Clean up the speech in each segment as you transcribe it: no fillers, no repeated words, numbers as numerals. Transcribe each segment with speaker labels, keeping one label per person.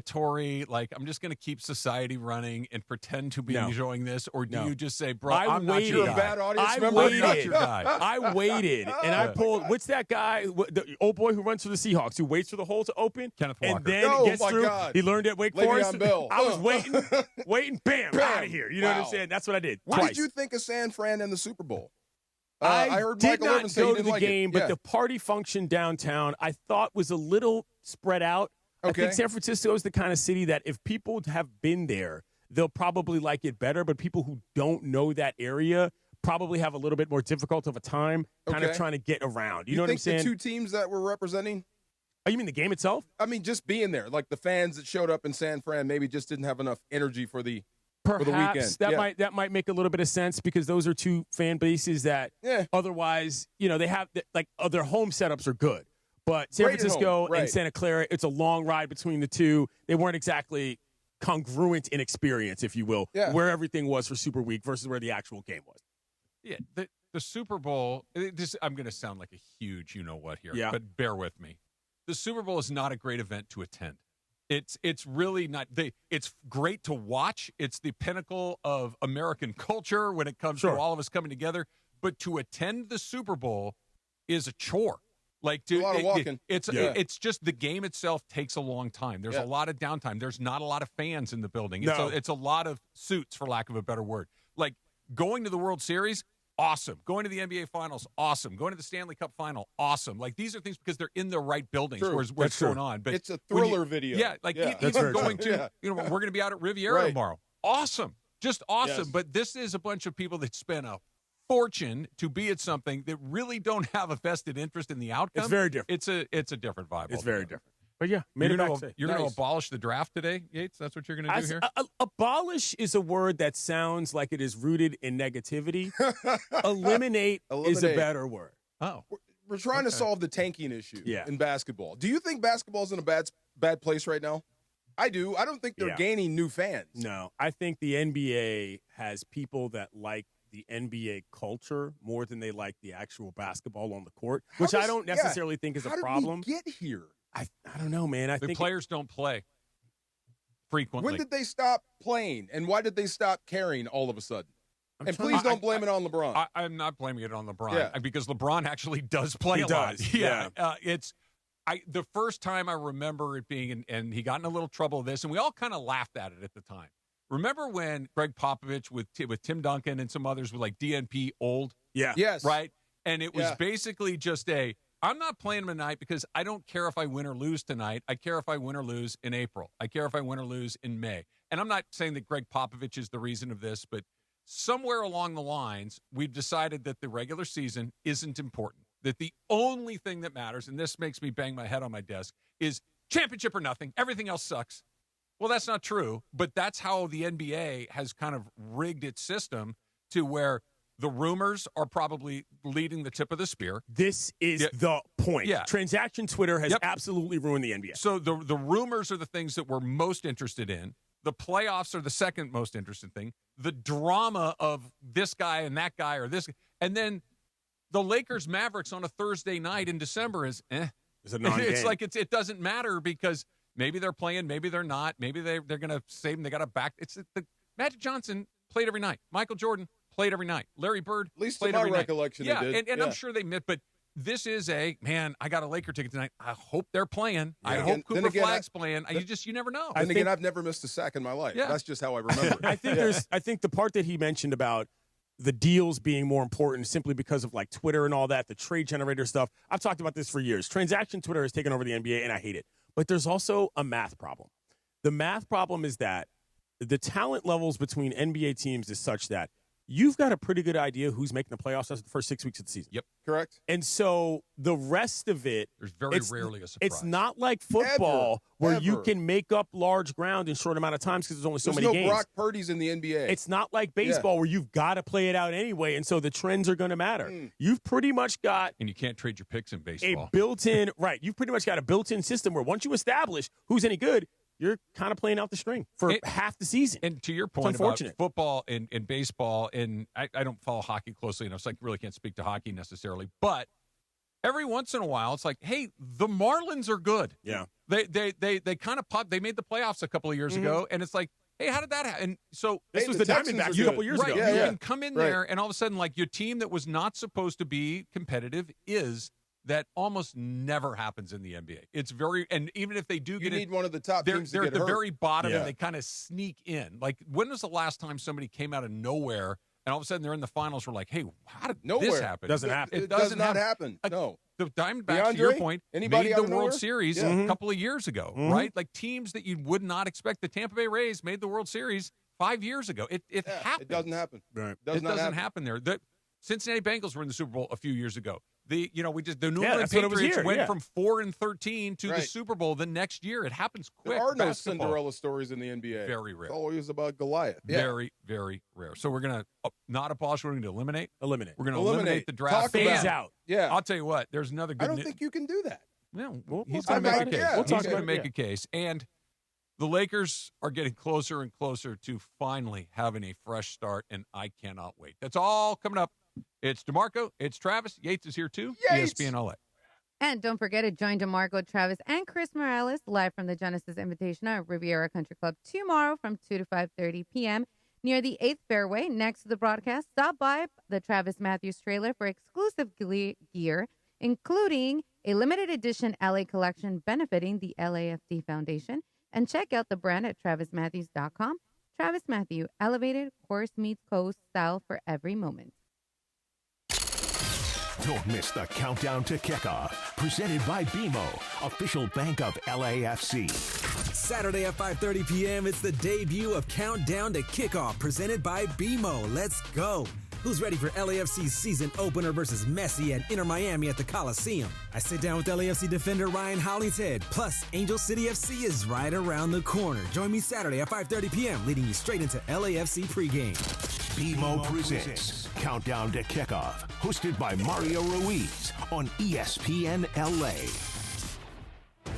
Speaker 1: celebratory, like, I'm just going to keep society running and pretend to be enjoying this? Or do you just say, bro, I'm not your guy?
Speaker 2: You're a bad audience
Speaker 1: I'm
Speaker 2: member.
Speaker 1: not your guy.
Speaker 3: I waited, and I pulled, what's that guy, the old boy who runs for the Seahawks, who waits for the hole to open?
Speaker 1: Kenneth Walker.
Speaker 3: And then it gets through.
Speaker 2: God.
Speaker 3: He learned at Wake Forest.
Speaker 2: Bell.
Speaker 3: I was waiting, bam, out of here. You know what I'm saying? That's what I did.
Speaker 2: What
Speaker 3: twice.
Speaker 2: did you think of San Fran and the Super Bowl?
Speaker 3: I
Speaker 2: heard
Speaker 3: did
Speaker 2: Michael
Speaker 3: not
Speaker 2: Irvin say he
Speaker 3: go to
Speaker 2: didn't
Speaker 3: the
Speaker 2: like
Speaker 3: game,
Speaker 2: it.
Speaker 3: but the party function downtown I thought was a little spread out.
Speaker 2: Okay.
Speaker 3: I think San Francisco is the kind of city that if people have been there, they'll probably like it better. But people who don't know that area probably have a little bit more difficult of a time kind of trying to get around. You know what I'm saying?
Speaker 2: The two teams that were representing?
Speaker 3: Oh, you mean the game itself?
Speaker 2: I mean, just being there. Like the fans that showed up in San Fran maybe just didn't have enough energy for the
Speaker 3: Perhaps
Speaker 2: weekend.
Speaker 3: that might make a little bit of sense because those are two fan bases that otherwise, they have their home setups are good. But San Francisco and Santa Clara, it's a long ride between the two. They weren't exactly congruent in experience, if you will, where everything was for Super Week versus where the actual game was.
Speaker 1: Yeah, the Super Bowl, I'm going to sound like a huge you-know-what here, but bear with me. The Super Bowl is not a great event to attend. It's really not. It's great to watch. It's the pinnacle of American culture when it comes to all of us coming together. But to attend the Super Bowl is a chore. Like,
Speaker 2: a lot of walking.
Speaker 1: It's just the game itself takes a long time. There's a lot of downtime. There's not a lot of fans in the building. It's a lot of suits, for lack of a better word. Like going to the World Series, awesome. Going to the NBA Finals, awesome. Going to the Stanley Cup Final, awesome. Like these are things because they're in the right buildings where it's going on. But
Speaker 2: it's a thriller video.
Speaker 1: Yeah, even going to we're going to be out at Riviera tomorrow. Awesome, just awesome. Yes. But this is a bunch of people that spent a fortune to be at something that really don't have a vested interest in the outcome.
Speaker 3: It's very different.
Speaker 1: It's a different vibe.
Speaker 3: It's very different. But yeah,
Speaker 1: you're going to abolish the draft today, Yates? That's what you're going to do here?
Speaker 3: Abolish is a word that sounds like it is rooted in negativity. Eliminate is a better word.
Speaker 1: Oh.
Speaker 2: We're trying to solve the tanking issue in basketball. Do you think basketball's in a bad place right now? I do. I don't think they're gaining new fans.
Speaker 3: No. I think the NBA has people that like the NBA culture more than they like the actual basketball on the court, which I don't necessarily think is a problem.
Speaker 2: How did we get here?
Speaker 3: I don't know, man. I think
Speaker 1: players don't play frequently.
Speaker 2: When did they stop playing, and why did they stop caring all of a sudden? And please don't blame it on LeBron.
Speaker 1: I'm not blaming it on LeBron because LeBron actually does play a lot. Yeah. The first time I remember it being, and he got in a little trouble with this, and we all kind of laughed at it at the time. Remember when Greg Popovich with Tim Duncan and some others were like DNP old?
Speaker 3: Yeah.
Speaker 2: Yes.
Speaker 1: Right? And it was basically just I'm not playing him tonight because I don't care if I win or lose tonight. I care if I win or lose in April. I care if I win or lose in May. And I'm not saying that Greg Popovich is the reason of this, but somewhere along the lines, we've decided that the regular season isn't important. That the only thing that matters, and this makes me bang my head on my desk, is championship or nothing. Everything else sucks. Well, that's not true, but that's how the NBA has kind of rigged its system to where the rumors are probably leading the tip of the spear.
Speaker 3: This is the point.
Speaker 1: Yeah.
Speaker 3: Transaction Twitter has absolutely ruined the NBA.
Speaker 1: So the rumors are the things that we're most interested in. The playoffs are the second most interesting thing. The drama of this guy and that guy or this. And then the Lakers-Mavericks on a Thursday night in December is
Speaker 3: It's a non-game.
Speaker 1: It's like it doesn't matter because maybe they're playing, maybe they're not. Maybe they're going to save them. They got a back. It's the Magic Johnson played every night. Michael Jordan played every night. Larry Bird
Speaker 2: at least
Speaker 1: played
Speaker 2: in my
Speaker 1: every night.
Speaker 2: recollection
Speaker 1: Yeah,
Speaker 2: they did.
Speaker 1: And I'm sure they admit, but this is I got a Laker ticket tonight. I hope they're playing. I hope Cooper Flagg's playing. You never know.
Speaker 2: And again, I've never missed a sack in my life.
Speaker 1: Yeah.
Speaker 2: That's just how I remember it.
Speaker 3: I think the part that he mentioned about the deals being more important simply because of like Twitter and all that, the trade generator stuff. I've talked about this for years. Transaction Twitter has taken over the NBA, and I hate it. But there's also a math problem. The math problem is that the talent levels between NBA teams is such that you've got a pretty good idea who's making the playoffs after the first 6 weeks of the season.
Speaker 1: Yep.
Speaker 2: Correct.
Speaker 3: And so the rest of it,
Speaker 1: there's very rarely a surprise.
Speaker 3: It's not like football where you can make up large ground in short amount of times because there's only so many games.
Speaker 2: There's no Brock Purdy's in the NBA.
Speaker 3: It's not like baseball where you've got to play it out anyway, and so the trends are going to matter. You've pretty much got
Speaker 1: and you can't trade your picks in baseball.
Speaker 3: A built-in right. You've pretty much got a built-in system where once you establish who's any good, you're kind of playing out the string for half the season.
Speaker 1: And to your point about football and baseball, and I don't follow hockey closely enough, so I really can't speak to hockey necessarily. But every once in a while, it's like, hey, the Marlins are good.
Speaker 3: Yeah.
Speaker 1: They kind of popped. They made the playoffs a couple of years ago, and it's like, hey, how did that happen? And so
Speaker 3: this was the Diamondbacks a couple years ago.
Speaker 1: You can come in there, and all of a sudden, like, your team that was not supposed to be competitive is. That almost never happens in the NBA. It's very, and even if they do
Speaker 2: you
Speaker 1: get
Speaker 2: need one of the top teams
Speaker 1: they're
Speaker 2: to
Speaker 1: at
Speaker 2: get
Speaker 1: the
Speaker 2: hurt.
Speaker 1: very bottom, and they kind of sneak in. Like, when was the last time somebody came out of nowhere and all of a sudden they're in the finals? We're like, hey, how did this happen?
Speaker 3: Doesn't happen.
Speaker 2: It does not happen. No.
Speaker 1: The Diamondbacks, to your point, made the World Series
Speaker 2: a
Speaker 1: couple of years ago, right? Like, teams that you would not expect. The Tampa Bay Rays made the World Series 5 years ago. It happened.
Speaker 2: It doesn't happen.
Speaker 3: Right.
Speaker 1: It doesn't happen there. The Cincinnati Bengals were in the Super Bowl a few years ago. The New England Patriots went from 4-13 to the Super Bowl the next year. It happens quick.
Speaker 2: There are no Cinderella stories in the NBA.
Speaker 1: Very rare.
Speaker 2: It's always about Goliath.
Speaker 1: Very, very rare. So we're going to not abolish. We're going to eliminate.
Speaker 3: We're going
Speaker 1: to eliminate the draft.
Speaker 3: Phase out.
Speaker 2: Yeah.
Speaker 1: I'll tell you what. There's another good.
Speaker 2: I don't think you can do that.
Speaker 1: No, he's going to make a case. He's going to make a case. And the Lakers are getting closer and closer to finally having a fresh start, and I cannot wait. That's all coming up. It's DeMarco. It's Travis. Yates is here, too.
Speaker 2: Yates.
Speaker 1: ESPN LA.
Speaker 4: And don't forget to join DeMarco, Travis, and Chris Morales live from the Genesis Invitational at Riviera Country Club tomorrow from 2 to 5:30 p.m. near the 8th Fairway. Next to the broadcast, stop by the Travis Matthews trailer for exclusive gear, including a limited edition LA collection benefiting the LAFD Foundation. And check out the brand at travismatthews.com. Travis Matthew, elevated course meets coast style for every moment.
Speaker 5: Don't miss the Countdown to Kickoff, presented by BMO, official bank of LAFC.
Speaker 6: Saturday at 5:30 p.m., it's the debut of Countdown to Kickoff, presented by BMO. Let's go. Who's ready for LAFC's season opener versus Messi and Inter Miami at the Coliseum? I sit down with LAFC defender Ryan Hollingshead. Plus, Angel City FC is right around the corner. Join me Saturday at 5:30 p.m., leading you straight into LAFC pregame.
Speaker 5: BMO presents Countdown to Kickoff, hosted by Mario Ruiz on ESPN LA.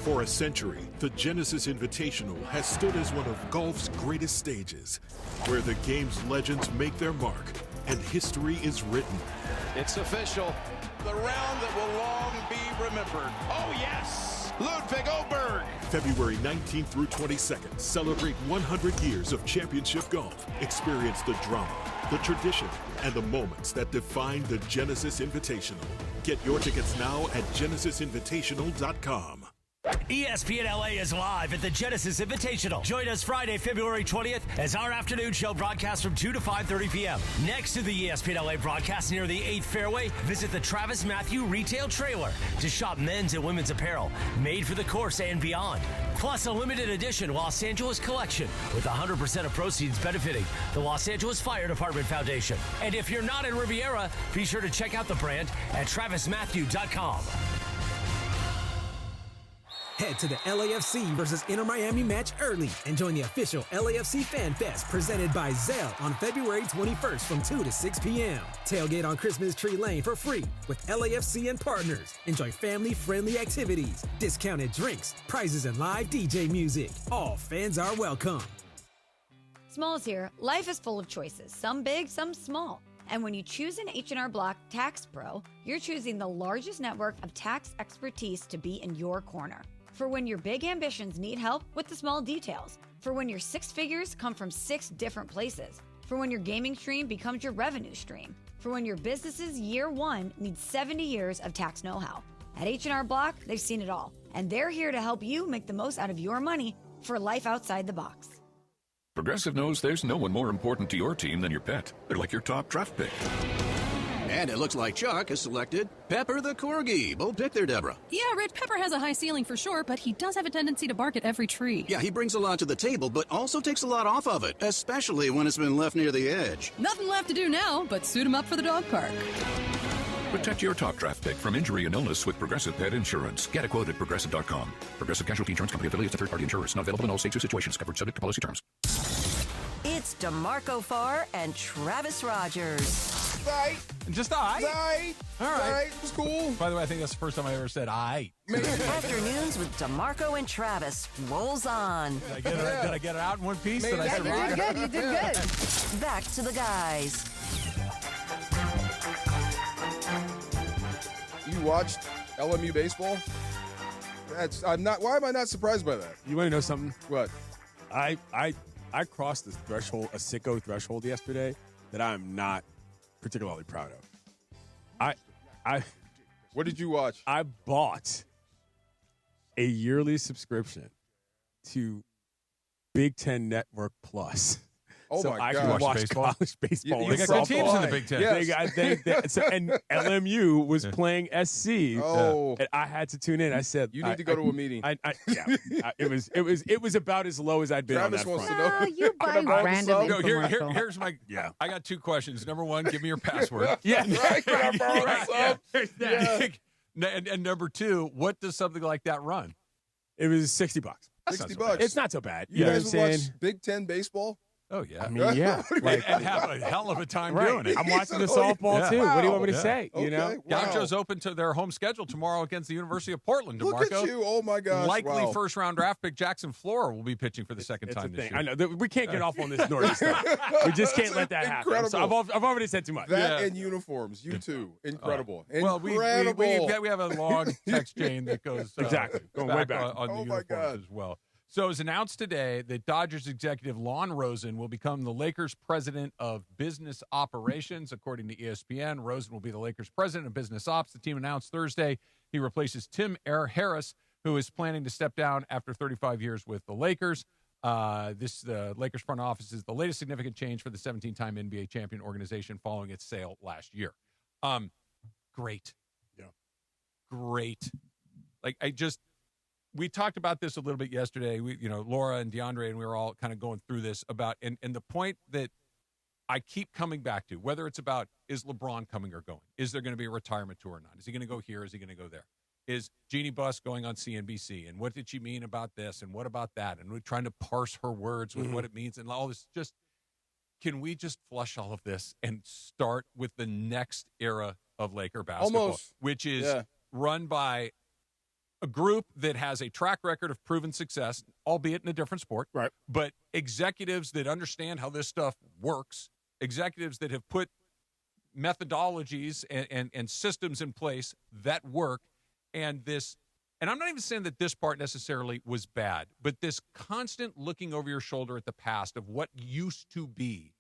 Speaker 7: For a century, the Genesis Invitational has stood as one of golf's greatest stages, where the game's legends make their mark and history is written.
Speaker 8: It's official. The round that will long be remembered. Oh, yes! Ludwig Oberg.
Speaker 7: February 19th through 22nd, celebrate 100 years of championship golf. Experience the drama, the tradition, and the moments that define the Genesis Invitational. Get your tickets now at genesisinvitational.com.
Speaker 9: ESPN LA is live at the Genesis Invitational. Join us Friday, February 20th as our afternoon show broadcasts from 2 to 5:30 p.m. Next to the ESPN LA broadcast near the 8th Fairway, visit the Travis Matthew retail trailer to shop men's and women's apparel made for the course and beyond. Plus a limited edition Los Angeles collection with 100% of proceeds benefiting the Los Angeles Fire Department Foundation. And if you're not in Riviera, be sure to check out the brand at travismatthew.com.
Speaker 6: Head to the LAFC versus Inter Miami match early and join the official LAFC Fan Fest presented by Zelle on February 21st from 2 to 6 p.m. Tailgate on Christmas Tree Lane for free with LAFC and partners. Enjoy family-friendly activities, discounted drinks, prizes, and live DJ music. All fans are welcome.
Speaker 10: Smalls here. Life is full of choices, some big, some small. And when you choose an H&R Block Tax Pro, you're choosing the largest network of tax expertise to be in your corner. For when your big ambitions need help with the small details. For when your six figures come from 6 different places. For when your gaming stream becomes your revenue stream. For when your business's year one needs 70 years of tax know-how. At H&R Block, they've seen it all. And they're here to help you make the most out of your money for life outside the box.
Speaker 11: Progressive knows there's no one more important to your team than your pet. They're like your top draft pick.
Speaker 12: And it looks like Chuck has selected Pepper the Corgi. Bold pick there, Deborah.
Speaker 13: Yeah, Red Pepper has a high ceiling for sure, but he does have a tendency to bark at every tree.
Speaker 12: Yeah, he brings a lot to the table, but also takes a lot off of it, especially when it's been left near the edge.
Speaker 13: Nothing left to do now but suit him up for the dog park.
Speaker 11: Protect your top draft pick from injury and illness with Progressive Pet Insurance. Get a quote at Progressive.com. Progressive Casualty Insurance Company affiliates of third-party insurers. Not available in all states or situations. Covered subject to policy terms.
Speaker 14: It's DeMarco Farr and Travis Rogers.
Speaker 2: Right.
Speaker 1: Just all right. All right.
Speaker 2: It was cool.
Speaker 1: By the way, I think that's the first time I ever said I.
Speaker 14: Afternoons with DeMarco and Travis rolls on.
Speaker 1: Did I get it out in one piece?
Speaker 4: You did good. You did good.
Speaker 14: Back to the guys.
Speaker 2: You watched LMU baseball? I'm not. Why am I not surprised by that?
Speaker 3: You want to know something?
Speaker 2: What?
Speaker 3: I crossed this threshold, a sicko threshold yesterday that I'm not particularly proud of.
Speaker 2: What did you watch?
Speaker 3: I bought a yearly subscription to Big Ten Network Plus.
Speaker 2: Oh,
Speaker 3: so
Speaker 2: my
Speaker 3: I
Speaker 2: God.
Speaker 3: can watch
Speaker 1: baseball.
Speaker 3: college baseball.
Speaker 1: They got good teams in the Big Ten.
Speaker 2: Yes.
Speaker 3: And LMU was playing SC.
Speaker 2: Oh.
Speaker 3: And I had to tune in. I said,
Speaker 2: You need to go to a meeting.
Speaker 3: It was about as low as I'd been
Speaker 2: Travis
Speaker 3: on that
Speaker 2: wants
Speaker 3: front.
Speaker 2: to know.
Speaker 4: You buy random
Speaker 1: No,
Speaker 4: infomercial.
Speaker 1: here's my.
Speaker 3: Yeah.
Speaker 1: I got 2 questions. Number 1, give me your password.
Speaker 3: Yeah.
Speaker 2: Right, can I borrow some?
Speaker 1: Yeah. And number 2, what does something like that run?
Speaker 3: It was $60.
Speaker 2: $60.
Speaker 3: It's not so bad.
Speaker 2: You
Speaker 3: know
Speaker 2: guys
Speaker 3: what
Speaker 2: would
Speaker 3: I'm
Speaker 2: watch
Speaker 3: saying?
Speaker 2: Big Ten baseball?
Speaker 1: Oh yeah.
Speaker 3: I mean, yeah.
Speaker 1: And have a hell of a time doing it.
Speaker 3: I'm watching the softball too. What do you want me to say?
Speaker 2: Okay.
Speaker 3: You know,
Speaker 2: Wow.
Speaker 1: Gaucho's open to their home schedule tomorrow against the University of Portland. DeMarco.
Speaker 2: Look at you! Oh my gosh!
Speaker 1: Likely
Speaker 2: wow.
Speaker 1: first-round draft pick Jackson Flora will be pitching for the second
Speaker 3: it's
Speaker 1: time
Speaker 3: a
Speaker 1: this
Speaker 3: thing.
Speaker 1: year.
Speaker 3: I know we can't get off on this Norton stuff. We just can't let that happen.
Speaker 2: Incredible.
Speaker 3: So I've already said too much.
Speaker 2: That and uniforms, you too. Incredible.
Speaker 1: Well, we have a long text chain that goes
Speaker 3: exactly going way back
Speaker 1: on the uniforms as well. So it was announced today that Dodgers executive Lon Rosen will become the Lakers president of business operations. According to ESPN, Rosen will be the Lakers president of business ops. The team announced Thursday he replaces Tim Harris, who is planning to step down after 35 years with the Lakers. The Lakers front office is the latest significant change for the 17-time NBA champion organization following its sale last year. Great.
Speaker 3: Yeah.
Speaker 1: Great. We talked about this a little bit yesterday. Laura and DeAndre, and we were all kind of going through this about, and the point that I keep coming back to, whether it's about, is LeBron coming or going? Is there going to be a retirement tour or not? Is he going to go here? Is he going to go there? Is Jeannie Buss going on CNBC? And what did she mean about this? And what about that? And we're trying to parse her words with what it means and all this. Can we just flush all of this and start with the next era of Laker basketball, which is run by a group that has a track record of proven success, albeit in a different sport,
Speaker 3: right?
Speaker 1: But executives that understand how this stuff works, executives that have put methodologies and systems in place that work, and I'm not even saying that this part necessarily was bad, but this constant looking over your shoulder at the past of what used to be,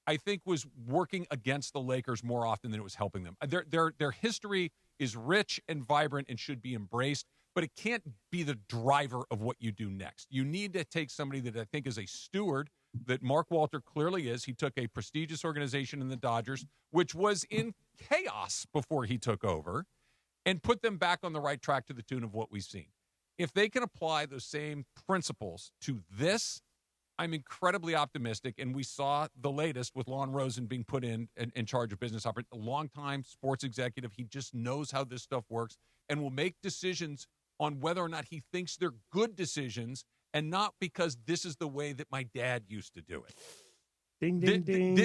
Speaker 1: I think was working against the Lakers more often than it was helping them. Their history is rich and vibrant and should be embraced, but it can't be the driver of what you do next. You need to take somebody that I think is a steward, that Mark Walter clearly is. He took a prestigious organization in the Dodgers, which was in chaos before he took over, and put them back on the right track to the tune of what we've seen. If they can apply those same principles to this, I'm incredibly optimistic, and we saw the latest with Lon Rosen being put in charge of business operations. A long-time sports executive. He just knows how this stuff works and will make decisions on whether or not he thinks they're good decisions, and not because this is the way that my dad used to do it.
Speaker 3: Ding, ding, ding.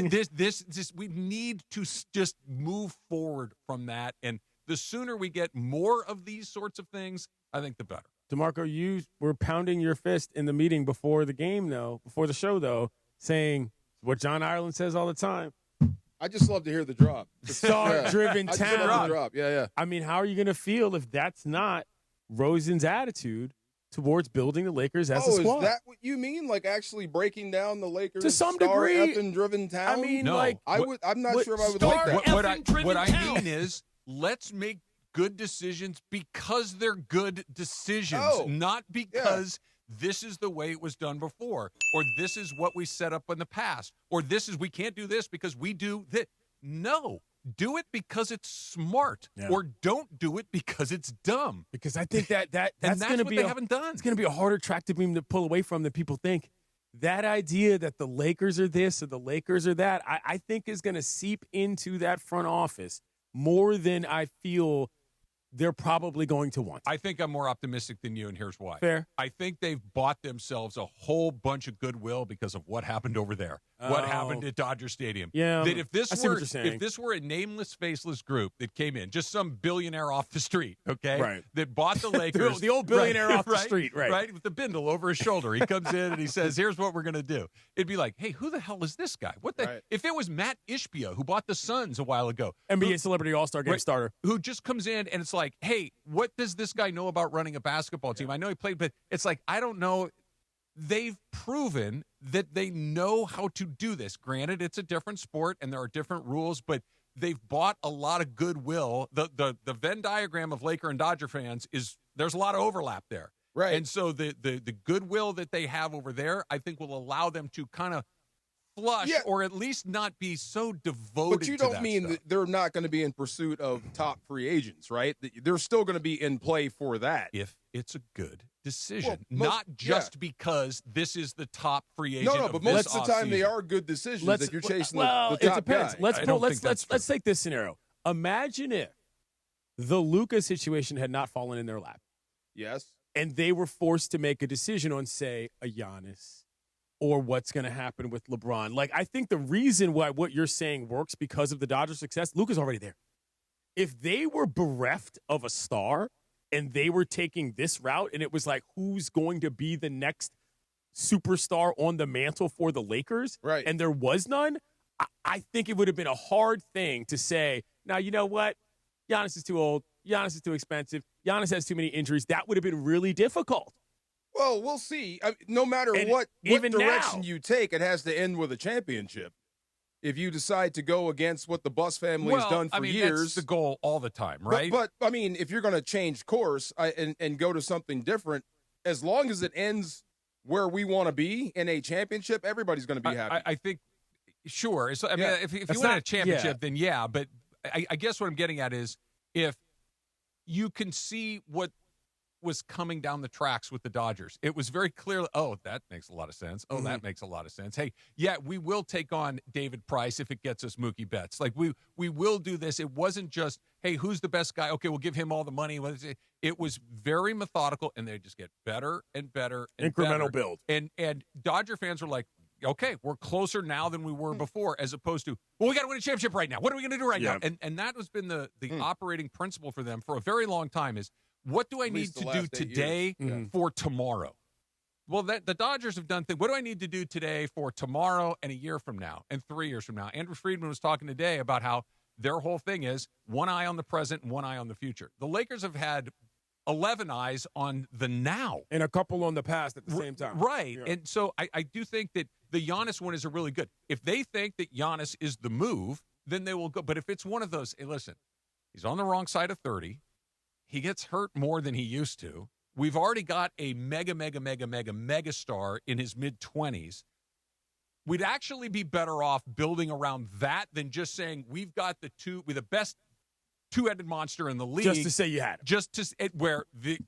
Speaker 1: We need to just move forward from that, and the sooner we get more of these sorts of things, I think the better.
Speaker 3: DeMarco, you were pounding your fist in the meeting before the game, before the show, saying what John Ireland says all the time.
Speaker 2: I just love to hear the drop.
Speaker 3: Star-driven town.
Speaker 2: I just love the drop. Yeah.
Speaker 3: I mean, how are you going to feel if that's not Rosen's attitude towards building the Lakers as a squad?
Speaker 2: Is that what you mean? Like actually breaking down the Lakers
Speaker 3: to some degree?
Speaker 2: Effing-driven town?
Speaker 3: I mean,
Speaker 1: no.
Speaker 2: I'm not sure if I would like that.
Speaker 1: What I mean is, let's make good decisions because they're good decisions, not because this is the way it was done before, or this is what we set up in the past, or we can't do this because we do this. No. Do it because it's smart, or don't do it because it's dumb.
Speaker 3: Because I think that's going to be
Speaker 1: what they haven't done.
Speaker 3: It's going to be a harder track to beam to pull away from than people think. That idea that the Lakers are this or the Lakers are that, I think is going to seep into that front office more than I feel they're probably going to want.
Speaker 1: I think I'm more optimistic than you, and here's why.
Speaker 3: Fair.
Speaker 1: I think they've bought themselves a whole bunch of goodwill because of what happened over there, what happened at Dodger Stadium.
Speaker 3: Yeah,
Speaker 1: that if this were a nameless, faceless group that came in, just some billionaire off the street, okay, that bought the Lakers,
Speaker 3: the old billionaire off the street,
Speaker 1: right, with the bindle over his shoulder, he comes in and he says, "Here's what we're going to do." It'd be like, "Hey, who the hell is this guy? What the?" Right. If it was Matt Ishbia who bought the Suns a while ago,
Speaker 3: NBA Celebrity All-Star Game starter,
Speaker 1: who just comes in and it's like, hey, what does this guy know about running a basketball team? I know he played, but it's like, I don't know. They've proven that they know how to do this. Granted, it's a different sport and there are different rules, but they've bought a lot of goodwill. The Venn diagram of Laker and Dodger fans there's a lot of overlap there.
Speaker 2: Right.
Speaker 1: And so the goodwill that they have over there, I think will allow them to kind of flush or at least not be so devoted.
Speaker 2: But you don't mean that they're not going to be in pursuit of top free agents, right? They're still going to be in play for that.
Speaker 1: If it's a good decision, not just because this is the top free agent.
Speaker 2: No, but most of the time they are good decisions if you're chasing the top
Speaker 3: it depends.
Speaker 2: guy.
Speaker 3: Let's take this scenario. Imagine if the Luka situation had not fallen in their lap.
Speaker 2: Yes.
Speaker 3: And they were forced to make a decision on, say, a Giannis or what's going to happen with LeBron. Like, I think the reason why what you're saying works because of the Dodgers' success, Luka's already there. If they were bereft of a star and they were taking this route and it was like, who's going to be the next superstar on the mantle for the Lakers?
Speaker 2: Right.
Speaker 3: And there was none, I think it would have been a hard thing to say, now, you know what? Giannis is too old. Giannis is too expensive. Giannis has too many injuries. That would have been really difficult.
Speaker 2: Well, we'll see. No matter what direction you take, it has to end with a championship. If you decide to go against what the Buss family has done for years.
Speaker 1: That's the goal all the time, right?
Speaker 2: But I mean, if you're going to change course and go to something different, as long as it ends where we want to be in a championship, everybody's going to be happy.
Speaker 1: I think, sure. So, I mean, if you win a championship, then yeah. But I guess what I'm getting at is if you can see what was coming down the tracks with the Dodgers. It was very clear, that makes a lot of sense. That makes a lot of sense. Hey, yeah, we will take on David Price if it gets us Mookie Betts. Like, we will do this. It wasn't just, hey, who's the best guy? Okay, we'll give him all the money. It was very methodical, and they just get better and better and
Speaker 3: incremental
Speaker 1: better.
Speaker 3: build.
Speaker 1: And Dodger fans were like, okay, we're closer now than we were before, as opposed to, well, we got to win a championship right now. What are we going to do right now? And that has been the operating principle for them for a very long time is, what do I need to do today for tomorrow? Well, the Dodgers have done things. What do I need to do today for tomorrow and a year from now and 3 years from now? Andrew Friedman was talking today about how their whole thing is one eye on the present and one eye on the future. The Lakers have had 11 eyes on the now.
Speaker 3: And a couple on the past at the same time.
Speaker 1: Right. Yeah. And so I do think that the Giannis one is a really good. If they think that Giannis is the move, then they will go. But if it's one of those, hey, listen, he's on the wrong side of 30. He gets hurt more than he used to. We've already got a mega star in his mid-20s. We'd actually be better off building around that than just saying we've got the best two-headed monster in the league.
Speaker 3: Just to say you had him.
Speaker 1: Where the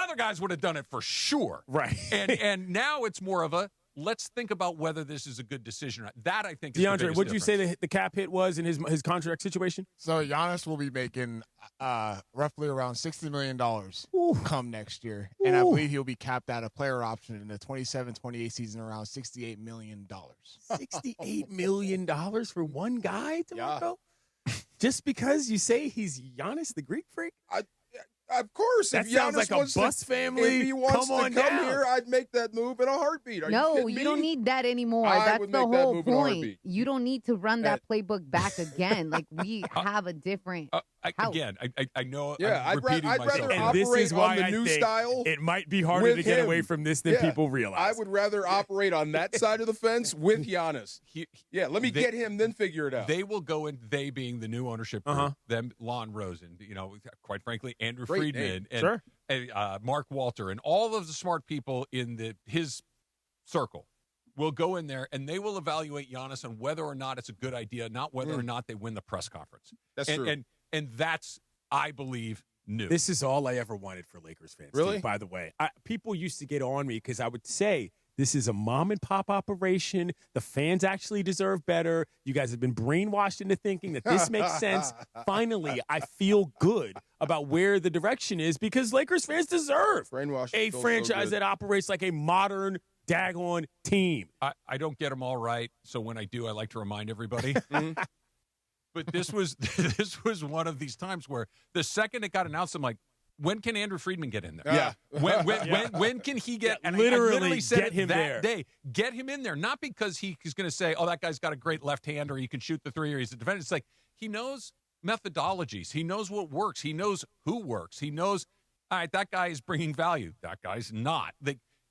Speaker 1: other guys would have done it for sure.
Speaker 3: Right.
Speaker 1: And now it's more of a, let's think about whether this is a good decision or not. That, I think, is
Speaker 3: DeAndre, what did you say the cap hit was in his contract situation?
Speaker 15: So Giannis will be making roughly around $60 million come next year. Ooh. And I believe he'll be capped at a player option in the 27-28 season around $68 million.
Speaker 3: $68 million for one guy, DeMarco? Yeah. Just because you say he's Giannis the Greek freak?
Speaker 2: Of course.
Speaker 3: That
Speaker 2: if
Speaker 3: sounds
Speaker 2: Giannis
Speaker 3: like a Buss family.
Speaker 2: If he wants
Speaker 3: come
Speaker 2: to come here, I'd make that move in a heartbeat.
Speaker 4: You don't need that anymore. That's the whole point. You don't need to run that playbook back again. Like, we have a different
Speaker 1: again, I know
Speaker 2: I'm repeating
Speaker 1: myself.
Speaker 2: I'd rather operate on the new style.
Speaker 3: It might be harder to get away from this than people realize.
Speaker 2: I would rather operate on that side of the fence with Giannis. Let me get him, then figure it out.
Speaker 1: They will go in, they being the new ownership group, them, Lon Rosen, quite frankly, Andrew Friedman, and Mark Walter, and all of the smart people in his circle will go in there, and they will evaluate Giannis on whether or not it's a good idea, not whether or not they win the press conference.
Speaker 2: That's true.
Speaker 1: And that's, I believe, new.
Speaker 3: This is all I ever wanted for Lakers fans.
Speaker 2: Really?
Speaker 3: Too, by the way, people used to get on me because I would say, this is a mom-and-pop operation. The fans actually deserve better. You guys have been brainwashed into thinking that this makes sense. Finally, I feel good about where the direction is because Lakers fans deserve a franchise that operates like a modern, daggone team.
Speaker 1: I don't get them all right, so when I do, I like to remind everybody. But this was one of these times where the second it got announced, I'm like, when can Andrew Friedman get in there? When can he get? And
Speaker 3: literally
Speaker 1: I literally said
Speaker 3: get him
Speaker 1: that
Speaker 3: there.
Speaker 1: day. Get him in there, not because he's going to say, "Oh, that guy's got a great left hand," or he can shoot the three, or he's a defender. It's like he knows methodologies. He knows what works. He knows who works. He knows, all right, that guy is bringing value. That guy's not.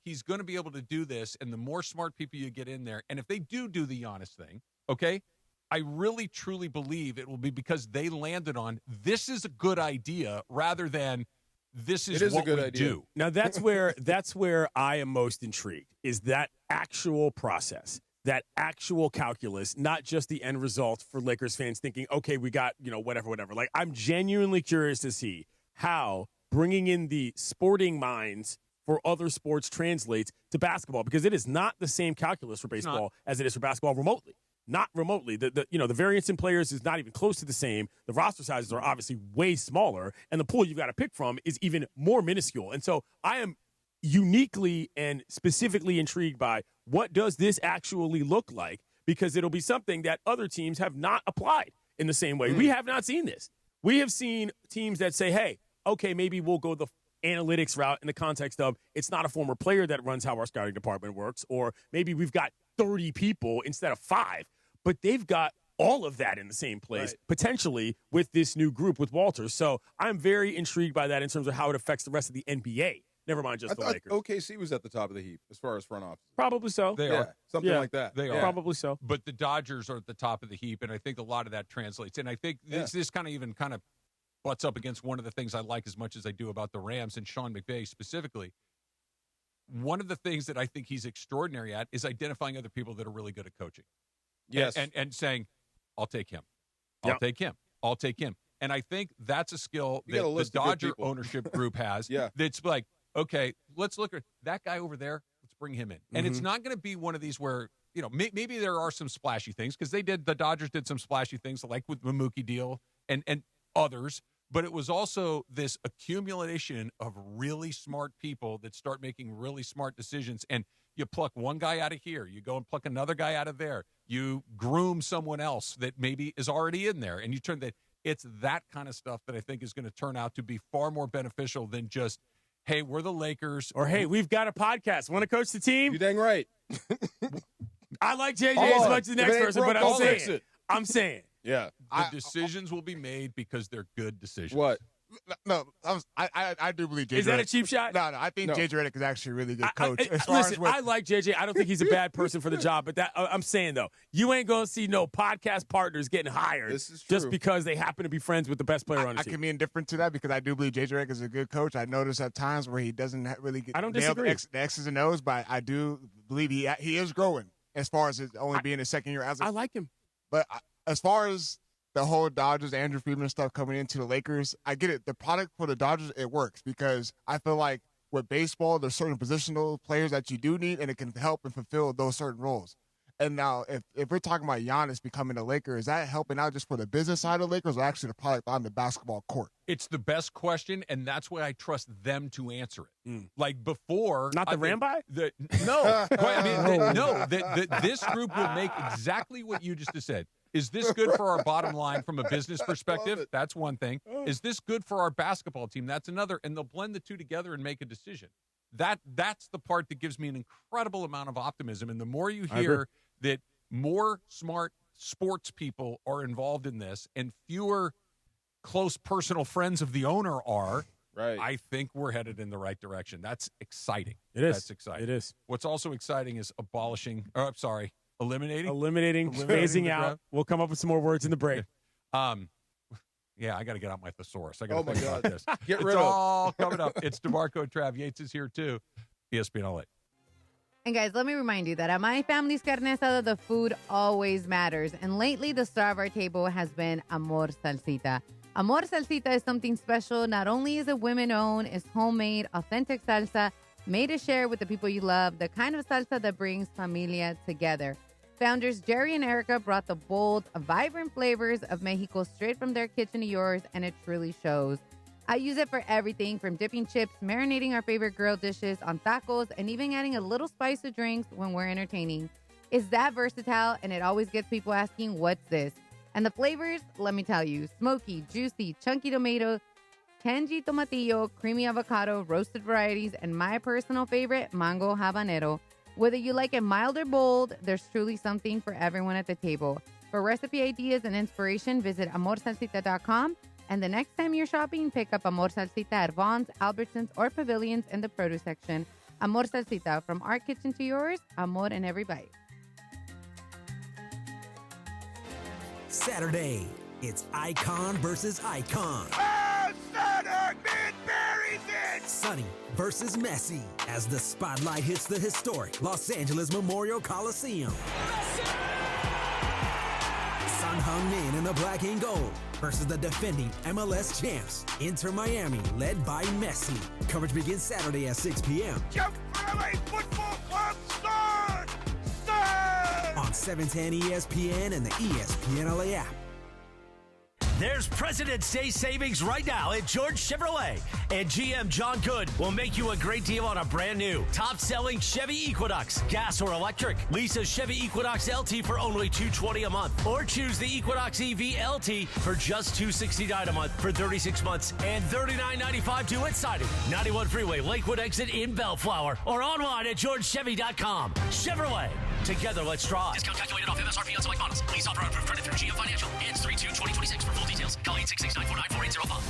Speaker 1: He's going to be able to do this, and the more smart people you get in there, and if they do the Giannis thing, okay, I really, truly believe it will be because they landed on this is a good idea rather than this is what we do.
Speaker 3: Now, that's where I am most intrigued, is that actual process, that actual calculus, not just the end result for Lakers fans thinking, okay, we got, whatever. Like, I'm genuinely curious to see how bringing in the sporting minds for other sports translates to basketball, because it is not the same calculus for baseball as it is for basketball remotely. Not remotely. The variance in players is not even close to the same. The roster sizes are obviously way smaller, and the pool you've got to pick from is even more minuscule. And so I am uniquely and specifically intrigued by what does this actually look like, because it'll be something that other teams have not applied in the same way. We have not seen this. We have seen teams that say, hey, okay, maybe we'll go the analytics route in the context of it's not a former player that runs how our scouting department works, or maybe we've got 30 people instead of 5, but they've got all of that in the same place, potentially with this new group with Walters. So I'm very intrigued by that in terms of how it affects the rest of the NBA. Never mind just the Lakers.
Speaker 2: OKC was at the top of the heap as far as front office.
Speaker 3: Probably so.
Speaker 1: They are.
Speaker 2: Something like that.
Speaker 1: They are.
Speaker 3: Probably so.
Speaker 1: But the Dodgers are at the top of the heap, and I think a lot of that translates. And I think this kind of butts up against one of the things I like as much as I do about the Rams and Sean McVay specifically. One of the things that I think he's extraordinary at is identifying other people that are really good at coaching.
Speaker 2: Yes.
Speaker 1: And saying, I'll take him. I'll take him. I'll take him. And I think that's a skill that the Dodger ownership group has. That's like, okay, let's look at that guy over there. Let's bring him in. And it's not going to be one of these where, maybe there are some splashy things, because the Dodgers did some splashy things like with the Mookie deal and others. But it was also this accumulation of really smart people that start making really smart decisions. And you pluck one guy out of here. You go and pluck another guy out of there. You groom someone else that maybe is already in there. And you turn that. It's that kind of stuff that I think is going to turn out to be far more beneficial than just, hey, we're the Lakers.
Speaker 3: Or, hey, we've got a podcast. Want to coach the team?
Speaker 2: You're dang right.
Speaker 3: I like JJ as much as the next person, but I'm saying.
Speaker 2: Yeah.
Speaker 1: The decisions will be made because they're good decisions.
Speaker 2: What?
Speaker 15: No, I do believe JJ.
Speaker 3: Is that a cheap shot?
Speaker 15: No, I think JJ Redick is actually a really good coach.
Speaker 3: I like JJ. I don't think he's a bad person for the job, but I'm saying, though, you ain't going to see no podcast partners getting hired just because they happen to be friends with the best player on the team.
Speaker 15: I can be indifferent to that because I do believe JJ Redick is a good coach. I notice at times where he doesn't really get the X's and O's, but I do believe he is growing as far as it only being his second year.
Speaker 3: I like him.
Speaker 15: But as far as the whole Dodgers, Andrew Friedman stuff coming into the Lakers, I get it. The product for the Dodgers, it works because I feel like with baseball, there's certain positional players that you do need, and it can help and fulfill those certain roles. And now, if we're talking about Giannis becoming a Laker, is that helping out just for the business side of the Lakers or actually the product on the basketball court?
Speaker 1: It's the best question, and that's why I trust them to answer it. Like before,
Speaker 3: not the Ramby?
Speaker 1: This group will make exactly what you just said. Is this good for our bottom line from a business perspective? That's one thing. Is this good for our basketball team? That's another. And they'll blend the two together and make a decision. That's the part that gives me an incredible amount of optimism. And the more you hear that more smart sports people are involved in this and fewer close personal friends of the owner are, I think we're headed in the right direction. That's exciting.
Speaker 3: It is.
Speaker 1: That's exciting.
Speaker 3: It is.
Speaker 1: What's also exciting is eliminating,
Speaker 3: phasing out. We'll come up with some more words in the break.
Speaker 1: Yeah, I got to get out my thesaurus. I got to think about this.
Speaker 2: Get rid
Speaker 1: it's
Speaker 2: of
Speaker 1: all coming up. It's DeMarco Trav. Yates is here too. ESPN LA.
Speaker 4: And guys, let me remind you that at my family's carne asada, the food always matters. And lately, the star of our table has been Amor Salsita. Amor Salsita is something special. Not only is it women-owned, it's homemade, authentic salsa made to share with the people you love, the kind of salsa that brings familia together. Founders Jerry and Erica brought the bold, vibrant flavors of Mexico straight from their kitchen to yours, and it truly shows. I use it for everything from dipping chips, marinating our favorite grilled dishes on tacos, and even adding a little spice to drinks when we're entertaining. It's that versatile, and it always gets people asking, what's this? And the flavors, let me tell you, smoky, juicy, chunky tomato, tangy tomatillo, creamy avocado, roasted varieties, and my personal favorite, mango habanero. Whether you like it mild or bold, there's truly something for everyone at the table. For recipe ideas and inspiration, visit amorsalsita.com. And the next time you're shopping, pick up Amor Salsita at Vaughn's, Albertsons, or Pavilions in the produce section. Amor Salsita, from our kitchen to yours, amor in every bite.
Speaker 6: Saturday, it's icon versus icon. Sonny versus Messi as the spotlight hits the historic Los Angeles Memorial Coliseum. Sun Heung-min in the black and gold versus the defending MLS champs, Inter Miami, led by Messi. Coverage begins Saturday at 6 p.m.
Speaker 8: Football Club,
Speaker 6: on 710 ESPN and the ESPN LA app.
Speaker 9: There's President's Day savings right now at George Chevrolet. And GM John Good will make you a great deal on a brand new, top-selling Chevy Equinox, gas or electric. Lease a Chevy Equinox LT for only $220 a month. Or choose the Equinox EV LT for just $269 a month for 36 months and $39.95 due at signing. 91 Freeway, Lakewood exit in Bellflower. Or online at georgechevy.com. Chevrolet. Together, let's drive.
Speaker 16: Discount calculated off MSRP on select models. Please offer approved credit through GM Financial. Ends 3/2/2026 for full details. Call 866-949-4805.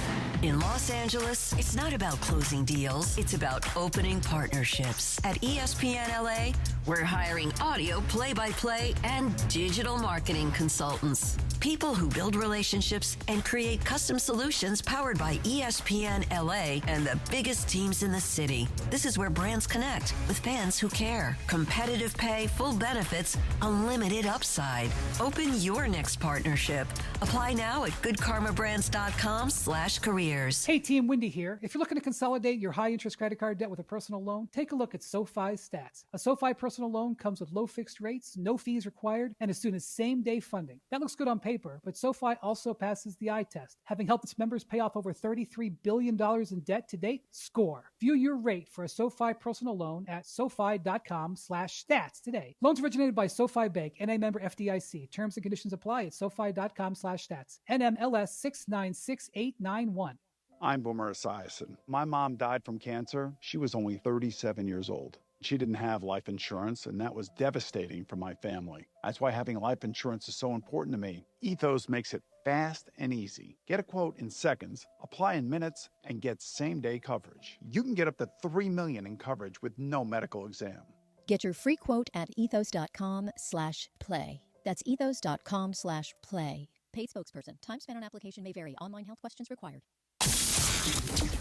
Speaker 14: In Los Angeles, it's not about closing deals. It's about opening partnerships. At ESPN LA, we're hiring audio play-by-play and digital marketing consultants. People who build relationships and create custom solutions powered by ESPN LA and the biggest teams in the city. This is where brands connect with fans who care. Competitive pay, full benefits, unlimited upside. Open your next partnership. Apply now at goodkarmabrands.com/careers.
Speaker 17: Hey team, Wendy here. If you're looking to consolidate your high interest credit card debt with a personal loan, take a look at SoFi's stats. A SoFi personal loan comes with low fixed rates, no fees required, and as soon as same day funding. That looks good on paper, but SoFi also passes the eye test. Having helped its members pay off over $33 billion in debt to date, score. View your rate for a SoFi personal loan at SoFi.com/stats today. Loans originated by SoFi Bank, NA member FDIC. Terms and conditions apply at SoFi.com/stats. NMLS 696891.
Speaker 18: I'm Boomer Esiason. My mom died from cancer. She was only 37 years old. She didn't have life insurance, and that was devastating for my family. That's why having life insurance is so important to me. Ethos makes it fast and easy. Get a quote in seconds, apply in minutes, and get same-day coverage. You can get up to $3 million in coverage with no medical exam.
Speaker 19: Get your free quote at ethos.com/play. That's ethos.com/play. Paid spokesperson. Time spent on application may vary. Online health questions required.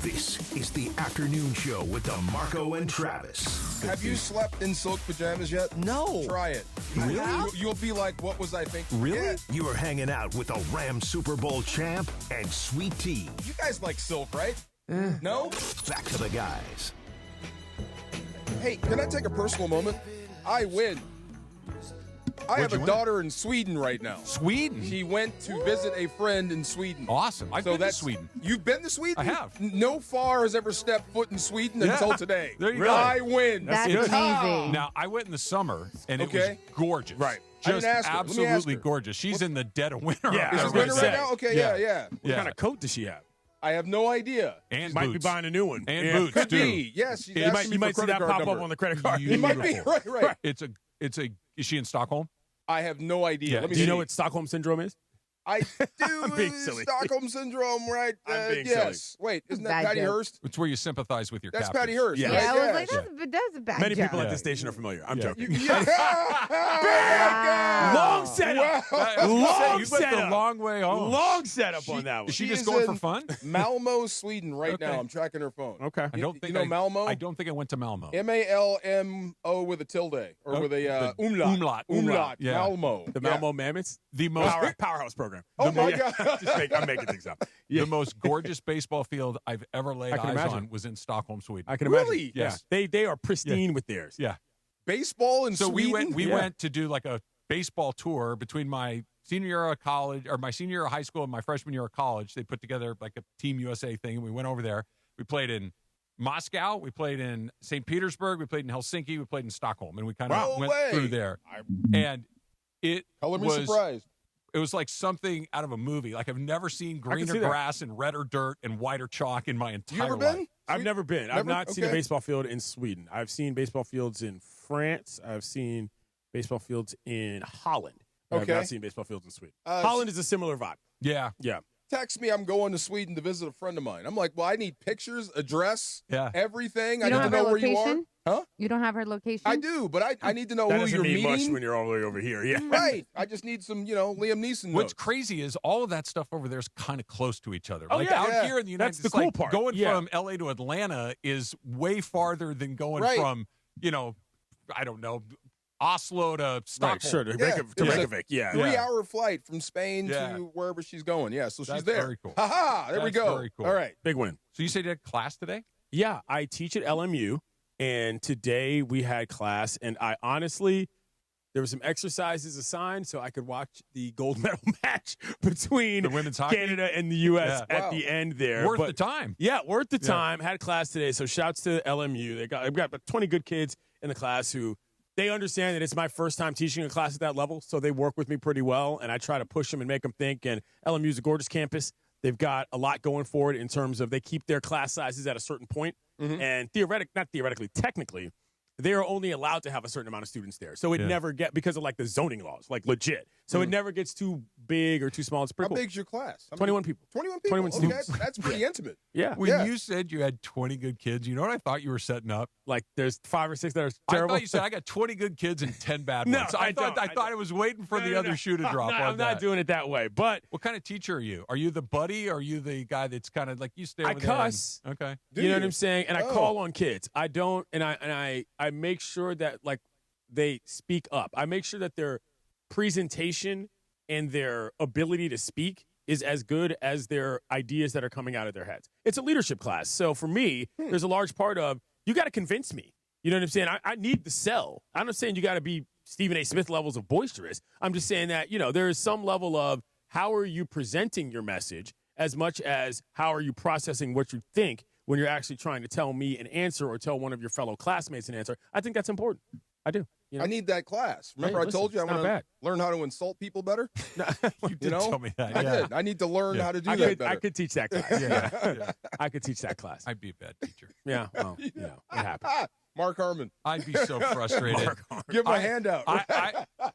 Speaker 5: This is the afternoon show with DeMarco and Travis.
Speaker 2: Have you slept in silk pajamas yet?
Speaker 3: No.
Speaker 2: Try it.
Speaker 5: Really?
Speaker 2: You'll be like, what was I thinking?
Speaker 5: Really?
Speaker 2: Yeah.
Speaker 5: You are hanging out with a Rams Super Bowl champ and Sweet Tea.
Speaker 2: You guys like silk, right? No?
Speaker 5: Back to the guys.
Speaker 2: Hey, can I take a personal moment? I win. I have a daughter in Sweden right now.
Speaker 1: Sweden?
Speaker 2: She went to visit a friend in Sweden.
Speaker 1: Awesome. I've been to Sweden.
Speaker 2: You've been to Sweden?
Speaker 1: I have.
Speaker 2: No far has ever stepped foot in Sweden until today.
Speaker 1: There you go.
Speaker 2: I win.
Speaker 4: That's amazing.
Speaker 1: Now, I went in the summer, and it was gorgeous.
Speaker 2: Right.
Speaker 1: Just
Speaker 2: I didn't ask her. Let me ask
Speaker 1: absolutely
Speaker 2: her.
Speaker 1: gorgeous. She's in the dead of winter.
Speaker 3: Yeah,
Speaker 2: Is it winter right now? Okay, yeah.
Speaker 3: What kind of coat does she have?
Speaker 2: I have no idea.
Speaker 1: And
Speaker 3: Might
Speaker 1: boots.
Speaker 3: be buying a new one.
Speaker 1: And
Speaker 3: Yeah.
Speaker 1: boots,
Speaker 2: Could
Speaker 1: too.
Speaker 2: be. Yes. She's asking
Speaker 3: You
Speaker 2: me
Speaker 3: might
Speaker 2: for
Speaker 3: see
Speaker 2: credit
Speaker 3: that
Speaker 2: card
Speaker 3: pop
Speaker 2: number.
Speaker 3: up on the credit card.
Speaker 2: It might be. Right.
Speaker 1: Is she in Stockholm?
Speaker 2: I have no idea.
Speaker 1: Yeah.
Speaker 2: Let me
Speaker 3: Do you
Speaker 2: see.
Speaker 3: know what Stockholm Syndrome is?
Speaker 2: I do.
Speaker 3: being silly.
Speaker 2: Stockholm Syndrome, right?
Speaker 3: I'm being
Speaker 2: Yes. Wait, isn't that
Speaker 4: Bad
Speaker 2: Patty
Speaker 4: joke.
Speaker 2: Hurst?
Speaker 1: It's where you sympathize with your
Speaker 2: That's
Speaker 1: captors.
Speaker 2: Patty Hurst.
Speaker 3: Yeah.
Speaker 2: right?
Speaker 4: Yeah, I was like,
Speaker 2: Yes.
Speaker 4: that's a bad
Speaker 3: Many
Speaker 4: joke.
Speaker 3: people at this station are familiar. I'm joking.
Speaker 2: Yeah.
Speaker 3: Long setup.
Speaker 1: You went
Speaker 3: setup.
Speaker 1: the long way home.
Speaker 3: Long setup on that one.
Speaker 1: Is she just
Speaker 2: is
Speaker 1: going for
Speaker 2: in
Speaker 1: fun?
Speaker 2: Malmo, Sweden, right
Speaker 1: Okay.
Speaker 2: now. I'm tracking her phone.
Speaker 3: Okay.
Speaker 1: I don't think
Speaker 2: you know Malmo?
Speaker 1: I don't think I went to Malmo.
Speaker 2: Malmo with a tilde or with a umlaut.
Speaker 1: Umlaut, yeah.
Speaker 2: Malmo.
Speaker 3: The Malmo Mammoths?
Speaker 1: The most
Speaker 3: Powerhouse program.
Speaker 2: Oh, my
Speaker 3: Yeah.
Speaker 2: God.
Speaker 3: I'm making things up.
Speaker 1: the most gorgeous baseball field I've ever laid
Speaker 3: I can
Speaker 1: eyes
Speaker 3: imagine.
Speaker 1: on was in Stockholm, Sweden.
Speaker 3: I can
Speaker 2: Really?
Speaker 3: imagine.
Speaker 1: Yes.
Speaker 3: Yeah. They are pristine with theirs.
Speaker 1: Yeah.
Speaker 2: Baseball in
Speaker 1: So
Speaker 2: Sweden?
Speaker 1: we went to do like a baseball tour between my senior year of college, or my senior year of high school and my freshman year of college. They put together like a Team USA thing, and we went over there. We played in Moscow, we played in St. Petersburg, we played in Helsinki, we played in Stockholm, and we kind of went through there. And it
Speaker 2: Color me
Speaker 1: was
Speaker 2: surprised.
Speaker 1: It was like something out of a movie. Like I've never seen greener
Speaker 3: see that.
Speaker 1: grass and redder dirt and whiter chalk in my entire
Speaker 2: You ever
Speaker 1: life.
Speaker 2: been?
Speaker 3: I've never been. I've
Speaker 2: Never?
Speaker 3: not seen a
Speaker 2: Okay.
Speaker 3: baseball field in Sweden. I've seen baseball fields in France. I've seen baseball fields in Holland. I've not seen baseball fields in Sweden. Holland is a similar vibe.
Speaker 1: Yeah.
Speaker 3: Yeah.
Speaker 2: Text me, I'm going to Sweden to visit a friend of mine. I'm like, well, I need pictures, address, everything.
Speaker 4: You
Speaker 2: I
Speaker 4: don't
Speaker 2: need
Speaker 4: have
Speaker 2: to know
Speaker 4: her
Speaker 2: where you are.
Speaker 4: location?
Speaker 2: Huh?
Speaker 4: You don't have her location?
Speaker 2: I do, but I need to know
Speaker 3: That
Speaker 2: who
Speaker 3: doesn't
Speaker 2: you're
Speaker 3: mean
Speaker 2: meeting.
Speaker 3: much when you're all the way over here. Yeah.
Speaker 2: Right. I just need some, Liam Neeson notes.
Speaker 1: What's crazy is all of that stuff over there is kind of close to each other.
Speaker 3: Oh,
Speaker 1: like
Speaker 3: yeah.
Speaker 1: out
Speaker 3: Yeah.
Speaker 1: here in the United
Speaker 3: That's
Speaker 1: States,
Speaker 3: the cool
Speaker 1: like
Speaker 3: part.
Speaker 1: going
Speaker 3: Yeah.
Speaker 1: from LA to Atlanta is way farther than going
Speaker 2: Right.
Speaker 1: from, I don't know, Oslo to Stockholm.
Speaker 3: Right, sure. To
Speaker 2: It was
Speaker 3: Reykjavik. Yeah.
Speaker 2: 3-hour flight from Spain
Speaker 1: Yeah.
Speaker 2: to wherever she's going. Yeah, so she's
Speaker 1: That's
Speaker 2: there.
Speaker 1: very cool.
Speaker 2: Ha-ha! There we
Speaker 1: That's
Speaker 2: go.
Speaker 1: very cool.
Speaker 2: All right.
Speaker 3: Big win.
Speaker 1: So you said you had class today?
Speaker 3: Yeah, I teach at LMU, and today we had class, and I honestly, there were some exercises assigned so I could watch the gold medal match between
Speaker 1: The women's hockey?
Speaker 3: Canada and the U.S.
Speaker 1: Yeah.
Speaker 3: at
Speaker 2: Wow.
Speaker 3: the end there.
Speaker 1: Worth
Speaker 3: But-
Speaker 1: the time.
Speaker 3: Yeah, worth the
Speaker 1: Yeah.
Speaker 3: time. Had class today, so shouts to LMU. I've got about 20 good kids in the class who they understand that it's my first time teaching a class at that level, so they work with me pretty well, and I try to push them and make them think. And LMU is a gorgeous campus. They've got a lot going for it in terms of they keep their class sizes at a certain point. And technically, they are only allowed to have a certain amount of students there. So it never because of like the zoning laws, like legit. So it never gets too big or too small. It's pretty
Speaker 2: How
Speaker 3: cool.
Speaker 2: big's your class?
Speaker 3: 21 people.
Speaker 2: 21 people.
Speaker 3: 21
Speaker 2: okay,
Speaker 3: students.
Speaker 2: that's pretty intimate.
Speaker 3: Yeah.
Speaker 1: When you said you had 20 good kids, you know what I thought you were setting up?
Speaker 3: Like there's 5 or 6 that are
Speaker 1: I
Speaker 3: terrible.
Speaker 1: thought you said I got 20 good kids and 10 bad
Speaker 3: No,
Speaker 1: ones.
Speaker 3: I
Speaker 1: thought
Speaker 3: don't.
Speaker 1: I was waiting for the other shoe to drop.
Speaker 3: I'm not doing it that way. But
Speaker 1: What kind of teacher are you? Are you the buddy? Or are you the guy that's kind of like you stay
Speaker 3: I
Speaker 1: over there and-
Speaker 3: cuss.
Speaker 1: Okay.
Speaker 3: You know what I'm saying? And I
Speaker 2: Oh.
Speaker 3: call on kids. I don't, and I make sure that like they speak up. I make sure that their presentation and their ability to speak is as good as their ideas that are coming out of their heads. It's a leadership class. So for me, there's a large part of you got to convince me. You know what I'm saying? I need the sell. I'm not saying you got to be Stephen A. Smith levels of boisterous. I'm just saying that, there is some level of how are you presenting your message as much as how are you processing what you think when you're actually trying to tell me an answer or tell one of your fellow classmates an answer. I think that's important. I do.
Speaker 2: I need that class. Remember,
Speaker 3: Hey,
Speaker 2: I told you I
Speaker 3: listen, it's
Speaker 2: want
Speaker 3: not
Speaker 2: to learn how to insult people better?
Speaker 1: You did tell me that.
Speaker 2: I
Speaker 1: yeah.
Speaker 2: did. I need to learn how to do
Speaker 3: I
Speaker 2: that
Speaker 3: could,
Speaker 2: better.
Speaker 3: I could teach that class. Yeah. I could teach that class.
Speaker 1: I'd be a bad teacher.
Speaker 3: Yeah. Well, it happens.
Speaker 2: Mark Harmon.
Speaker 1: I'd be so frustrated.
Speaker 2: Give him a handout.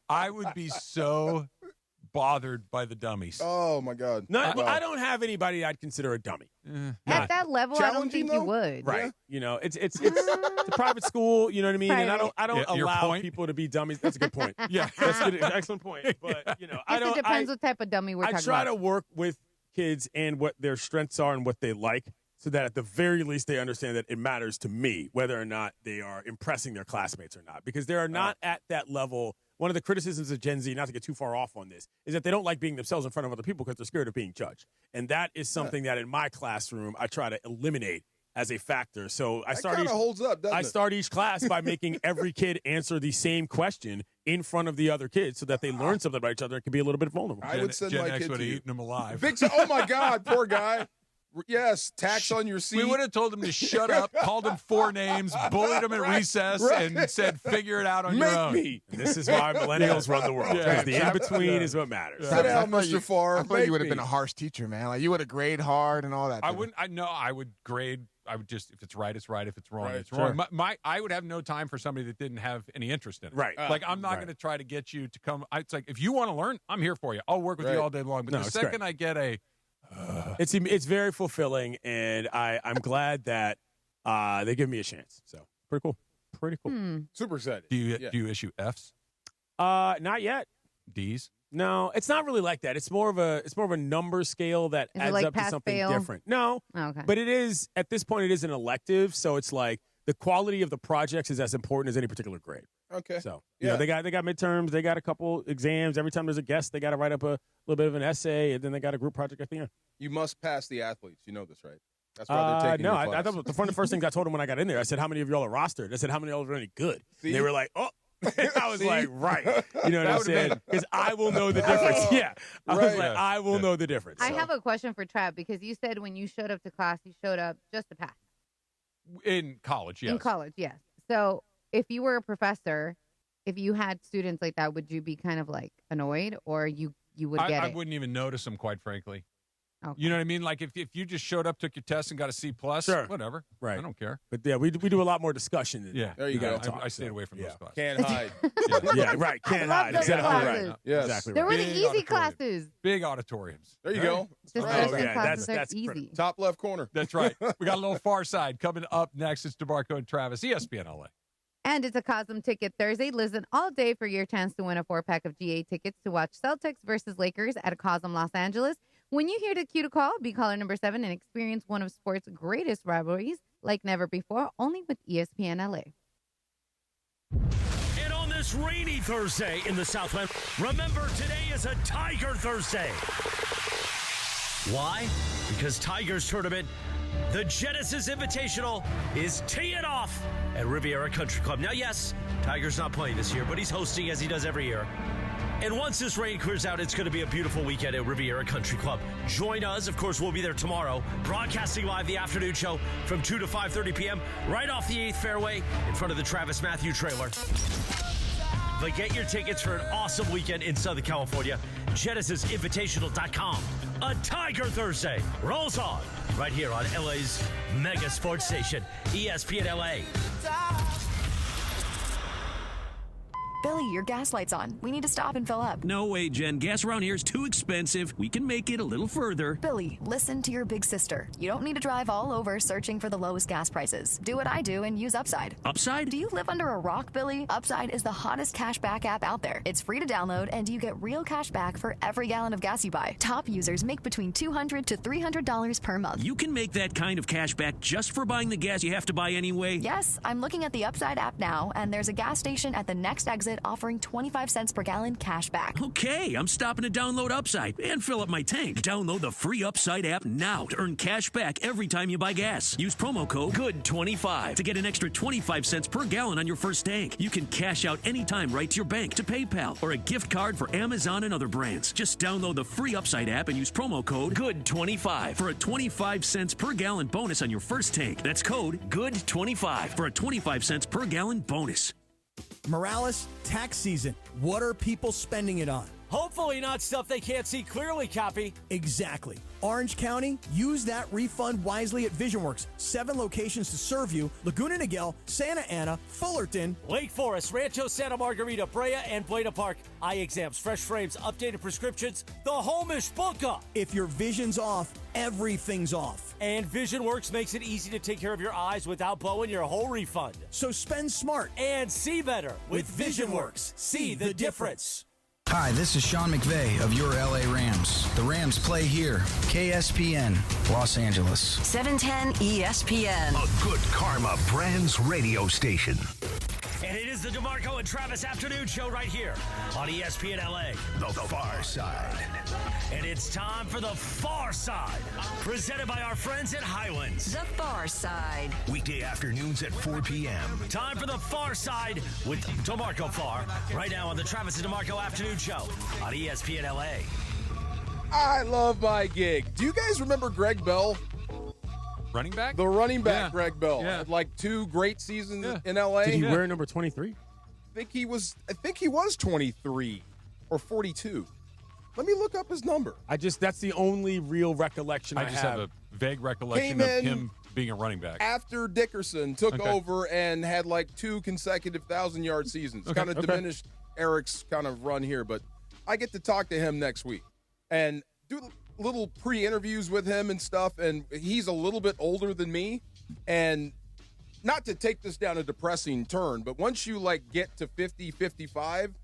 Speaker 1: I would be so bothered by the dummies.
Speaker 2: Oh, my God.
Speaker 3: I don't have anybody I'd consider a dummy.
Speaker 4: At that level, I don't
Speaker 2: Challenging,
Speaker 4: think you
Speaker 2: though?
Speaker 4: would.
Speaker 3: Right. It's a private school, you know what I mean? And I don't
Speaker 1: Yeah, your
Speaker 3: allow
Speaker 1: point?
Speaker 3: people to be dummies. That's a good point.
Speaker 1: Yeah.
Speaker 3: That's good, excellent point. But, I
Speaker 4: Guess
Speaker 3: don't
Speaker 4: it depends what type of dummy we're
Speaker 3: I
Speaker 4: talking
Speaker 3: try
Speaker 4: about.
Speaker 3: to work with kids and what their strengths are and what they like so that at the very least they understand that it matters to me whether or not they are impressing their classmates or not because they are not at that level. One of the criticisms of Gen Z, not to get too far off on this, is that they don't like being themselves in front of other people because they're scared of being judged. And that is something that in my classroom I try to eliminate as a factor. So I
Speaker 2: That kind of holds up, doesn't
Speaker 3: I
Speaker 2: it?
Speaker 3: start each class by making every kid answer the same question in front of the other kids so that they learn something about each other and can be a little bit vulnerable.
Speaker 2: I would send
Speaker 1: Gen
Speaker 2: my
Speaker 1: X
Speaker 2: kid
Speaker 1: would
Speaker 2: to
Speaker 1: have
Speaker 2: you.
Speaker 1: eaten him alive.
Speaker 2: Oh, my God. Poor guy. Yes, tax on your seat.
Speaker 1: We would have told him to shut up, called him 4 names, bullied him at recess, and said, figure it out on your own.
Speaker 2: Make me.
Speaker 3: And this is why millennials run the world.
Speaker 1: Yeah.
Speaker 3: Because the in-between is what matters.
Speaker 2: Sit down,
Speaker 15: I feel like
Speaker 2: Mr.
Speaker 15: you-
Speaker 2: Farr.
Speaker 15: I feel like you would have
Speaker 2: Make
Speaker 15: been
Speaker 2: me.
Speaker 15: a harsh teacher, man. Like you would have grade hard and all that.
Speaker 1: I wouldn't. I would grade. I would just, if it's right, it's right. If it's wrong,
Speaker 2: Right,
Speaker 1: it's
Speaker 3: sure.
Speaker 1: wrong. I would have no time for somebody that didn't have any interest in it.
Speaker 3: Right.
Speaker 1: Like I'm not
Speaker 3: Right.
Speaker 1: going to try to get you to come. It's like if you want to learn, I'm here for you. I'll work with
Speaker 2: Right.
Speaker 1: you all day long. But
Speaker 3: No,
Speaker 1: the
Speaker 3: it's
Speaker 1: second
Speaker 3: great.
Speaker 1: I get a,
Speaker 3: It's very fulfilling, and I'm glad that they give me a chance. So pretty cool. Pretty cool.
Speaker 2: Super excited.
Speaker 1: do you
Speaker 2: Yeah.
Speaker 1: do you issue Fs,
Speaker 3: Not yet.
Speaker 1: Ds?
Speaker 3: No, it's not really like that. It's more of a number scale that
Speaker 4: Is it
Speaker 3: adds
Speaker 4: like
Speaker 3: up to
Speaker 4: pass,
Speaker 3: something
Speaker 4: fail?
Speaker 3: different. No,
Speaker 4: Oh, okay.
Speaker 3: but it is at this point. It is an elective, so it's like the quality of the projects is as important as any particular grade.
Speaker 2: Okay.
Speaker 3: So
Speaker 2: Yeah.
Speaker 3: they got midterms, they got a couple exams. Every time there's a guest, they got to write up a little bit of an essay, and then they got a group project at the end.
Speaker 2: You must pass the athletes. You know this, right? That's why they're taking
Speaker 3: no,
Speaker 2: your
Speaker 3: I
Speaker 2: class.
Speaker 3: thought one of the first things I told them when I got in there, I said, "How many of y'all are rostered?" I said, "How many of y'all are any good?"
Speaker 2: See?
Speaker 3: And they were like, "Oh." I was
Speaker 2: See?
Speaker 3: like, right. You know what
Speaker 1: That
Speaker 3: I'm
Speaker 1: would've
Speaker 3: saying?
Speaker 1: been-
Speaker 3: Because I will know the difference. Yeah. I was
Speaker 2: Right.
Speaker 3: like, I will know the difference.
Speaker 4: I
Speaker 3: So.
Speaker 4: have a question for Trav because you said when you showed up to class, you showed up just to pass.
Speaker 1: In college, yes.
Speaker 4: In college, yes. So if you were a professor, if you had students like that, would you be kind of like annoyed or you would get
Speaker 1: I
Speaker 4: it?
Speaker 1: wouldn't even notice them, quite frankly.
Speaker 4: Okay.
Speaker 1: You know what I mean? Like if you just showed up, took your test, and got a C+,
Speaker 3: Sure.
Speaker 1: whatever.
Speaker 3: Right.
Speaker 1: I don't care.
Speaker 3: But yeah, we do a lot more discussion than
Speaker 1: Yeah.
Speaker 3: that.
Speaker 2: There you go.
Speaker 1: I stayed away from those classes.
Speaker 2: Can't hide.
Speaker 3: Yeah, right. Can't
Speaker 4: love
Speaker 3: hide.
Speaker 4: those
Speaker 3: Exactly
Speaker 4: classes.
Speaker 3: right.
Speaker 2: Yes.
Speaker 3: Exactly
Speaker 4: There
Speaker 3: right.
Speaker 4: were the
Speaker 1: Big
Speaker 4: easy
Speaker 1: auditorium.
Speaker 4: classes.
Speaker 1: Big auditoriums.
Speaker 2: There you
Speaker 1: Right?
Speaker 2: go.
Speaker 4: Just
Speaker 2: Right.
Speaker 4: those
Speaker 3: yeah,
Speaker 4: classes
Speaker 3: that's
Speaker 4: are easy.
Speaker 2: Top left corner.
Speaker 1: That's right. We got a little Far Side coming up next. It's DeMarco and Travis, ESPN LA.
Speaker 4: And it's a Cosm Ticket Thursday. Listen all day for your chance to win a 4-pack of GA tickets to watch Celtics versus Lakers at Cosm Los Angeles. When you hear the cue to call, be caller number 7 and experience one of sports' greatest rivalries like never before, only with ESPN LA.
Speaker 9: And on this rainy Thursday in the Southland, remember today is a Tiger Thursday. Why? Because Tigers tournament, the Genesis Invitational, is teeing off at Riviera Country Club. Now, yes, Tiger's not playing this year, but he's hosting as he does every year. And once this rain clears out, it's going to be a beautiful weekend at Riviera Country Club. Join us. Of course, we'll be there tomorrow, broadcasting live the afternoon show from 2 to 5:30 p.m. right off the 8th fairway in front of the Travis Matthew trailer. But get your tickets for an awesome weekend in Southern California. GenesisInvitational.com. A Tiger Thursday rolls on right here on LA's mega sports station, ESPN LA.
Speaker 20: Billy, your gas light's on. We need to stop and fill up.
Speaker 16: No way, Jen. Gas around here is too expensive. We can make it a little further.
Speaker 20: Billy, listen to your big sister. You don't need to drive all over searching for the lowest gas prices. Do what I do and use Upside.
Speaker 16: Upside?
Speaker 20: Do you live under a rock, Billy? Upside is the hottest cashback app out there. It's free to download, and you get real cash back for every gallon of gas you buy. Top users make between $200 to $300 per month.
Speaker 16: You can make that kind of cash back just for buying the gas you have to buy anyway?
Speaker 20: Yes, I'm looking at the Upside app now, and there's a gas station at the next exit offering 25 cents per gallon cash back.
Speaker 16: Okay, I'm stopping to download Upside and fill up my tank. Download the free Upside app now to earn cash back every time you buy gas. Use promo code GOOD25 to get an extra 25 cents per gallon on your first tank. You can cash out anytime right to your bank, to PayPal, or a gift card for Amazon and other brands. Just download the free Upside app and use promo code GOOD25 for a 25 cents per gallon bonus on your first tank. That's code GOOD25 for a 25 cents per gallon bonus.
Speaker 21: Morales, tax season. What are people spending it on?
Speaker 9: Hopefully not stuff they can't see clearly, Cappy.
Speaker 21: Exactly. Orange County, use that refund wisely at VisionWorks. 7 locations to serve you: Laguna Niguel, Santa Ana, Fullerton,
Speaker 9: Lake Forest, Rancho Santa Margarita, Brea, and Buena Park. Eye exams, fresh frames, updated prescriptions, the home is Boca.
Speaker 21: If your vision's off, everything's off.
Speaker 9: And VisionWorks makes it easy to take care of your eyes without blowing your whole refund.
Speaker 21: So spend smart
Speaker 9: and see better with VisionWorks. See the difference.
Speaker 22: Hi, this is Sean McVay of your LA Rams. The Rams play here. KSPN, Los Angeles.
Speaker 14: 710 ESPN.
Speaker 5: A good karma brands radio station.
Speaker 9: And it is the DeMarco and Travis afternoon show right here on ESPN LA.
Speaker 5: The Far Side.
Speaker 9: And it's time for the Far Side, presented by our friends at Highlands.
Speaker 14: The Far Side.
Speaker 5: Weekday afternoons at 4 p.m.
Speaker 9: Time for the Far Side with DeMarco Farr, right now on the Travis and DeMarco afternoon show on ESPN LA.
Speaker 2: I love my gig. Do you guys remember Greg Bell?
Speaker 1: Running back?
Speaker 2: The running back,
Speaker 1: Yeah.
Speaker 2: Greg Bell.
Speaker 1: Yeah.
Speaker 2: Had like 2 great seasons in LA.
Speaker 3: Did he wear number 23?
Speaker 2: I think he was 23 or 42. Let me look up his number.
Speaker 3: That's the only real recollection I
Speaker 1: just
Speaker 3: have.
Speaker 1: have a vague recollection
Speaker 2: Came
Speaker 1: of
Speaker 2: in
Speaker 1: him being a running back.
Speaker 2: After Dickerson took
Speaker 1: Okay.
Speaker 2: over and had like 2 consecutive 1,000-yard seasons.
Speaker 1: Okay.
Speaker 2: Kind of diminished Eric's kind of run here, but I get to talk to him next week and do little pre-interviews with him and stuff, and he's a little bit older than me. And not to take this down a depressing turn, but once you like get to 50, 55,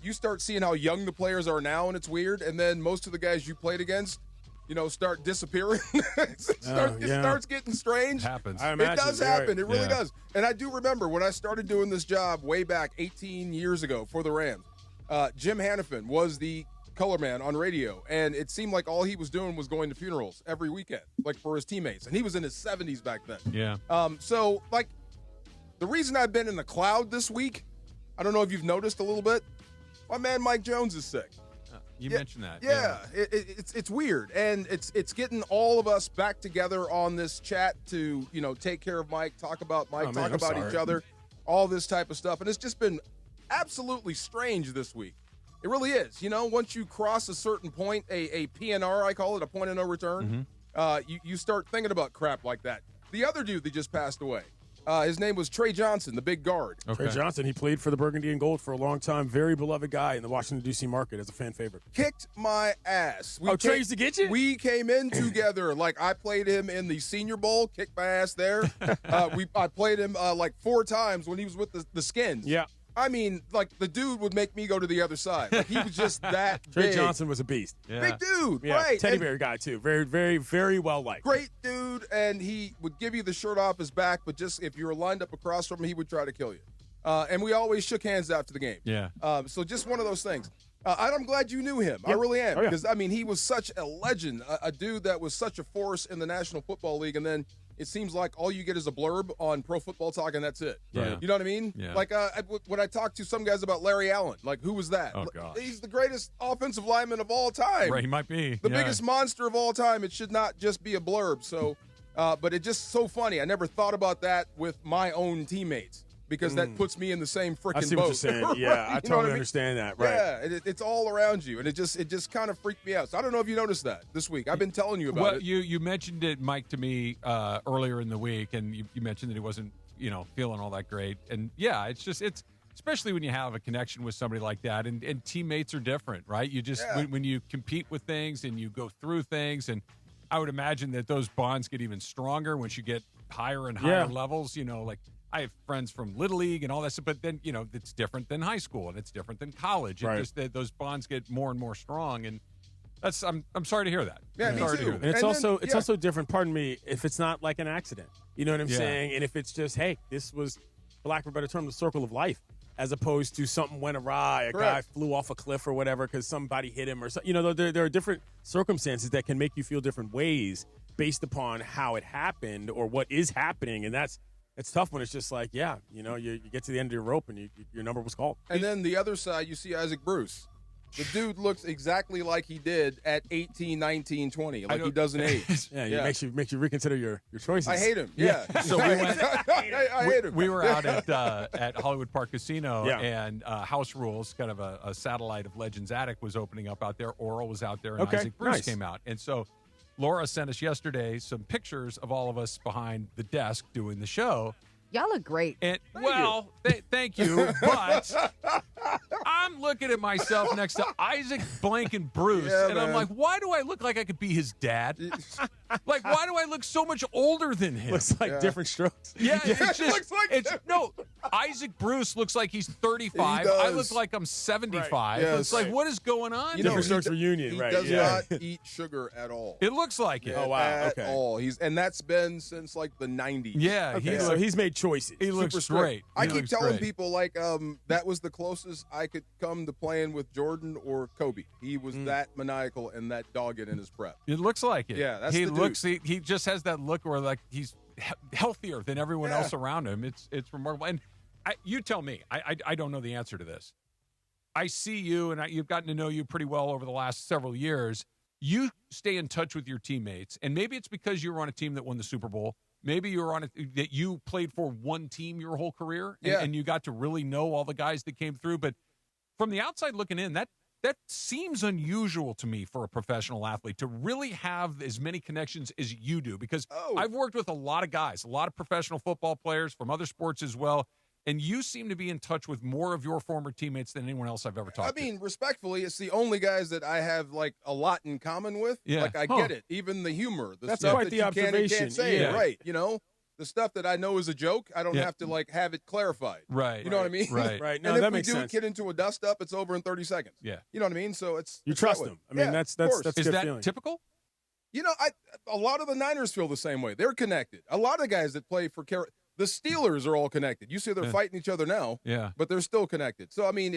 Speaker 2: you start seeing how young the players are now, and it's weird. And then most of the guys you played against, start disappearing. It starts getting strange.
Speaker 1: Happens.
Speaker 2: It does happen.
Speaker 3: Right.
Speaker 2: It really does. And I do remember when I started doing this job way back 18 years ago for the Rams, Jim Hannafin was the color man on radio, and it seemed like all he was doing was going to funerals every weekend, like for his teammates. And he was in his 70s back then.
Speaker 1: Yeah.
Speaker 2: So, like, the reason I've been in the cloud this week, I don't know if you've noticed a little bit, my man Mike Jones is sick.
Speaker 1: You mentioned that.
Speaker 2: Yeah. It's weird, and it's getting all of us back together on this chat to take care of Mike, talk about Mike, talk about each other, all this type of stuff, and it's just been absolutely strange this week. It really is. Once you cross a certain point, a PNR, I call it, a point of no return, you start thinking about crap like that. The other dude that just passed away, his name was Trey Johnson, the big guard.
Speaker 3: Okay. Trey Johnson, he played for the Burgundy and Gold for a long time. Very beloved guy in the Washington, D.C. market as a fan favorite.
Speaker 2: Kicked my ass.
Speaker 3: Trey used to get you?
Speaker 2: We came in together. Like, I played him in the Senior Bowl, kicked my ass there. I played him like 4 times when he was with the Skins.
Speaker 3: Yeah.
Speaker 2: I mean, like, the dude would make me go to the other side. Like, he was just that
Speaker 3: Trey
Speaker 2: big.
Speaker 3: Johnson was a beast.
Speaker 2: Yeah. Big dude,
Speaker 3: yeah.
Speaker 2: right.
Speaker 3: Teddy bear guy, too. Very, very, very well liked.
Speaker 2: Great dude, and he would give you the shirt off his back, but just if you were lined up across from him, he would try to kill you. And we always shook hands after the game.
Speaker 1: Yeah.
Speaker 2: So just one of those things. I'm glad you knew him. Yep. I really am. Because, he was such a legend, a dude that was such a force in the National Football League, and then it seems like all you get is a blurb on Pro Football Talk, and that's it.
Speaker 1: Yeah.
Speaker 2: You know what I mean?
Speaker 1: Yeah.
Speaker 2: Like, when I talk to some guys about Larry Allen, like, who was that?
Speaker 1: Oh, gosh.
Speaker 2: He's the greatest offensive lineman of all time.
Speaker 1: Right, he might be.
Speaker 2: The biggest monster of all time. It should not just be a blurb. So, but it's just so funny. I never thought about that with my own teammates. Because that puts me in the same freaking boat.
Speaker 3: I see what you're saying.
Speaker 2: Right?
Speaker 3: Yeah, I totally understand that. Right.
Speaker 2: Yeah, it's all around you, and it just kind of freaked me out. So I don't know if you noticed that this week. I've been telling you about it.
Speaker 1: You mentioned it, Mike, to me earlier in the week, and you mentioned that he wasn't, feeling all that great. And yeah, it's especially when you have a connection with somebody like that, and teammates are different, right? You just when you compete with things and you go through things, and I would imagine that those bonds get even stronger once you get higher and higher levels. Like, I have friends from Little League and all that stuff, but then, it's different than high school and it's different than college. And just that those bonds get more and more strong. And I'm sorry to hear that.
Speaker 2: Yeah, me
Speaker 1: sorry
Speaker 2: too.
Speaker 1: to hear that.
Speaker 3: And it's also different, pardon me, if it's not like an accident. You know what I'm saying? And if it's just, hey, this was, for lack of a better term, the circle of life, as opposed to something went awry, a guy flew off a cliff or whatever because somebody hit him or something. There are different circumstances that can make you feel different ways based upon how it happened or what is happening. And it's tough when it's just like, you get to the end of your rope and your number was called.
Speaker 2: And then the other side, you see Isaac Bruce. The dude looks exactly like he did at 18, 19, 20, like he doesn't age.
Speaker 3: Makes you reconsider your choices.
Speaker 2: I hate him. Yeah.
Speaker 1: So we went.
Speaker 2: I hate him.
Speaker 1: We were out at Hollywood Park Casino, and House Rules, kind of a satellite of Legends Attic, was opening up out there. Oral was out there, and Isaac Bruce came out. And so Laura sent us yesterday some pictures of all of us behind the desk doing the show.
Speaker 4: Y'all look great.
Speaker 1: And thank you, but I'm looking at myself next to Isaac Blank Bruce, and I'm like, why do I look like I could be his dad? Like, why do I look so much older than him?
Speaker 3: Looks like different strokes.
Speaker 1: Yeah, it's just, Isaac Bruce looks like he's 35. I look like I'm 75.
Speaker 2: Right. Yes.
Speaker 1: It's like, what is going on?
Speaker 3: Different strokes reunion,
Speaker 2: he
Speaker 3: right?
Speaker 2: He does not eat sugar at all.
Speaker 1: It looks like it.
Speaker 3: Oh, wow.
Speaker 2: At all. And that's been since like the 90s.
Speaker 1: Yeah.
Speaker 3: So he's made choices.
Speaker 1: He looks great.
Speaker 2: I keep telling people, like, that was the closest I could come to playing with Jordan or Kobe. He was that maniacal and that dogged in his prep.
Speaker 1: It looks like it.
Speaker 2: Yeah, that's
Speaker 1: he
Speaker 2: the
Speaker 1: looks.
Speaker 2: dude.
Speaker 1: He just has that look where like he's healthier than everyone else around him. It's remarkable. And you tell me. I don't know the answer to this. I see you, and you've gotten to know you pretty well over the last several years. You stay in touch with your teammates, and maybe it's because you were on a team that won the Super Bowl. Maybe you were on that you played for one team your whole career, and you got to really know all the guys that came through. But from the outside looking in, that seems unusual to me for a professional athlete to really have as many connections as you do, because I've worked with a lot of guys, a lot of professional football players from other sports as well, and you seem to be in touch with more of your former teammates than anyone else I've ever talked to.
Speaker 2: I mean, respectfully, it's the only guys that I have like a lot in common with.
Speaker 1: Yeah.
Speaker 2: Like, I get it. Even the humor.
Speaker 3: That's
Speaker 2: stuff
Speaker 3: quite
Speaker 2: that
Speaker 3: the
Speaker 2: you
Speaker 3: observation.
Speaker 2: can't say.
Speaker 3: Yeah.
Speaker 2: Right. The stuff that I know is a joke, I don't have to like have it clarified.
Speaker 1: Right.
Speaker 2: You know what I mean?
Speaker 1: Right.
Speaker 3: Right. No,
Speaker 2: and if
Speaker 3: that
Speaker 2: we
Speaker 3: makes
Speaker 2: do
Speaker 3: sense.
Speaker 2: get into a dust up, it's over in 30 seconds.
Speaker 1: Yeah.
Speaker 2: You know what I mean? So it's
Speaker 3: trust
Speaker 2: that way.
Speaker 3: them. I mean, that's a
Speaker 1: Is
Speaker 3: good
Speaker 1: that
Speaker 3: feeling.
Speaker 1: typical?
Speaker 2: A lot of the Niners feel the same way. They're connected. A lot of guys that play for the Steelers are all connected. You see they're fighting each other now, but they're still connected. So, I mean,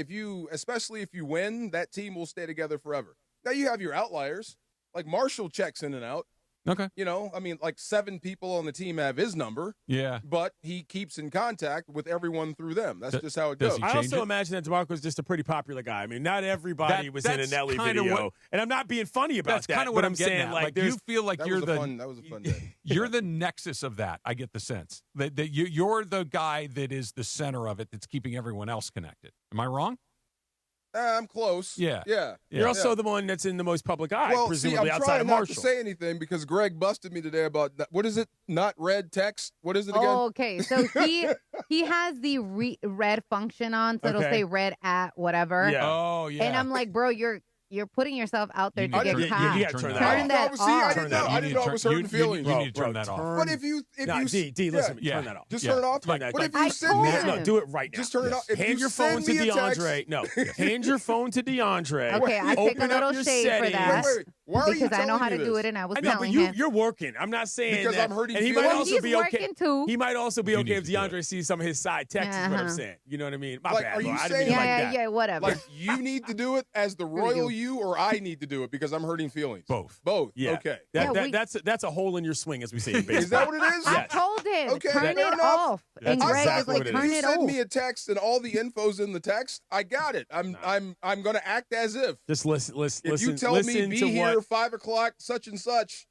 Speaker 2: especially if you win, that team will stay together forever. Now, you have your outliers. Like Marshall checks in and out.
Speaker 1: Okay.
Speaker 2: Like 7 people on the team have his number.
Speaker 1: Yeah.
Speaker 2: But he keeps in contact with everyone through them. That's just how it goes.
Speaker 3: I also imagine that DeMarco was just a pretty popular guy. I mean, not everybody was in a Nelly video. And I'm not being funny about that.
Speaker 1: That's kind of what I'm
Speaker 3: saying.
Speaker 1: At. Like you feel like you're
Speaker 2: that was a fun day.
Speaker 1: You're the nexus of that. I get the sense that you're the guy that is the center of it that's keeping everyone else connected. Am I wrong?
Speaker 2: I'm close.
Speaker 1: Yeah.
Speaker 3: You're also the one that's in the most public eye,
Speaker 2: Well,
Speaker 3: presumably
Speaker 2: I'm
Speaker 3: outside
Speaker 2: trying
Speaker 3: of
Speaker 2: not
Speaker 3: Marshall.
Speaker 2: to say anything because Greg busted me today about what is it? Not read text. What is it again?
Speaker 4: Oh, okay, so he has the read function on, so it'll say read at whatever.
Speaker 3: Yeah.
Speaker 1: Oh, yeah.
Speaker 4: And I'm like, bro, you're putting yourself out there to get caught.
Speaker 3: You gotta turn that
Speaker 4: Turn
Speaker 3: off.
Speaker 4: that
Speaker 2: See, I
Speaker 4: off.
Speaker 2: didn't know. I didn't know I was hurting feelings.
Speaker 1: You need to turn that off.
Speaker 2: But if you
Speaker 3: listen to me. Turn that off.
Speaker 2: Just turn it off.
Speaker 3: Turn that
Speaker 2: But
Speaker 3: off.
Speaker 2: if you send me,
Speaker 3: No, do it right now.
Speaker 2: just turn it off. If
Speaker 3: Hand
Speaker 2: you
Speaker 3: your phone
Speaker 2: send
Speaker 3: to
Speaker 2: me a
Speaker 3: DeAndre.
Speaker 2: text,
Speaker 3: No, hand your phone to DeAndre.
Speaker 4: Okay, I take a
Speaker 3: Open up
Speaker 4: little
Speaker 3: your
Speaker 4: shade for
Speaker 3: settings.
Speaker 4: that.
Speaker 2: Wait. Why are you
Speaker 4: Because I know
Speaker 2: telling
Speaker 4: how
Speaker 2: me
Speaker 4: to do
Speaker 2: this?
Speaker 4: it, and I was
Speaker 3: I know,
Speaker 4: telling
Speaker 3: but
Speaker 4: him.
Speaker 3: you're working. I'm not saying
Speaker 2: Because
Speaker 3: that.
Speaker 2: I'm hurting
Speaker 3: and he might
Speaker 2: feelings.
Speaker 3: also
Speaker 4: He's
Speaker 3: be okay.
Speaker 4: working too.
Speaker 3: He might also be
Speaker 1: You
Speaker 3: okay
Speaker 1: need
Speaker 3: if
Speaker 1: to do
Speaker 3: DeAndre sees some of his side texts. Is what I'm saying. You know what I mean? My
Speaker 2: Like,
Speaker 3: bad.
Speaker 2: are
Speaker 3: bro.
Speaker 2: you
Speaker 3: I didn't
Speaker 2: saying-
Speaker 3: mean it like that.
Speaker 4: whatever.
Speaker 2: Like you need to do it as the royal you, or I need to do it because I'm hurting feelings.
Speaker 1: Both.
Speaker 3: Yeah.
Speaker 2: Okay.
Speaker 3: That's a hole in your swing, as we say in baseball.
Speaker 2: Is that what it is?
Speaker 4: I told him,
Speaker 2: Okay,
Speaker 4: turn
Speaker 2: fair
Speaker 4: it
Speaker 2: enough.
Speaker 4: off.
Speaker 3: That's
Speaker 4: And Greg
Speaker 3: exactly
Speaker 4: is like,
Speaker 3: what it
Speaker 4: turn
Speaker 3: is.
Speaker 4: it
Speaker 2: Send
Speaker 4: off.
Speaker 2: me a text and all the info's in the text. I got it. I'm going to act as if.
Speaker 3: Just listen.
Speaker 2: If you tell me be
Speaker 3: to
Speaker 2: here
Speaker 3: what.
Speaker 2: 5 o'clock, such and such.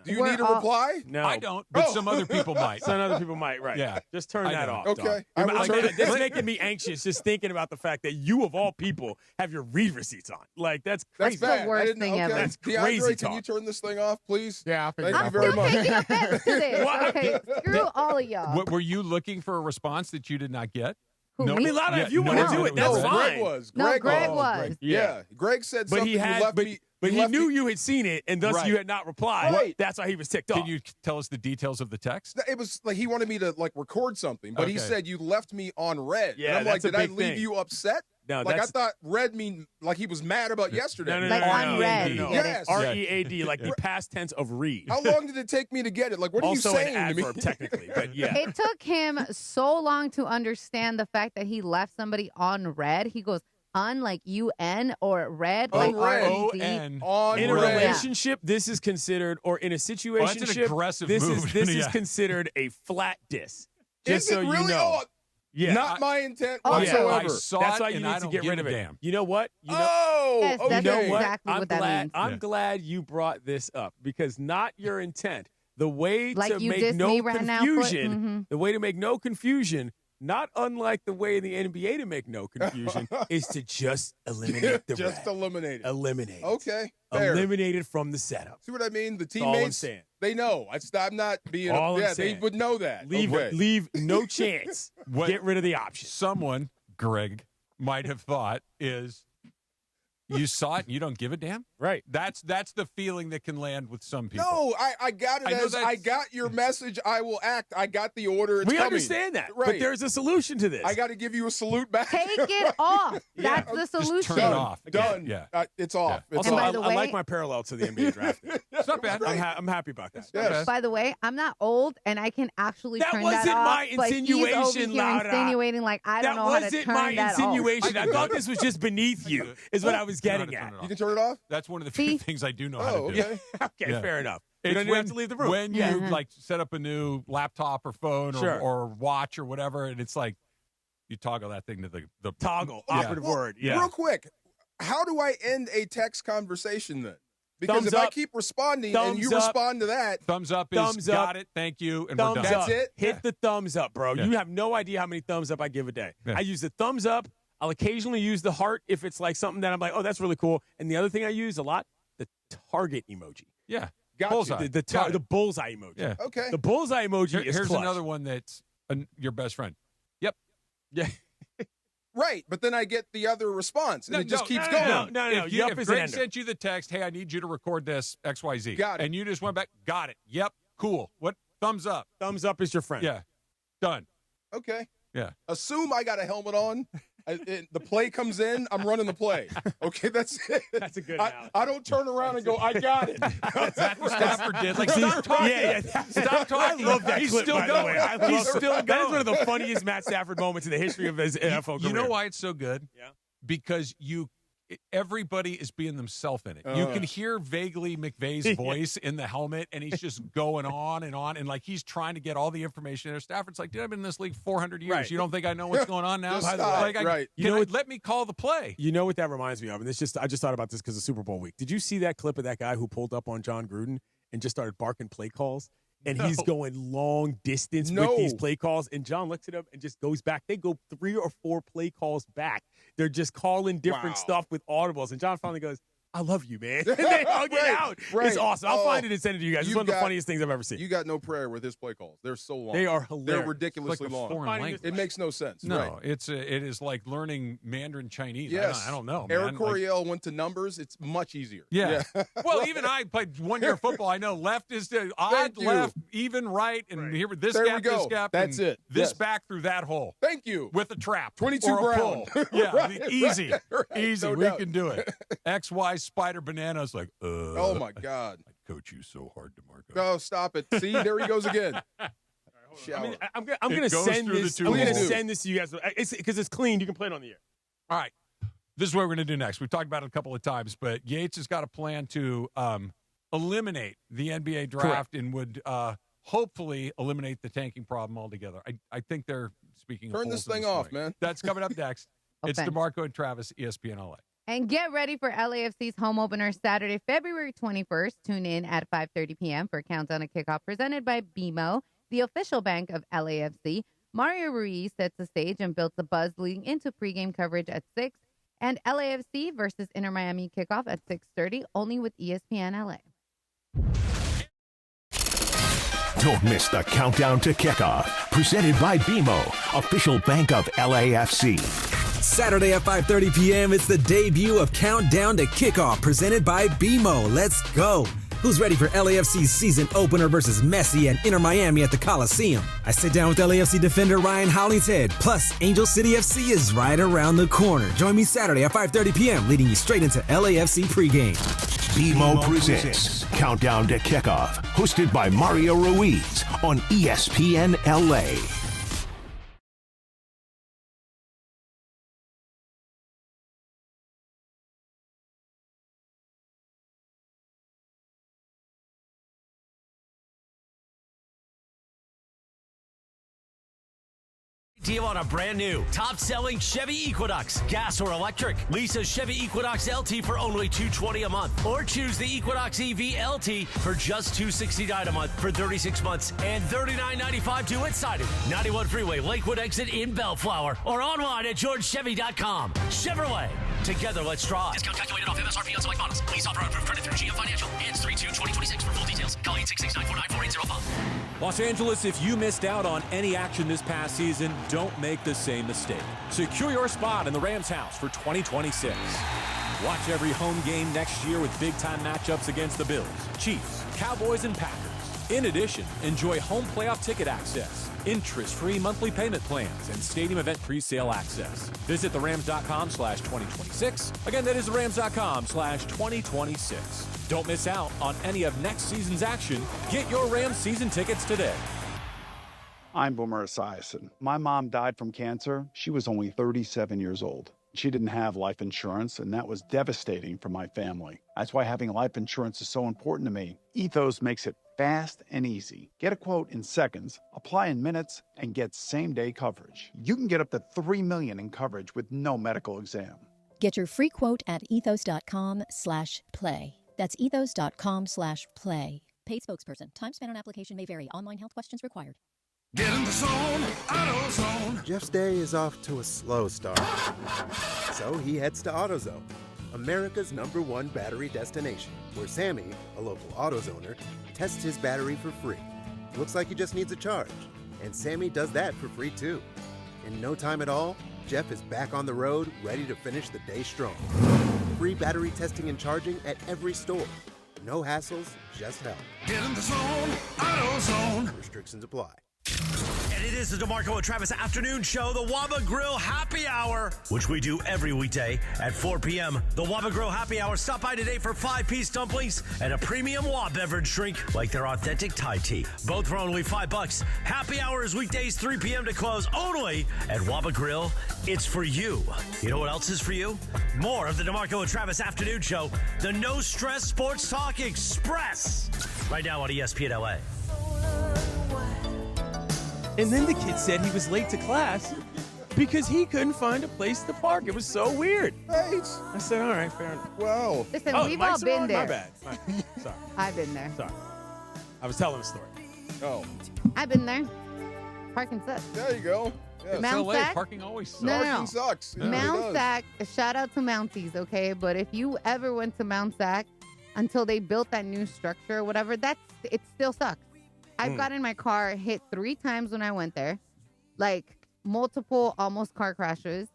Speaker 2: Do you
Speaker 4: We're
Speaker 2: need a
Speaker 4: all-
Speaker 2: reply?
Speaker 3: No,
Speaker 1: I don't, but some other people might.
Speaker 3: Some other people might. Right.
Speaker 1: Yeah.
Speaker 3: Just turn
Speaker 1: I
Speaker 3: that
Speaker 1: know.
Speaker 3: off.
Speaker 2: Okay.
Speaker 3: Dog.
Speaker 2: I will turn it-
Speaker 3: That's making me anxious just thinking about the fact that you, of all people, have your read receipts on. Like that's crazy.
Speaker 2: That's bad.
Speaker 4: worst
Speaker 2: I didn't,
Speaker 4: thing
Speaker 2: okay.
Speaker 4: ever.
Speaker 3: That's
Speaker 2: DeAndre,
Speaker 3: crazy
Speaker 2: can
Speaker 3: talk.
Speaker 2: you turn this thing off, please?
Speaker 15: Yeah, I'll figure
Speaker 2: Thank
Speaker 15: it
Speaker 2: you
Speaker 15: out.
Speaker 2: very
Speaker 4: Still
Speaker 2: much.
Speaker 4: taking offense to this.
Speaker 3: What?
Speaker 4: Okay, screw all of y'all.
Speaker 1: What, were you looking for a response that you did not get?
Speaker 4: Who,
Speaker 1: No,
Speaker 4: me?
Speaker 3: I mean, Lana,
Speaker 1: Yeah,
Speaker 3: if you
Speaker 1: no,
Speaker 3: want to
Speaker 1: no,
Speaker 3: do it,
Speaker 1: no,
Speaker 3: that's
Speaker 1: no,
Speaker 3: fine.
Speaker 2: Greg was.
Speaker 4: No, Greg
Speaker 2: was.
Speaker 4: was.
Speaker 2: Yeah. Greg said
Speaker 3: But
Speaker 2: something.
Speaker 3: he had,
Speaker 2: you left
Speaker 3: but,
Speaker 2: me.
Speaker 3: but he
Speaker 2: left
Speaker 3: knew
Speaker 2: me-
Speaker 3: you had seen it, and thus
Speaker 1: Right.
Speaker 3: you had not replied.
Speaker 2: Right.
Speaker 3: That's why he was ticked off.
Speaker 1: Can you tell us the details of the text?
Speaker 2: It was like he wanted me to like record something, but he
Speaker 1: Okay.
Speaker 2: said you left me on red.
Speaker 3: Yeah,
Speaker 2: and I'm like,
Speaker 3: that's a
Speaker 2: did I
Speaker 3: big
Speaker 2: leave
Speaker 3: thing.
Speaker 2: you upset?
Speaker 3: No,
Speaker 2: Like I
Speaker 3: that's
Speaker 2: thought red mean like he was mad about yesterday.
Speaker 3: no,
Speaker 4: Like unread.
Speaker 3: no.
Speaker 4: You get it?
Speaker 2: Yes.
Speaker 3: READ, like the past tense of read.
Speaker 2: How long did it take me to get it? Like what are
Speaker 3: Also
Speaker 2: you saying
Speaker 3: an
Speaker 2: to me?
Speaker 3: adverb, technically, but yeah.
Speaker 4: It took him so long to understand the fact that he left somebody on red. He goes, un like UN or red, like
Speaker 2: red.
Speaker 4: RED.
Speaker 1: O-N.
Speaker 2: On
Speaker 3: In a
Speaker 2: red.
Speaker 3: relationship, this is considered, or in a situation,
Speaker 1: an aggressive
Speaker 3: this
Speaker 1: move.
Speaker 3: is this is
Speaker 1: Yeah.
Speaker 3: considered a flat diss. Just
Speaker 2: Is
Speaker 3: so
Speaker 2: it really?
Speaker 3: you know.
Speaker 2: Oh,
Speaker 3: Yeah.
Speaker 2: not my intent
Speaker 4: Oh, yeah.
Speaker 2: whatsoever.
Speaker 1: I saw
Speaker 3: That's
Speaker 1: it,
Speaker 3: why you
Speaker 1: and
Speaker 3: need
Speaker 1: I
Speaker 3: to
Speaker 1: don't
Speaker 3: get
Speaker 1: give
Speaker 3: rid
Speaker 1: a
Speaker 3: of it.
Speaker 1: damn.
Speaker 3: You know what? You know,
Speaker 2: Oh,
Speaker 4: Yes,
Speaker 2: okay.
Speaker 4: that's
Speaker 3: you know what?
Speaker 4: exactly
Speaker 3: I'm
Speaker 4: what that
Speaker 3: glad.
Speaker 4: means.
Speaker 3: I'm
Speaker 1: Yeah.
Speaker 3: glad you brought this up because not your intent. The way
Speaker 4: Like
Speaker 3: to
Speaker 4: you
Speaker 3: make
Speaker 4: dissed
Speaker 3: no
Speaker 4: me right now, Foot?
Speaker 3: confusion, the way to make no confusion, not unlike the way in the NBA to make no confusion, is to just eliminate the
Speaker 2: Just
Speaker 3: red.
Speaker 2: eliminate it.
Speaker 3: Eliminate. it.
Speaker 2: Okay. Fair.
Speaker 3: Eliminate it from the setup.
Speaker 2: See what I mean? The
Speaker 3: all I'm
Speaker 2: teammates,
Speaker 3: saying.
Speaker 2: they know. I'm not being.
Speaker 3: All I'm
Speaker 2: yeah,
Speaker 3: saying.
Speaker 2: they would know that.
Speaker 3: Leave
Speaker 2: okay.
Speaker 3: leave no chance.
Speaker 1: What-
Speaker 3: Get rid of the option.
Speaker 1: Someone, Greg, might have thought is you saw it and you don't give a damn.
Speaker 3: Right.
Speaker 1: That's the feeling that can land with some people.
Speaker 2: No, I got it
Speaker 1: I know
Speaker 2: as I
Speaker 1: that's-
Speaker 2: got your message. I will act. I got the order. It's
Speaker 3: We
Speaker 2: coming.
Speaker 3: understand that,
Speaker 2: Right.
Speaker 3: but there's a solution to this.
Speaker 2: I got to give you a salute back.
Speaker 4: Take it off. That's the
Speaker 1: Just
Speaker 4: solution.
Speaker 1: turn it off.
Speaker 2: Done.
Speaker 1: Yeah.
Speaker 2: It's off.
Speaker 1: Yeah.
Speaker 2: It's
Speaker 3: Also,
Speaker 4: And by
Speaker 2: off.
Speaker 4: the
Speaker 3: I
Speaker 4: way-
Speaker 3: like my parallel to the NBA draft.
Speaker 1: It's not bad.
Speaker 3: I'm happy about that.
Speaker 2: Yes.
Speaker 4: By the way, I'm not old, and I can actually
Speaker 3: That
Speaker 4: turn
Speaker 3: wasn't
Speaker 4: that off.
Speaker 3: my
Speaker 4: but he's
Speaker 3: insinuation,
Speaker 4: over here
Speaker 3: Laura.
Speaker 4: insinuating like I don't
Speaker 3: That
Speaker 4: know how to
Speaker 3: wasn't
Speaker 4: turn
Speaker 3: my
Speaker 4: that off.
Speaker 3: insinuation. I thought this was just beneath you, is what I was
Speaker 1: You know how
Speaker 3: getting
Speaker 1: to
Speaker 3: at.
Speaker 1: turn it
Speaker 2: You
Speaker 1: off.
Speaker 2: can turn it off.
Speaker 1: That's one of the few
Speaker 4: See?
Speaker 1: things I do know how to
Speaker 2: Oh,
Speaker 1: do.
Speaker 2: okay.
Speaker 3: Okay,
Speaker 1: Yeah.
Speaker 3: fair enough. You
Speaker 1: It's
Speaker 3: don't even have to leave the room.
Speaker 1: When
Speaker 4: Yeah.
Speaker 1: you like set up a new laptop or phone
Speaker 3: Sure.
Speaker 1: or watch or whatever, and it's like you toggle that thing to the
Speaker 3: Toggle,
Speaker 1: Yeah.
Speaker 3: operative word. Yeah.
Speaker 2: Real quick, how do I end a text conversation then? Because
Speaker 3: Thumbs
Speaker 2: if I
Speaker 3: up.
Speaker 2: keep responding and you
Speaker 3: Thumbs up.
Speaker 2: respond to that,
Speaker 1: thumbs up is
Speaker 3: Thumbs up.
Speaker 1: got it, thank you, and
Speaker 3: Thumbs
Speaker 1: we're done.
Speaker 3: up.
Speaker 2: That's it?
Speaker 3: Hit the thumbs up, bro.
Speaker 1: Yeah.
Speaker 3: You have no idea how many thumbs up I give a day.
Speaker 1: Yeah.
Speaker 3: I use the thumbs up. I'll occasionally use the heart if it's like something that I'm like, oh, that's really cool. And the other thing I use a lot, the target emoji.
Speaker 1: Yeah.
Speaker 2: Got
Speaker 1: Bullseye.
Speaker 2: you.
Speaker 3: The bullseye emoji.
Speaker 1: Yeah.
Speaker 2: Okay.
Speaker 3: The bullseye emoji is
Speaker 1: Here's
Speaker 3: clutch.
Speaker 1: another one that's your best friend. Yep.
Speaker 3: Yeah.
Speaker 2: Right, but then I get the other response, and
Speaker 1: No,
Speaker 2: it just
Speaker 1: no,
Speaker 2: keeps
Speaker 1: no,
Speaker 2: going.
Speaker 3: No.
Speaker 1: If
Speaker 3: Yup
Speaker 1: if
Speaker 3: is an
Speaker 1: Greg
Speaker 3: ender.
Speaker 1: sent you the text, hey, I need you to record this XYZ.
Speaker 2: Got it.
Speaker 1: And you just went back, got it. Yep, cool. What? Thumbs up.
Speaker 3: Thumbs up is your friend.
Speaker 1: Yeah. Done.
Speaker 2: Okay.
Speaker 1: Yeah.
Speaker 2: Assume I got a helmet on. The play comes in, I'm running the play. Okay, that's it.
Speaker 3: That's a good analogy.
Speaker 2: I don't turn around and go, I got it.
Speaker 1: That's what Stafford did. Like, stop talking.
Speaker 3: Yeah.
Speaker 1: Stop talking.
Speaker 3: I love that
Speaker 1: He's
Speaker 3: clip,
Speaker 1: still
Speaker 3: by
Speaker 1: going.
Speaker 3: the way. I
Speaker 1: He's
Speaker 3: love
Speaker 1: still
Speaker 3: that.
Speaker 1: going.
Speaker 3: That is one of the funniest Matt Stafford moments in the history of his NFL career.
Speaker 1: You know why it's so good?
Speaker 3: Yeah.
Speaker 1: Because everybody is being themselves in it. You can hear vaguely McVay's voice in the helmet, and he's just going on, and like he's trying to get all the information there. Stafford's like, dude, I've been in this league 400 years.
Speaker 3: Right.
Speaker 1: You don't think I know what's going on now?
Speaker 2: Just stop.
Speaker 1: Like,
Speaker 2: Right.
Speaker 1: Let me call the play.
Speaker 3: You know what that reminds me of? And I just thought about this because of Super Bowl week. Did you see that clip of that guy who pulled up on John Gruden and just started barking play calls? and he's going long distance with these play calls. And John looks at him and just goes back. They go 3 or 4 play calls back. They're just calling different stuff with audibles. And John finally goes, I love you, man. And they hug it out.
Speaker 2: Right.
Speaker 3: It's awesome. I'll find it and send it to you guys. It's one of the funniest things I've ever seen.
Speaker 2: You got no prayer with his play calls. They're so long.
Speaker 3: They are hilarious.
Speaker 2: They're ridiculously long. It makes no sense.
Speaker 1: No, it is like learning Mandarin Chinese.
Speaker 2: Yes.
Speaker 1: I don't know, man.
Speaker 2: Eric Coryell went to numbers. It's much easier.
Speaker 1: Yeah. Well, even I played 1 year football. I know left is odd, left, even, right, and here with this gap, this gap.
Speaker 2: That's it.
Speaker 1: This back through that hole.
Speaker 2: Thank you.
Speaker 1: With a trap.
Speaker 2: 22
Speaker 1: or a
Speaker 2: Brown.
Speaker 1: pull. Yeah, easy.
Speaker 2: Right.
Speaker 1: Easy.
Speaker 2: No
Speaker 1: We
Speaker 2: doubt.
Speaker 1: can do it. XY Spider Banana is like,
Speaker 2: oh, my God.
Speaker 1: I coach you so hard, DeMarco.
Speaker 2: Oh, stop it. See, there he goes again.
Speaker 3: I'm going to send this. I'm going to send this to you guys because it's clean. You can play it on the air.
Speaker 1: All right. This is what we're going to do next. We've talked about it a couple of times, but Yates has got a plan to eliminate the NBA draft and would hopefully eliminate the tanking problem altogether. I think they're speaking.
Speaker 2: Turn this thing off, man.
Speaker 1: That's coming up next. It's DeMarco and Travis, ESPN LA.
Speaker 4: And get ready for LAFC's home opener Saturday, February 21st. Tune in at 5:30 p.m. for Countdown to Kickoff presented by BMO, the official bank of LAFC. Mario Ruiz sets the stage and builds the buzz leading into pregame coverage at 6. And LAFC versus Inter Miami kickoff at 6:30, only with ESPN LA.
Speaker 5: Don't miss the Countdown to Kickoff, presented by BMO, official bank of LAFC.
Speaker 6: Saturday at 5:30 p.m., it's the debut of Countdown to Kickoff, presented by BMO. Let's go. Who's ready for LAFC's season opener versus Messi and Inter Miami at the Coliseum? I sit down with LAFC defender Ryan Hollingshead. Plus, Angel City FC is right around the corner. Join me Saturday at 5:30 p.m., leading you straight into LAFC pregame.
Speaker 5: BMO presents Countdown to Kickoff, hosted by Mario Ruiz on ESPN LA.
Speaker 9: Deal on a brand new, top-selling Chevy Equinox, gas or electric. Lease a Chevy Equinox LT for only $220 a month, or choose the Equinox EV LT for just $269 a month for 36 months and $39.95 to its siding. 91 Freeway, Lakewood exit in Bellflower, or online at georgechevy.com. Chevrolet. Together, let's drive.
Speaker 7: Discount calculated off MSRP on select models. Please offer approved credit through GM Financial. Ends 3/2/2026 for full details. Call 866-949-4805.
Speaker 10: Los Angeles, if you missed out on any action this past season, don't make the same mistake. Secure your spot in the Rams house for 2026. Watch every home game next year with big-time matchups against the Bills, Chiefs, Cowboys, and Packers. In addition, enjoy home playoff ticket access, interest-free monthly payment plans, and stadium event pre-sale access. Visit therams.com/2026. Again, that is therams.com/2026. Don't miss out on any of next season's action. Get your Rams season tickets today.
Speaker 18: I'm Boomer Esiason. My mom died from cancer. She was only 37 years old. She didn't have life insurance, and that was devastating for my family. That's why having life insurance is so important to me. Ethos makes it fast and easy. Get a quote in seconds, apply in minutes, and get same-day coverage. You can get up to $3 million in coverage with no medical exam.
Speaker 19: Get your free quote at ethos.com/play. That's ethos.com/play. Paid spokesperson. Time spent on application may vary. Online health questions required.
Speaker 23: Get in the zone, AutoZone.
Speaker 24: Jeff's day is off to a slow start. So he heads to AutoZone, America's #1 battery destination, where Sammy, a local AutoZoner, tests his battery for free. Looks like he just needs a charge, and Sammy does that for free too. In no time at all, Jeff is back on the road, ready to finish the day strong. Free battery testing and charging at every store. No hassles, just help.
Speaker 23: Get in the zone, AutoZone.
Speaker 24: Restrictions apply.
Speaker 9: And it is the DeMarco and Travis afternoon show, the Waba Grill Happy Hour, which we do every weekday at 4 p.m. The Waba Grill Happy Hour. Stop by today for 5-piece dumplings and a premium Waba beverage drink like their authentic Thai tea. Both for only $5. Happy Hour is weekdays 3 p.m. to close only at Waba Grill. It's for you. You know what else is for you? More of the DeMarco and Travis afternoon show, the No Stress Sports Talk Express, right now on ESPN LA.
Speaker 3: And then the kid said he was late to class because he couldn't find a place to park. It was so weird.
Speaker 2: Right.
Speaker 3: I said, all right, fair enough.
Speaker 2: Wow.
Speaker 4: Listen, we've all been there.
Speaker 3: My bad. Sorry.
Speaker 4: I've been there.
Speaker 3: Sorry. I was telling a story.
Speaker 2: Oh.
Speaker 4: I've been there. Parking sucks.
Speaker 2: There you go.
Speaker 1: It's
Speaker 4: Mount
Speaker 1: LA.
Speaker 4: Sac?
Speaker 1: Parking always sucks.
Speaker 4: No.
Speaker 2: Parking sucks. It really
Speaker 4: Mount
Speaker 2: does.
Speaker 4: Sac, shout out to Mounties, okay? But if you ever went to Mount Sac until they built that new structure or whatever, it still sucks. I've gotten my car hit 3 times when I went there. Like multiple almost car crashes.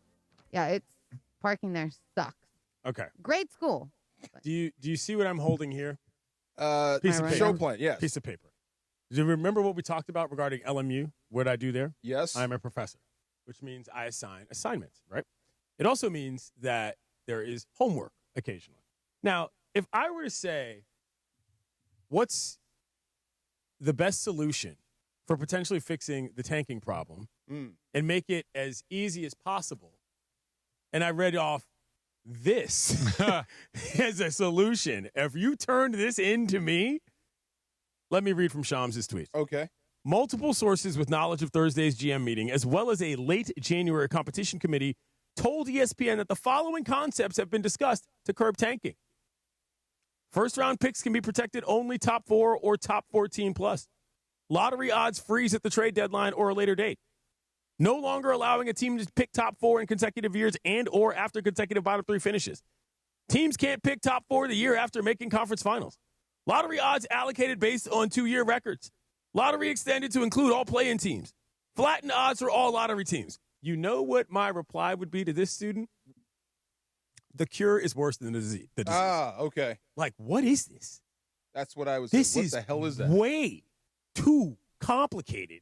Speaker 4: Yeah, parking there sucks.
Speaker 3: Okay.
Speaker 4: Great school.
Speaker 3: Do you see what I'm holding here?
Speaker 2: Piece of paper. Show plan, yes.
Speaker 3: Piece of paper. Do you remember what we talked about regarding LMU? What I do there?
Speaker 2: Yes.
Speaker 3: I'm a professor, which means I assign assignments, right? It also means that there is homework occasionally. Now, if I were to say, what's the best solution for potentially fixing the tanking problem and make it as easy as possible, and I read off this as a solution, if you turned this into me, let me read from Shams' tweet.
Speaker 2: Okay.
Speaker 3: Multiple sources with knowledge of Thursday's GM meeting, as well as a late January competition committee, told ESPN that the following concepts have been discussed to curb tanking. First-round picks can be protected only top 4 or top 14 plus. Lottery odds freeze at the trade deadline or a later date. No longer allowing a team to pick top 4 in consecutive years and or after consecutive bottom 3 finishes. Teams can't pick top 4 the year after making conference finals. Lottery odds allocated based on 2-year records. Lottery extended to include all play-in teams. Flattened odds for all lottery teams. You know what my reply would be to this student? The cure is worse than the disease.
Speaker 2: Ah, okay.
Speaker 3: Like, what is this?
Speaker 2: That's what I was
Speaker 3: This
Speaker 2: saying.
Speaker 3: is
Speaker 2: What the hell is that?
Speaker 3: way too complicated.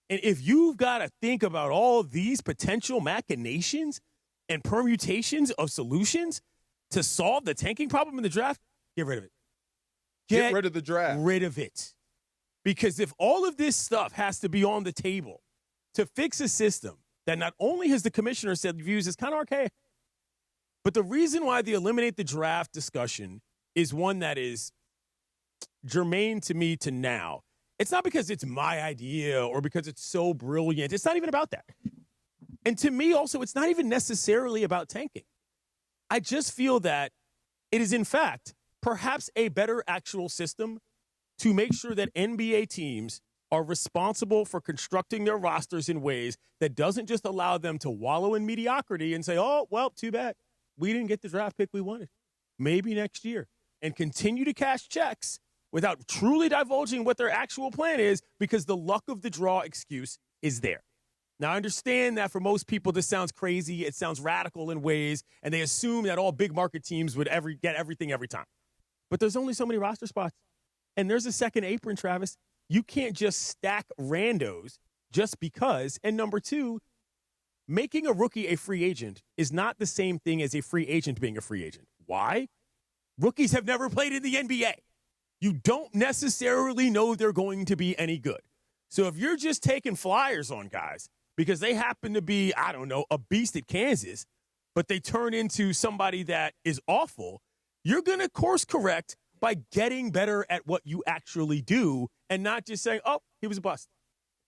Speaker 3: And if you've got to think about all these potential machinations and permutations of solutions to solve the tanking problem in the draft, get rid of it.
Speaker 2: Get rid of the draft.
Speaker 3: Rid of it. Because if all of this stuff has to be on the table to fix a system that not only has the commissioner said views is kind of archaic, but the reason why the eliminate the draft discussion is one that is germane to me to now. It's not because it's my idea or because it's so brilliant. It's not even about that. And to me also, it's not even necessarily about tanking. I just feel that it is, in fact, perhaps a better actual system to make sure that NBA teams are responsible for constructing their rosters in ways that doesn't just allow them to wallow in mediocrity and say, oh, well, too bad. We didn't get the draft pick we wanted. Maybe next year. And continue to cash checks without truly divulging what their actual plan is because the luck of the draw excuse is there. Now, I understand that for most people, this sounds crazy. It sounds radical in ways, and they assume that all big market teams would get everything every time. But there's only so many roster spots. And there's a second apron, Travis. You can't just stack randos just because. And number 2, making a rookie a free agent is not the same thing as a free agent being a free agent. Why? Rookies have never played in the NBA. You don't necessarily know they're going to be any good. So if you're just taking flyers on guys because they happen to be, I don't know, a beast at Kansas, but they turn into somebody that is awful, you're going to course correct by getting better at what you actually do and not just saying, oh, he was a bust.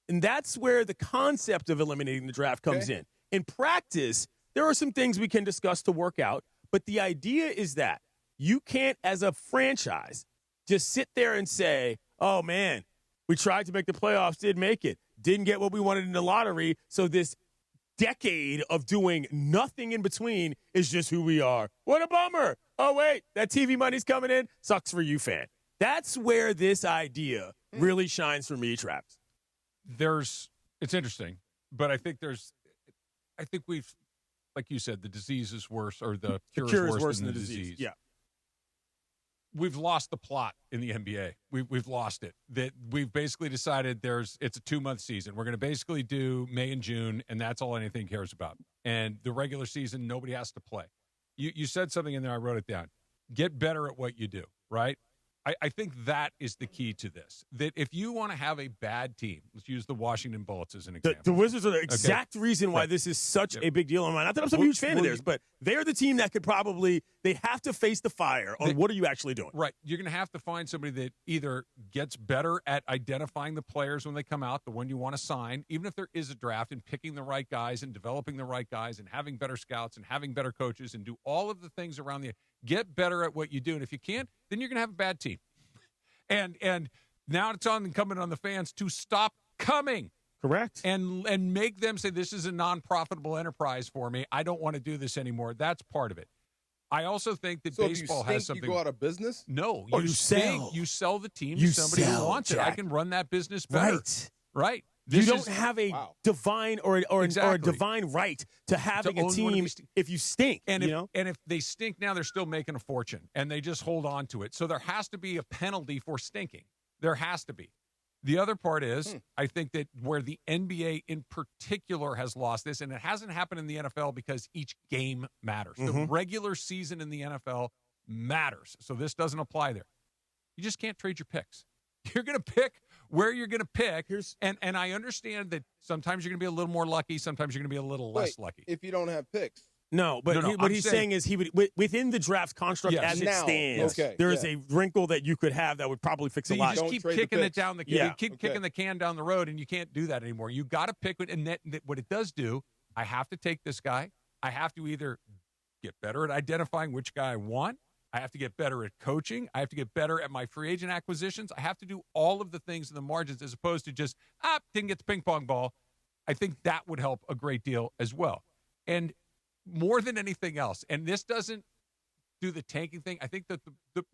Speaker 3: And that's where the concept of eliminating the draft comes in. In practice, there are some things we can discuss to work out, but the idea is that you can't, as a franchise, just sit there and say, oh, man, we tried to make the playoffs, didn't make it, didn't get what we wanted in the lottery, so this decade of doing nothing in between is just who we are. What a bummer. Oh, wait, that TV money's coming in. Sucks for you, fan. That's where this idea really shines for me, Travis.
Speaker 1: It's interesting, but I think we've, like you said, the disease is worse, or the cure is worse than the disease.
Speaker 3: Yeah.
Speaker 1: We've lost the plot in the NBA. We've lost it. That we've basically decided it's a 2-month season. We're going to basically do May and June, and that's all anything cares about. And the regular season, nobody has to play. You said something in there, I wrote it down. Get better at what you do, right? I think that is the key to this. That if you want to have a bad team, let's use the Washington Bullets as an example.
Speaker 3: The Wizards are the exact reason why this is such a big deal. Not that I'm some huge fan of theirs, but they're the team that could they have to face the fire on what are you actually doing.
Speaker 1: Right. You're going to have to find somebody that either gets better at identifying the players when they come out, the one you want to sign, even if there is a draft, and picking the right guys and developing the right guys and having better scouts and having better coaches and do all of the things around get better at what you do. And if you can't, then you're going to have a bad team. And Now it's incumbent on the fans to stop coming.
Speaker 3: Correct.
Speaker 1: And make them say, this is a non-profitable enterprise for me. I don't want to do this anymore. That's part of it. I also think that baseball has something.
Speaker 2: You go out of business?
Speaker 1: No,
Speaker 3: you sell.
Speaker 1: You sell the team to somebody who wants it. I can run that business better. Right.
Speaker 3: You don't have a divine or a divine right to having a team if you stink.
Speaker 1: And if they stink now, they're still making a fortune, and they just hold on to it. So there has to be a penalty for stinking. There has to be. The other part is, I think that where the NBA in particular has lost this, and it hasn't happened in the NFL because each game matters. The regular season in the NFL matters. So this doesn't apply there. You just can't trade your picks. You're going to pick where you're going to pick. And I understand that sometimes you're going to be a little more lucky. Sometimes you're going to be a little less lucky.
Speaker 2: If you don't have picks.
Speaker 3: No, but what he's saying is he would within the draft construct as it stands. There is a wrinkle that you could have that would probably fix a lot.
Speaker 1: You just keep kicking it down the kicking the can down the road, and you can't do that anymore. You got to pick it, and what it does do. I have to take this guy. I have to either get better at identifying which guy I want. I have to get better at coaching. I have to get better at my free agent acquisitions. I have to do all of the things in the margins as opposed to just didn't get the ping pong ball. I think that would help a great deal as well, and more than anything else, and this doesn't do the tanking thing. I think that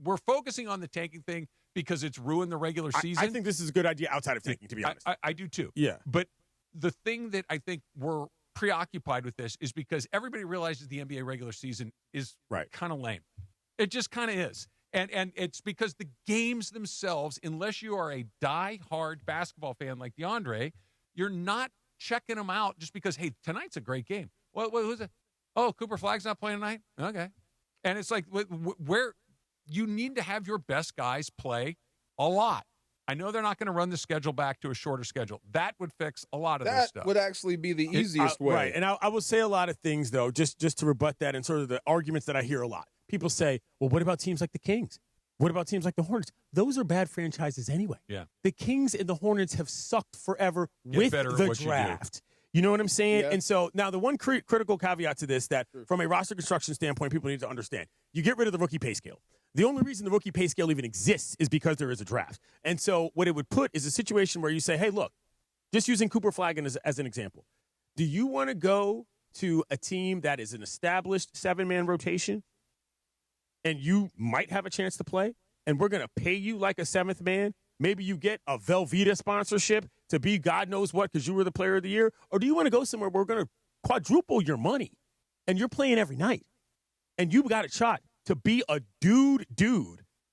Speaker 1: we're focusing on the tanking thing because it's ruined the regular season.
Speaker 3: I think this is a good idea outside of tanking, to be honest.
Speaker 1: I do too.
Speaker 3: Yeah.
Speaker 1: But the thing that I think we're preoccupied with this is because everybody realizes the NBA regular season is kind of lame. It just kind of is. And it's because the games themselves, unless you are a die-hard basketball fan like DeAndre, you're not checking them out just because, hey, tonight's a great game. Who's it? Oh, Cooper Flagg's not playing tonight? Okay. And it's like where you need to have your best guys play a lot. I know they're not going to run the schedule back to a shorter schedule. That would fix a lot of this stuff.
Speaker 2: That would actually be the easiest way.
Speaker 3: Right. And I will say a lot of things, though, just to rebut that and sort of the arguments that I hear a lot. People say, well, what about teams like the Kings? What about teams like the Hornets? Those are bad franchises anyway.
Speaker 1: Yeah.
Speaker 3: The Kings and the Hornets have sucked forever with the draft. You know what I'm saying?
Speaker 2: Yeah.
Speaker 3: And so now the one critical caveat to this that from a roster construction standpoint, people need to understand. You get rid of the rookie pay scale. The only reason the rookie pay scale even exists is because there is a draft. And so what it would put is a situation where you say, hey, look, just using Cooper Flagg as an example. Do you want to go to a team that is an established 7-man rotation and you might have a chance to play and we're going to pay you like a 7th man? Maybe you get a Velveeta sponsorship to be God knows what because you were the player of the year. Or do you want to go somewhere where we're going to quadruple your money and you're playing every night and you've got a shot to be a dude,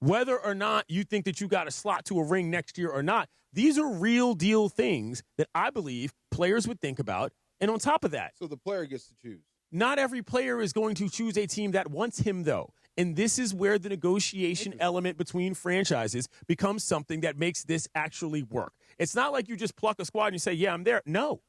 Speaker 3: whether or not you think that you got a slot to a ring next year or not? These are real deal things that I believe players would think about. And on top of that.
Speaker 2: So the player gets to choose.
Speaker 3: Not every player is going to choose a team that wants him, though. And this is where the negotiation element between franchises becomes something that makes this actually work. It's not like you just pluck a squad and you say, yeah, I'm there. No,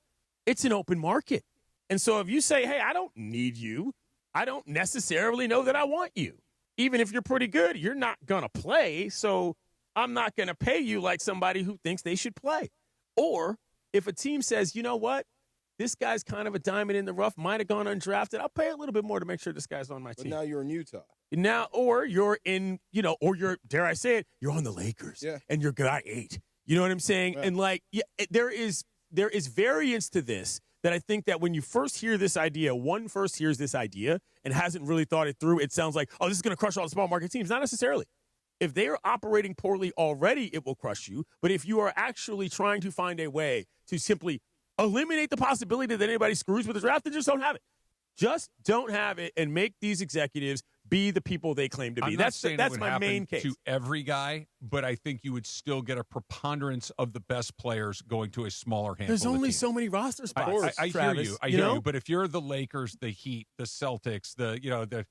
Speaker 3: it's an open market. And so if you say, hey, I don't need you, I don't necessarily know that I want you. Even if you're pretty good, you're not going to play. So I'm not going to pay you like somebody who thinks they should play. Or if a team says, you know what? This guy's kind of a diamond in the rough, might have gone undrafted. I'll pay a little bit more to make sure this guy's on my team.
Speaker 2: But now you're in Utah.
Speaker 3: Now, or you're in, or you're, dare I say it, you're on the Lakers.
Speaker 2: Yeah.
Speaker 3: And you're guy 8. You know what I'm saying?
Speaker 2: Right.
Speaker 3: And there is variance to this that I think that when you first hear this idea, one first hears this idea and hasn't really thought it through, it sounds like, oh, this is going to crush all the small market teams. Not necessarily. If they are operating poorly already, it will crush you. But if you are actually trying to find a way to simply eliminate the possibility that anybody screws with the draft, then just don't have it. Just don't have it and make these executives be the people they claim to be. That's my main case.
Speaker 1: To every guy, but I think you would still get a preponderance of the best players going to a smaller handful.
Speaker 3: There's only
Speaker 1: of teams.
Speaker 3: so many roster spots.
Speaker 1: I hear you. I hear you. But if you're the Lakers, the Heat, the Celtics, the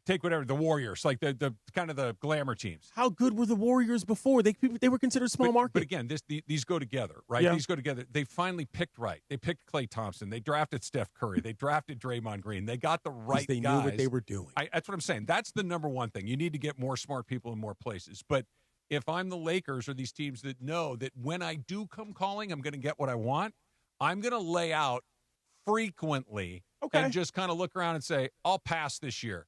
Speaker 1: take whatever, the Warriors, like the kind of the glamour teams.
Speaker 3: How good were the Warriors before? They were considered small market.
Speaker 1: But again, these go together, right?
Speaker 3: Yeah.
Speaker 1: These go together. They finally picked right. They picked Klay Thompson. They drafted Steph Curry. They drafted Draymond Green. They got the right
Speaker 3: they
Speaker 1: guys.
Speaker 3: knew what they were doing.
Speaker 1: That's what I'm saying. That's the number one thing. You need to get more smart people in more places. But if I'm the Lakers or these teams that know that when I do come calling, I'm going to get what I want, I'm going to lay out frequently and just kind of look around and say, I'll pass this year.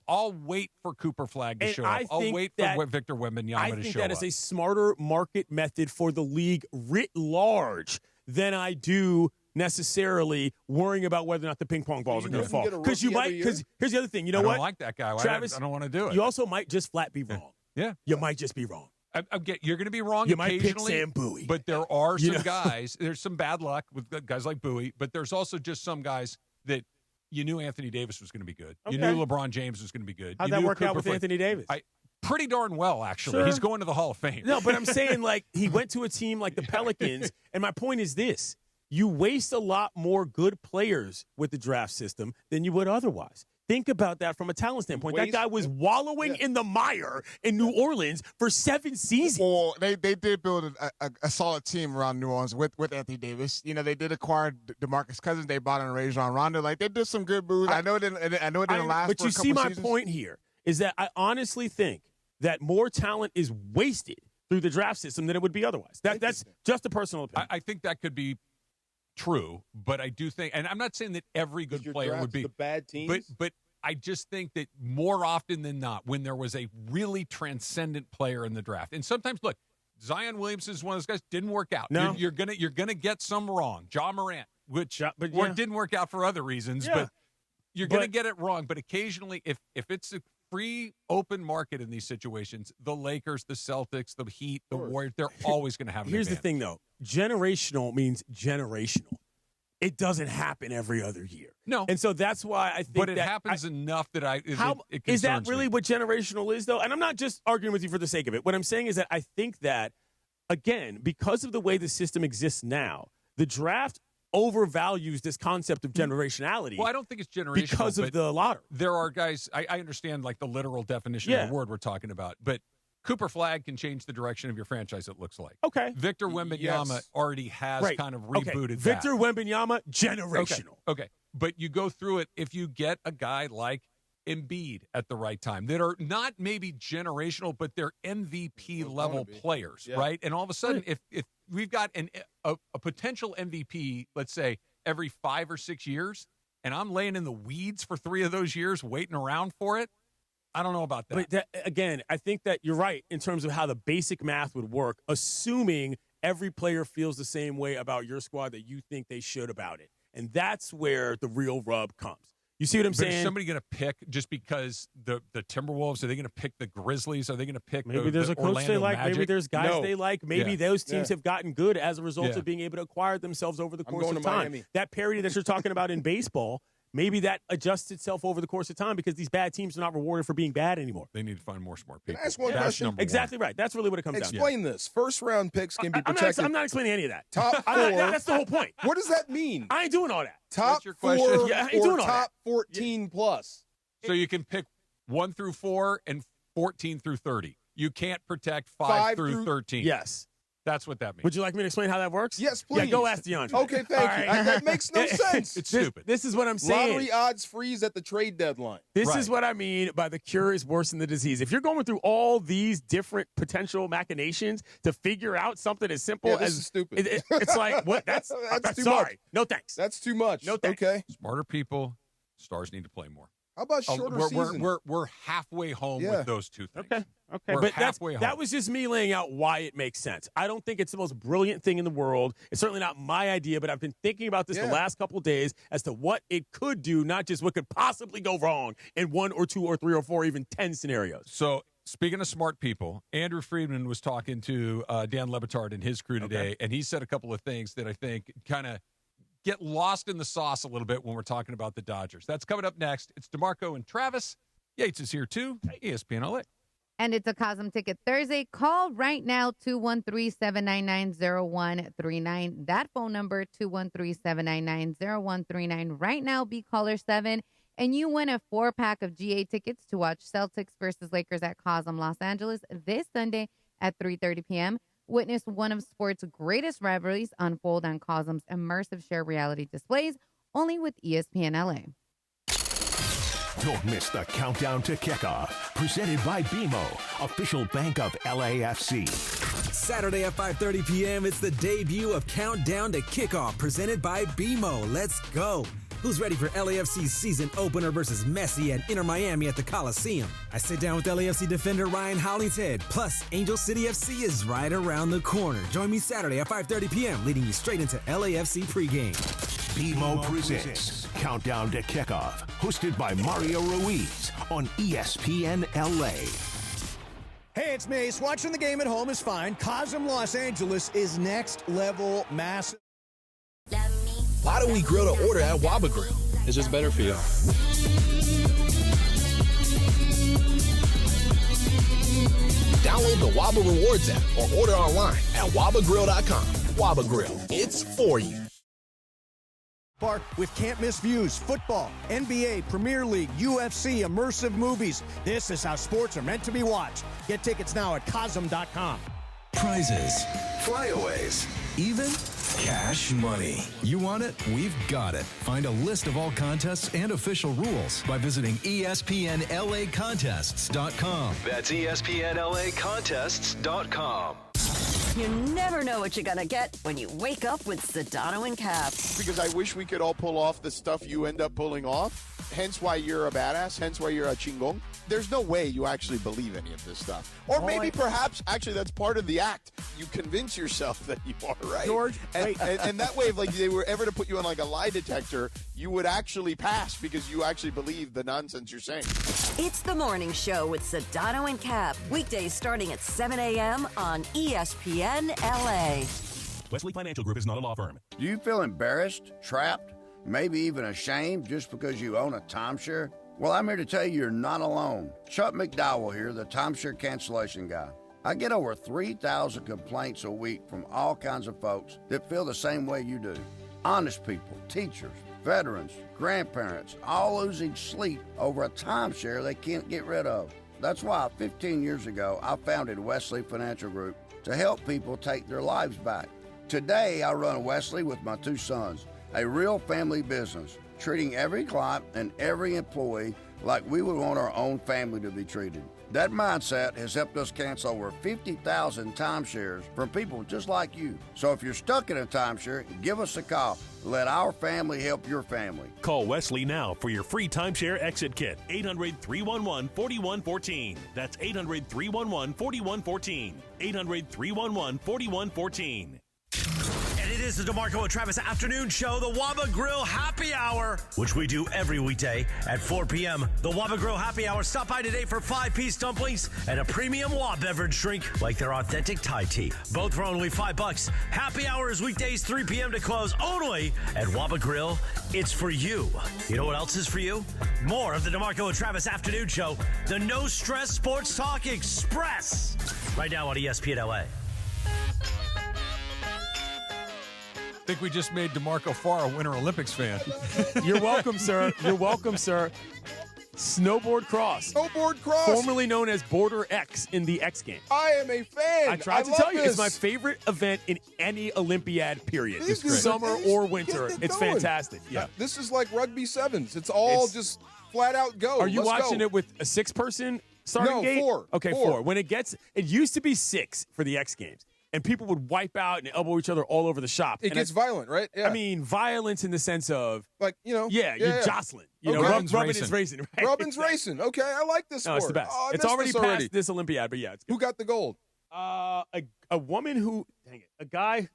Speaker 1: I'll wait for Cooper Flagg to show up. I'll wait for Victor Wembanyama to show up.
Speaker 3: I think that is a smarter market method for the league writ large than I do necessarily worrying about whether or not the ping pong balls are going to fall. Because here's the other thing. You know what?
Speaker 1: I don't like that guy.
Speaker 3: Travis,
Speaker 1: I don't want to do it.
Speaker 3: You also might just flat be wrong.
Speaker 1: Yeah.
Speaker 3: You might just be wrong.
Speaker 1: You're going to be wrong
Speaker 3: you
Speaker 1: occasionally.
Speaker 3: You might pick Sam Bowie.
Speaker 1: But there are some guys. There's some bad luck with guys like Bowie, but there's also just some guys that you knew Anthony Davis was going to be good.
Speaker 3: Okay.
Speaker 1: You knew LeBron James was going to be good.
Speaker 3: How'd that work out with Anthony Davis?
Speaker 1: Pretty darn well, actually.
Speaker 3: Sure.
Speaker 1: He's going to the Hall of Fame.
Speaker 3: No, but I'm saying, like, he went to a team like the Pelicans, and my point is this. You waste a lot more good players with the draft system than you would otherwise. Think about that from a talent standpoint. That guy was wallowing in the mire in New Orleans for 7 seasons.
Speaker 15: Well, they did build a solid team around New Orleans with Anthony Davis. You know, they did acquire DeMarcus Cousins. They brought in Rajon Rondo. Like, they did some good moves. I know it didn't last.
Speaker 3: But
Speaker 15: for
Speaker 3: you
Speaker 15: a couple
Speaker 3: see my
Speaker 15: seasons.
Speaker 3: point here is that I honestly think that more talent is wasted through the draft system than it would be otherwise. That's just a personal opinion.
Speaker 1: I think that could be true, but I do think, and I'm not saying that every good player would be
Speaker 2: the bad teams,
Speaker 1: but I just think that more often than not, when there was a really transcendent player in the draft, and sometimes look, Zion Williamson is one of those guys didn't work out.
Speaker 3: No.
Speaker 1: You're gonna get some wrong. Ja Morant, which didn't work out for other reasons, but you're gonna get it wrong. But occasionally, if it's a free open market in these situations, the Lakers, the Celtics, the Heat, the Warriors, they're always going to have an
Speaker 3: Here's
Speaker 1: advantage.
Speaker 3: the thing, though. Generational means generational. It doesn't happen every other year.
Speaker 1: No.
Speaker 3: And so that's why I think
Speaker 1: but it happens enough that it
Speaker 3: is that
Speaker 1: concerns
Speaker 3: really
Speaker 1: me.
Speaker 3: what generational is, though? And I'm not just arguing with you for the sake of it. What I'm saying is that I think that, again, because of the way the system exists now, the draft overvalues this concept of generationality.
Speaker 1: Well, I don't think it's generational
Speaker 3: because of the lottery.
Speaker 1: There are guys. I understand like the literal definition of the word we're talking about, but Cooper Flagg can change the direction of your franchise. It looks like
Speaker 3: okay.
Speaker 1: Victor Wembanyama already has kind of rebooted that.
Speaker 3: Victor Wembanyama, generational.
Speaker 1: Okay, but you go through it if you get a guy like Embiid at the right time that are not maybe generational, but they're MVP level players, right? And all of a sudden, if we've got a potential MVP, let's say every 5 or 6 years, and I'm laying in the weeds for 3 of those years, waiting around for it, I don't know about that.
Speaker 3: But again, I think that you're right in terms of how the basic math would work, assuming every player feels the same way about your squad that you think they should about it, and that's where the real rub comes. You see what I'm saying?
Speaker 1: Is somebody going to pick just because the Timberwolves? Are they going to pick the Grizzlies? Are they going to pick
Speaker 3: maybe there's a coach
Speaker 1: Orlando
Speaker 3: they like?
Speaker 1: Magic?
Speaker 3: Maybe there's guys they like. Maybe those teams have gotten good as a result
Speaker 1: Yeah.
Speaker 3: of being able to acquire themselves over the course
Speaker 2: going
Speaker 3: of
Speaker 2: to
Speaker 3: time.
Speaker 2: Miami.
Speaker 3: That parity that you're talking about in baseball, maybe that adjusts itself over the course of time because these bad teams are not rewarded for being bad anymore.
Speaker 1: They need to find more smart people.
Speaker 2: Can I ask one
Speaker 1: That's
Speaker 2: question?
Speaker 1: number
Speaker 3: Exactly right. That's really what it comes down to.
Speaker 2: Explain this. First round picks can be protected.
Speaker 3: I'm not explaining any of that.
Speaker 2: Top 4.
Speaker 3: That's the whole point.
Speaker 2: What does that mean?
Speaker 3: I ain't doing all that.
Speaker 2: Top
Speaker 1: your
Speaker 2: 4
Speaker 1: question?
Speaker 3: Yeah, I ain't doing
Speaker 2: or
Speaker 3: all
Speaker 2: top 14 plus.
Speaker 1: So you can pick 1 through 4 and 14 through 30. You can't protect 5
Speaker 2: 5
Speaker 1: through
Speaker 2: through
Speaker 1: 13.
Speaker 3: Yes.
Speaker 1: That's what that means.
Speaker 3: Would you like me to explain how that works?
Speaker 2: Yes, please.
Speaker 3: Yeah, go ask DeAndre.
Speaker 2: Okay, thank you. That makes no sense.
Speaker 1: It's stupid.
Speaker 3: This is what I'm saying.
Speaker 2: Lottery odds freeze at the trade deadline.
Speaker 3: This is what I mean by the cure is worse than the disease. If you're going through all these different potential machinations to figure out something as simple
Speaker 2: this
Speaker 3: as
Speaker 2: is stupid.
Speaker 3: It's like what? That's
Speaker 2: too
Speaker 3: sorry.
Speaker 2: much.
Speaker 3: No thanks.
Speaker 2: That's too much.
Speaker 3: No thanks.
Speaker 2: Okay.
Speaker 1: Smarter people, stars need to play more.
Speaker 2: How about shorter season?
Speaker 1: We're halfway home with those two things.
Speaker 3: Okay.
Speaker 1: We're
Speaker 3: But
Speaker 1: halfway home.
Speaker 3: that was just me laying out why it makes sense. I don't think it's the most brilliant thing in the world. It's certainly not my idea, but I've been thinking about this the last couple of days as to what it could do, not just what could possibly go wrong in 1 or 2 or 3 or 4, even 10 scenarios.
Speaker 1: So speaking of smart people, Andrew Friedman was talking to Dan Le Batard and his crew today, and he said a couple of things that I think kind of get lost in the sauce a little bit when we're talking about the Dodgers. That's coming up next. It's DeMarco and Travis. Yates is here too. ESPN LA.
Speaker 4: And it's a Cosm Ticket Thursday. Call right now, 213-799-0139. That phone number, 213-799-0139. Right now, be caller 7. And you win a 4-pack of GA tickets to watch Celtics versus Lakers at Cosm Los Angeles this Sunday at 3:30 p.m. Witness one of sports' greatest rivalries unfold on Cosm's immersive shared reality displays, only with ESPN LA.
Speaker 5: Don't miss the countdown to kickoff. Presented by BMO, official bank of LAFC.
Speaker 6: Saturday at 5:30 p.m., it's the debut of Countdown to Kickoff, presented by BMO. Let's go. Who's ready for LAFC's season opener versus Messi and Inter Miami at the Coliseum? I sit down with LAFC defender Ryan Hollingshead. Plus, Angel City FC is right around the corner. Join me Saturday at 5:30 p.m., leading you straight into LAFC pregame.
Speaker 5: BMO presents Countdown to Kickoff, hosted by Mario Ruiz on ESPN LA.
Speaker 21: Hey, it's Mace. Watching the game at home is fine. Cosm Los Angeles is next level massive.
Speaker 8: Why do we grill to order at Waba Grill? It's just better for you. Download the Waba Rewards app or order online at wabagrill.com. Waba Grill, it's for you.
Speaker 21: Park with can't miss views, football, NBA, Premier League, UFC, immersive movies. This is how sports are meant to be watched. Get tickets now at Cosm.com.
Speaker 22: Prizes, flyaways, even cash money. You want it? We've got it. Find a list of all contests and official rules by visiting ESPNLAcontests.com.
Speaker 11: That's ESPNLAcontests.com.
Speaker 14: You never know what you're going to get when you wake up with Sedano and Cap.
Speaker 12: Because I wish we could all pull off the stuff you end up pulling off. Hence why you're a badass. Hence why you're a chingong. There's no way you actually believe any of this stuff. Or maybe perhaps actually that's part of the act. You convince yourself that you are right.
Speaker 21: George,
Speaker 12: and that way, if like they were ever to put you on like a lie detector, you would actually pass because you actually believe the nonsense you're saying.
Speaker 14: It's the morning show with Sedano and Cap. Weekdays starting at 7 a.m. on ESPN LA.
Speaker 13: Wesley Financial Group is not a law firm.
Speaker 25: Do you feel embarrassed, trapped, maybe even ashamed just because you own a timeshare? Well, I'm here to tell you you're not alone. Chuck McDowell here, the timeshare cancellation guy. I get over 3,000 complaints a week from all kinds of folks that feel the same way you do. Honest people, teachers, veterans, grandparents, all losing sleep over a timeshare they can't get rid of. That's why 15 years ago, I founded Wesley Financial Group to help people take their lives back. Today, I run Wesley with my two sons, a real family business, treating every client and every employee like we would want our own family to be treated. That mindset has helped us cancel over 50,000 timeshares from people just like you. So if you're stuck in a timeshare, give us a call. Let our family help your family.
Speaker 13: Call Wesley now for your free timeshare exit kit. 800-311-4114. That's 800-311-4114. 800-311-4114.
Speaker 9: And it is the DeMarco and Travis afternoon show, the Waba Grill Happy Hour, which we do every weekday at 4 p.m. The Waba Grill Happy Hour. Stop by today for 5-piece dumplings and a premium Waba beverage drink like their authentic Thai tea. Both for only $5. Happy Hour is weekdays 3 p.m. to close only at Waba Grill. It's for you. You know what else is for you? More of the DeMarco and Travis afternoon show, the No Stress Sports Talk Express, right now on ESPN LA.
Speaker 1: I think we just made DeMarco Farr a Winter Olympics fan.
Speaker 3: You're welcome, sir. You're welcome, sir. Snowboard cross.
Speaker 2: Snowboard cross.
Speaker 3: Formerly known as Border X in the X Games.
Speaker 2: I am a fan.
Speaker 3: I tried to tell you, it's my favorite event in any Olympiad period. Summer or winter. It's fantastic. Yeah.
Speaker 2: This is like rugby sevens. It's all just flat out go.
Speaker 3: Are you
Speaker 2: Let's
Speaker 3: watching
Speaker 2: go.
Speaker 3: it with a 6-person starting gate?
Speaker 2: 4.
Speaker 3: Okay, 4. When it used to be 6 for the X Games. And people would wipe out and elbow each other all over the shop.
Speaker 2: It gets violent, right? Yeah.
Speaker 3: I mean, violence in the sense of,
Speaker 2: like, you're
Speaker 3: jostling. Rubbin's racing. Right?
Speaker 2: Rubbin's racing. Okay, I like this sport.
Speaker 3: No, it's the best.
Speaker 2: Oh,
Speaker 3: it's already past this Olympiad, but yeah. It's good.
Speaker 2: Who got the gold?
Speaker 3: A woman who, a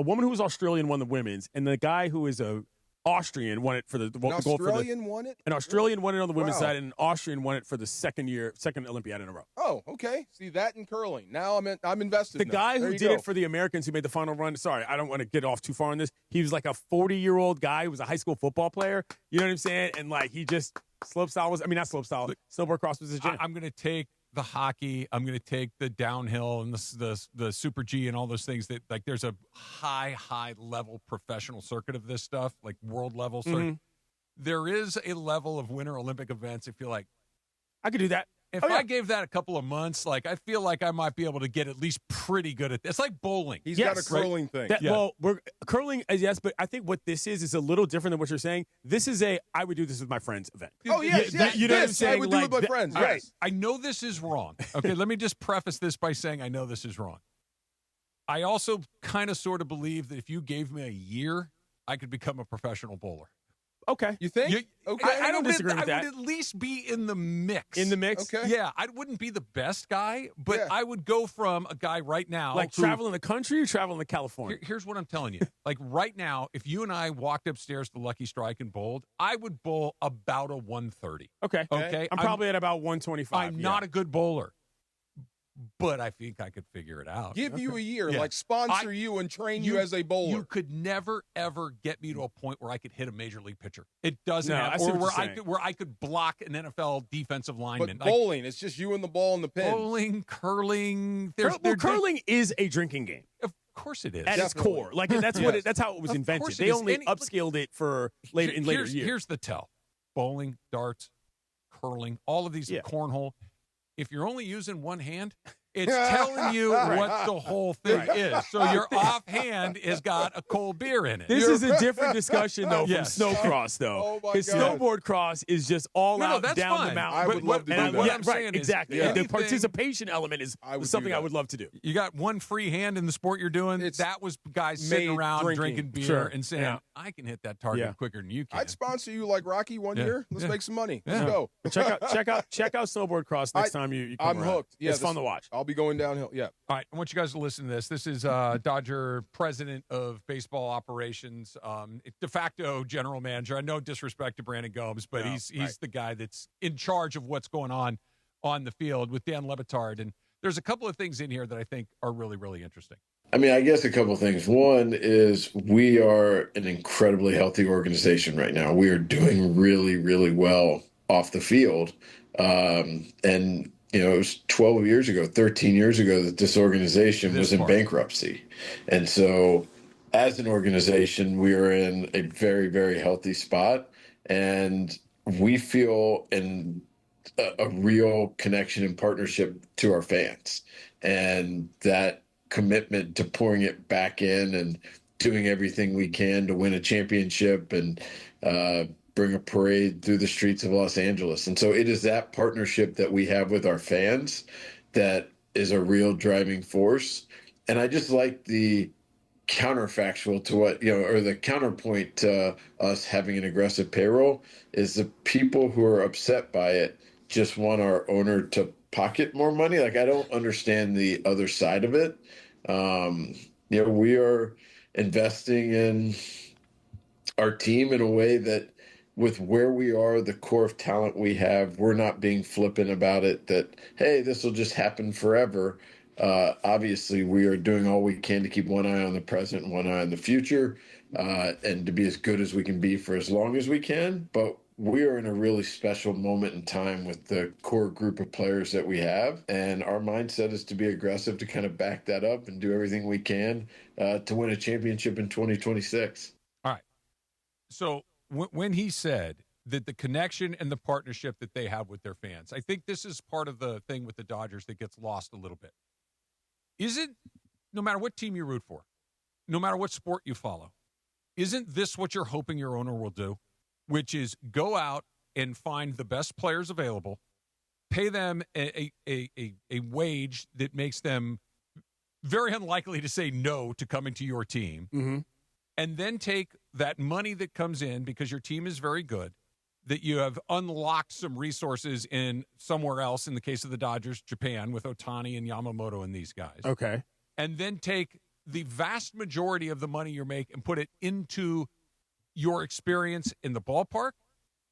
Speaker 3: woman who was Australian won the women's, and the guy who is a Austrian won it for the gold.
Speaker 2: Australian won it?
Speaker 3: An Australian won it on the women's side, and an Austrian won it for the second Olympiad in a row.
Speaker 2: Oh, okay. See that in curling. Now I'm invested.
Speaker 3: The guy who did it for the Americans who made the final run. Sorry, I don't want to get off too far on this. He was like a 40-year-old guy who was a high school football player. You know what I'm saying? And like he just snowboard cross was his jam.
Speaker 1: I'm going to take the hockey. I'm going to take the downhill and the Super G and all those things that like there's a high level professional circuit of this stuff, like world level. So there is a level of Winter Olympic events. I feel like
Speaker 3: I could do that.
Speaker 1: If I gave that a couple of months, like I feel like I might be able to get at least pretty good at this. It's like bowling.
Speaker 2: He's got a curling thing.
Speaker 3: Well, curling, yes, but I think what this is a little different than what you're saying. This is I would do this with my friends event.
Speaker 2: Oh, yes.
Speaker 3: You know what I'm saying?
Speaker 2: I would do it with my friends. Right.
Speaker 1: I know this is wrong. Okay, let me just preface this by saying I know this is wrong. I also kind of sort of believe that if you gave me a year, I could become a professional bowler.
Speaker 3: Okay.
Speaker 2: You think? Okay.
Speaker 3: I don't disagree with that.
Speaker 1: I would at least be in the mix.
Speaker 3: In the mix?
Speaker 2: Okay.
Speaker 1: Yeah, I wouldn't be the best guy, but I would go from a guy right now.
Speaker 3: Like traveling the country or traveling to California?
Speaker 1: Here's what I'm telling you. Like right now, if you and I walked upstairs to Lucky Strike and bowled, I would bowl about a 130.
Speaker 3: Okay. I'm probably at about 125.
Speaker 1: I'm not a good bowler, but I think I could figure it out.
Speaker 2: Give you a year, like sponsor you and train you as a bowler.
Speaker 1: You could never ever get me to a point where I could hit a major league pitcher. It doesn't happen.
Speaker 3: or
Speaker 1: where I could block an NFL defensive lineman.
Speaker 2: But bowling, it's just you and the ball and the pin.
Speaker 1: Bowling, curling.
Speaker 3: Curling is a drinking game.
Speaker 1: Of course it is.
Speaker 3: At its core. Like that's that's how it was invented. They only upscaled it for later years.
Speaker 1: Here's the tell. Bowling, darts, curling, all of these cornhole. If you're only using one hand, it's telling you what the whole thing is. So your offhand has got a cold beer in it.
Speaker 3: This is a different discussion, though, from snowcross, though.
Speaker 2: Oh, my
Speaker 3: Because snowboard cross is just all out
Speaker 1: that's
Speaker 3: down
Speaker 1: fine.
Speaker 3: the mountain.
Speaker 2: I would love to do that.
Speaker 1: What I'm saying is
Speaker 3: exactly.
Speaker 1: anything,
Speaker 3: the participation element is something I would love to do.
Speaker 1: You got one free hand in the sport you're doing. That was guys sitting around drinking beer and saying, I can hit that target quicker than you can.
Speaker 2: I'd sponsor you like Rocky one year. Let's make some money. Let's go.
Speaker 3: Check out snowboard cross next time you come
Speaker 2: I'm
Speaker 3: around.
Speaker 2: hooked. Yeah,
Speaker 3: it's fun to watch.
Speaker 2: I'll be going downhill. Yeah.
Speaker 1: All right, I want you guys to listen to this. This is Dodger president of baseball operations, de facto general manager. I no disrespect to Brandon Gomes, but he's the guy that's in charge of what's going on the field with Dan Lebitard. And there's a couple of things in here that I think are really, really interesting.
Speaker 7: I mean, I guess a couple of things. One is we are an incredibly healthy organization right now. We are doing really, really well off the field. And it was 12 years ago, 13 years ago that this organization was in bankruptcy. And so as an organization, we are in a very, very healthy spot. And we feel in a real connection and partnership to our fans. And that commitment to pouring it back in and doing everything we can to win a championship and bring a parade through the streets of Los Angeles. And so it is that partnership that we have with our fans that is a real driving force. And I just like the counterfactual to what, or the counterpoint to us having an aggressive payroll is the people who are upset by it just want our owner to pocket more money. Like, I don't understand the other side of it. We are investing in our team in a way that with where we are, the core of talent we have, we're not being flippant about it that, hey, this will just happen forever. Obviously, we are doing all we can to keep one eye on the present and one eye on the future, and to be as good as we can be for as long as we can. But we are in a really special moment in time with the core group of players that we have. And our mindset is to be aggressive, to kind of back that up and do everything we can to win a championship in 2026.
Speaker 1: All right. So when he said that the connection and the partnership that they have with their fans, I think this is part of the thing with the Dodgers that gets lost a little bit. Is it, no matter what team you root for, no matter what sport you follow, isn't this what you're hoping your owner will do? Which is go out and find the best players available, pay them a wage that makes them very unlikely to say no to coming to your team, and then take that money that comes in because your team is very good, that you have unlocked some resources in somewhere else, in the case of the Dodgers, Japan, with Ohtani and Yamamoto and these guys.
Speaker 3: Okay.
Speaker 1: And then take the vast majority of the money you make and put it into your experience in the ballpark,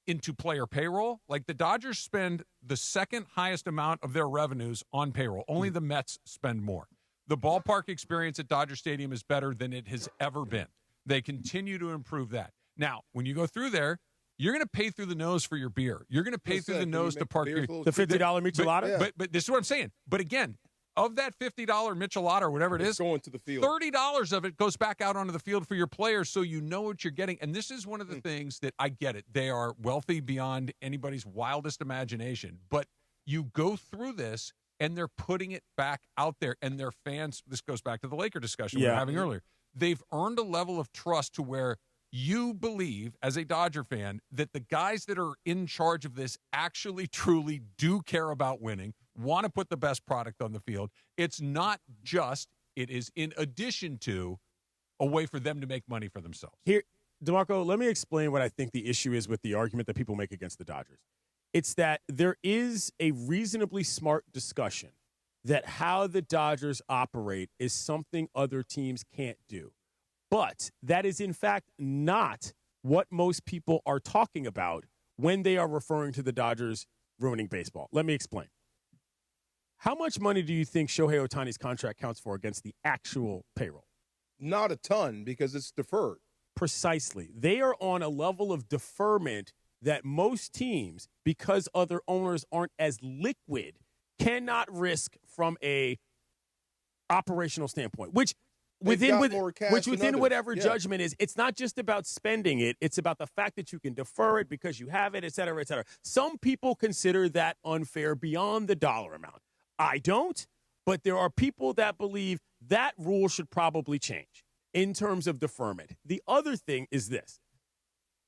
Speaker 1: into player payroll. Like, the Dodgers spend the second highest amount of their revenues on payroll. Only the Mets spend more. The ballpark experience at Dodger Stadium is better than it has ever been. They continue to improve that. Now, when you go through there, you're going to pay through the nose for your beer. You're going to pay through the nose to park your...
Speaker 3: The $50 michelada?
Speaker 1: But this is what I'm saying. But again, of that $50 michelada or whatever it is,
Speaker 2: going to the field.
Speaker 1: $30 of it goes back out onto the field for your players, so you know what you're getting. And this is one of the things that I get it. They are wealthy beyond anybody's wildest imagination. But you go through this, and they're putting it back out there. And their fans, this goes back to the Laker discussion we were having earlier, they've earned a level of trust to where you believe, as a Dodger fan, that the guys that are in charge of this actually, truly do care about winning, want to put the best product on the field. It's not just, it is in addition to a way for them to make money for themselves.
Speaker 3: DeMarco, let me explain what I think the issue is with the argument that people make against the Dodgers. It's that there is a reasonably smart discussion that how the Dodgers operate is something other teams can't do. But that is, in fact, not what most people are talking about when they are referring to the Dodgers ruining baseball. Let me explain. How much money do you think Shohei Ohtani's contract counts for against the actual payroll?
Speaker 2: Not a ton, because it's deferred.
Speaker 3: Precisely. They are on a level of deferment that most teams, because other owners aren't as liquid, cannot risk from a operational standpoint, which within whatever judgment is, it's not just about spending it. It's about the fact that you can defer it because you have it, et cetera, et cetera. Some people consider that unfair beyond the dollar amount. I don't, but there are people that believe that rule should probably change in terms of deferment. The other thing is this.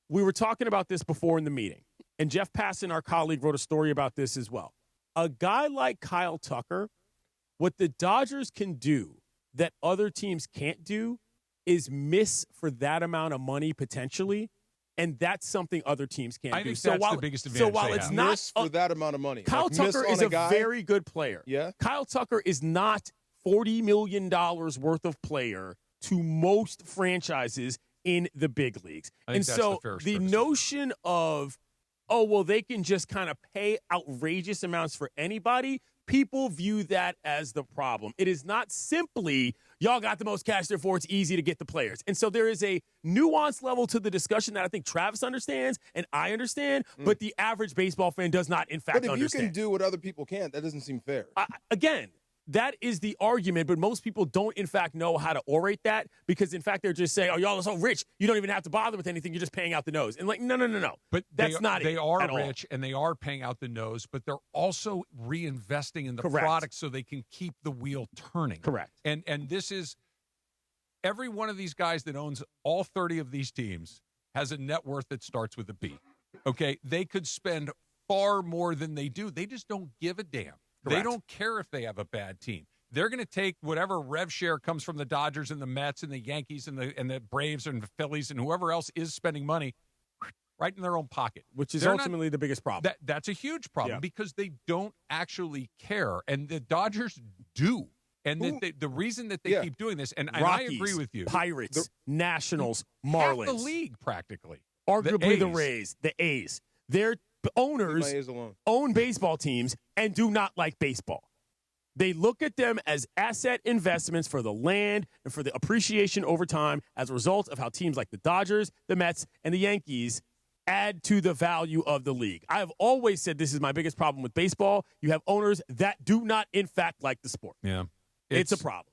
Speaker 3: We were talking about this before in the meeting, and Jeff Passan, our colleague, wrote a story about this as well. A guy like Kyle Tucker, what the Dodgers can do that other teams can't do is miss for that amount of money potentially, and that's something other teams can't do.
Speaker 1: I think that's the biggest advantage.
Speaker 3: So while it's not
Speaker 2: miss for that amount of money,
Speaker 3: Kyle Tucker is a very good player.
Speaker 2: Yeah,
Speaker 3: Kyle Tucker is not $40 million worth of player to most franchises in the big leagues.
Speaker 1: And so
Speaker 3: the notion of, oh, well, they can just kind of pay outrageous amounts for anybody, people view that as the problem. It is not simply, y'all got the most cash, therefore it's easy to get the players. And so there is a nuance level to the discussion that I think Travis understands and I understand, but the average baseball fan does not, in fact, understand.
Speaker 2: But if you can do what other people can't, that doesn't seem fair.
Speaker 3: Again, that is the argument, but most people don't, in fact, know how to orate that because, in fact, they're just saying, oh, y'all are so rich, you don't even have to bother with anything. You're just paying out the nose. And like, no.
Speaker 1: But
Speaker 3: that's not it.
Speaker 1: They are
Speaker 3: at
Speaker 1: rich
Speaker 3: all.
Speaker 1: and they are paying out the nose, but they're also reinvesting in the product so they can keep the wheel turning.
Speaker 3: Correct.
Speaker 1: And this is every one of these guys that owns all 30 of these teams has a net worth that starts with a B. Okay? They could spend far more than they do. They just don't give a damn.
Speaker 3: Correct.
Speaker 1: They don't care if they have a bad team. They're going to take whatever rev share comes from the Dodgers and the Mets and the Yankees and the Braves and the Phillies and whoever else is spending money right in their own pocket.
Speaker 3: Which is ultimately the biggest problem.
Speaker 1: That's a huge problem because they don't actually care. And the Dodgers do. And the reason that they keep doing this, and
Speaker 3: Rockies,
Speaker 1: I agree with you.
Speaker 3: Pirates, Nationals, Marlins.
Speaker 1: Half the league, practically.
Speaker 3: Arguably the Rays, the A's. Their owners own baseball teams and do not like baseball. They look at them as asset investments for the land and for the appreciation over time as a result of how teams like the Dodgers, the Mets, and the Yankees add to the value of the league. I have always said this is my biggest problem with baseball. You have owners that do not, in fact, like the sport.
Speaker 1: Yeah.
Speaker 3: It's a problem.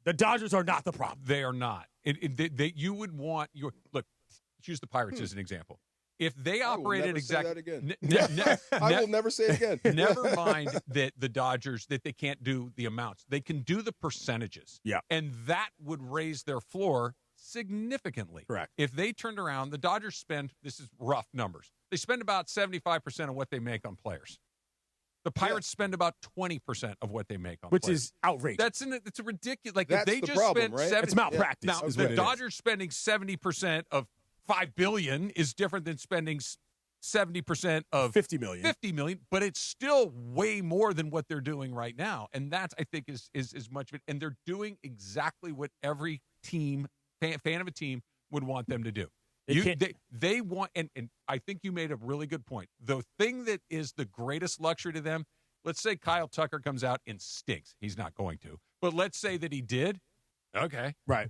Speaker 3: The Dodgers are not the problem.
Speaker 1: They are not. You would want your – look, let's use the Pirates as an example. If they operated exactly,
Speaker 2: I will never say it again.
Speaker 1: Never mind that the Dodgers that they can't do the amounts; they can do the percentages.
Speaker 3: Yeah,
Speaker 1: and that would raise their floor significantly.
Speaker 3: Correct.
Speaker 1: If they turned around, the Dodgers spend. This is rough numbers. They spend about 75% of what they make on players. The Pirates spend about 20% of what they make on
Speaker 3: which
Speaker 1: players.
Speaker 3: is outrageous.
Speaker 1: It's ridiculous. Like
Speaker 2: that's
Speaker 1: if they
Speaker 2: the
Speaker 1: just
Speaker 2: problem,
Speaker 1: spent
Speaker 2: right?
Speaker 1: 70,
Speaker 3: it's malpractice.
Speaker 1: Now the Dodgers spending 70% of $5 billion is different than spending 70% of
Speaker 3: $50 million.
Speaker 1: $50 million, but it's still way more than what they're doing right now, and that's I think is much of it. And they're doing exactly what every team fan of a team would want them to do. They want, and I think you made a really good point. The thing that is the greatest luxury to them. Let's say Kyle Tucker comes out and stinks. He's not going to, but let's say that he did. Okay,
Speaker 3: right.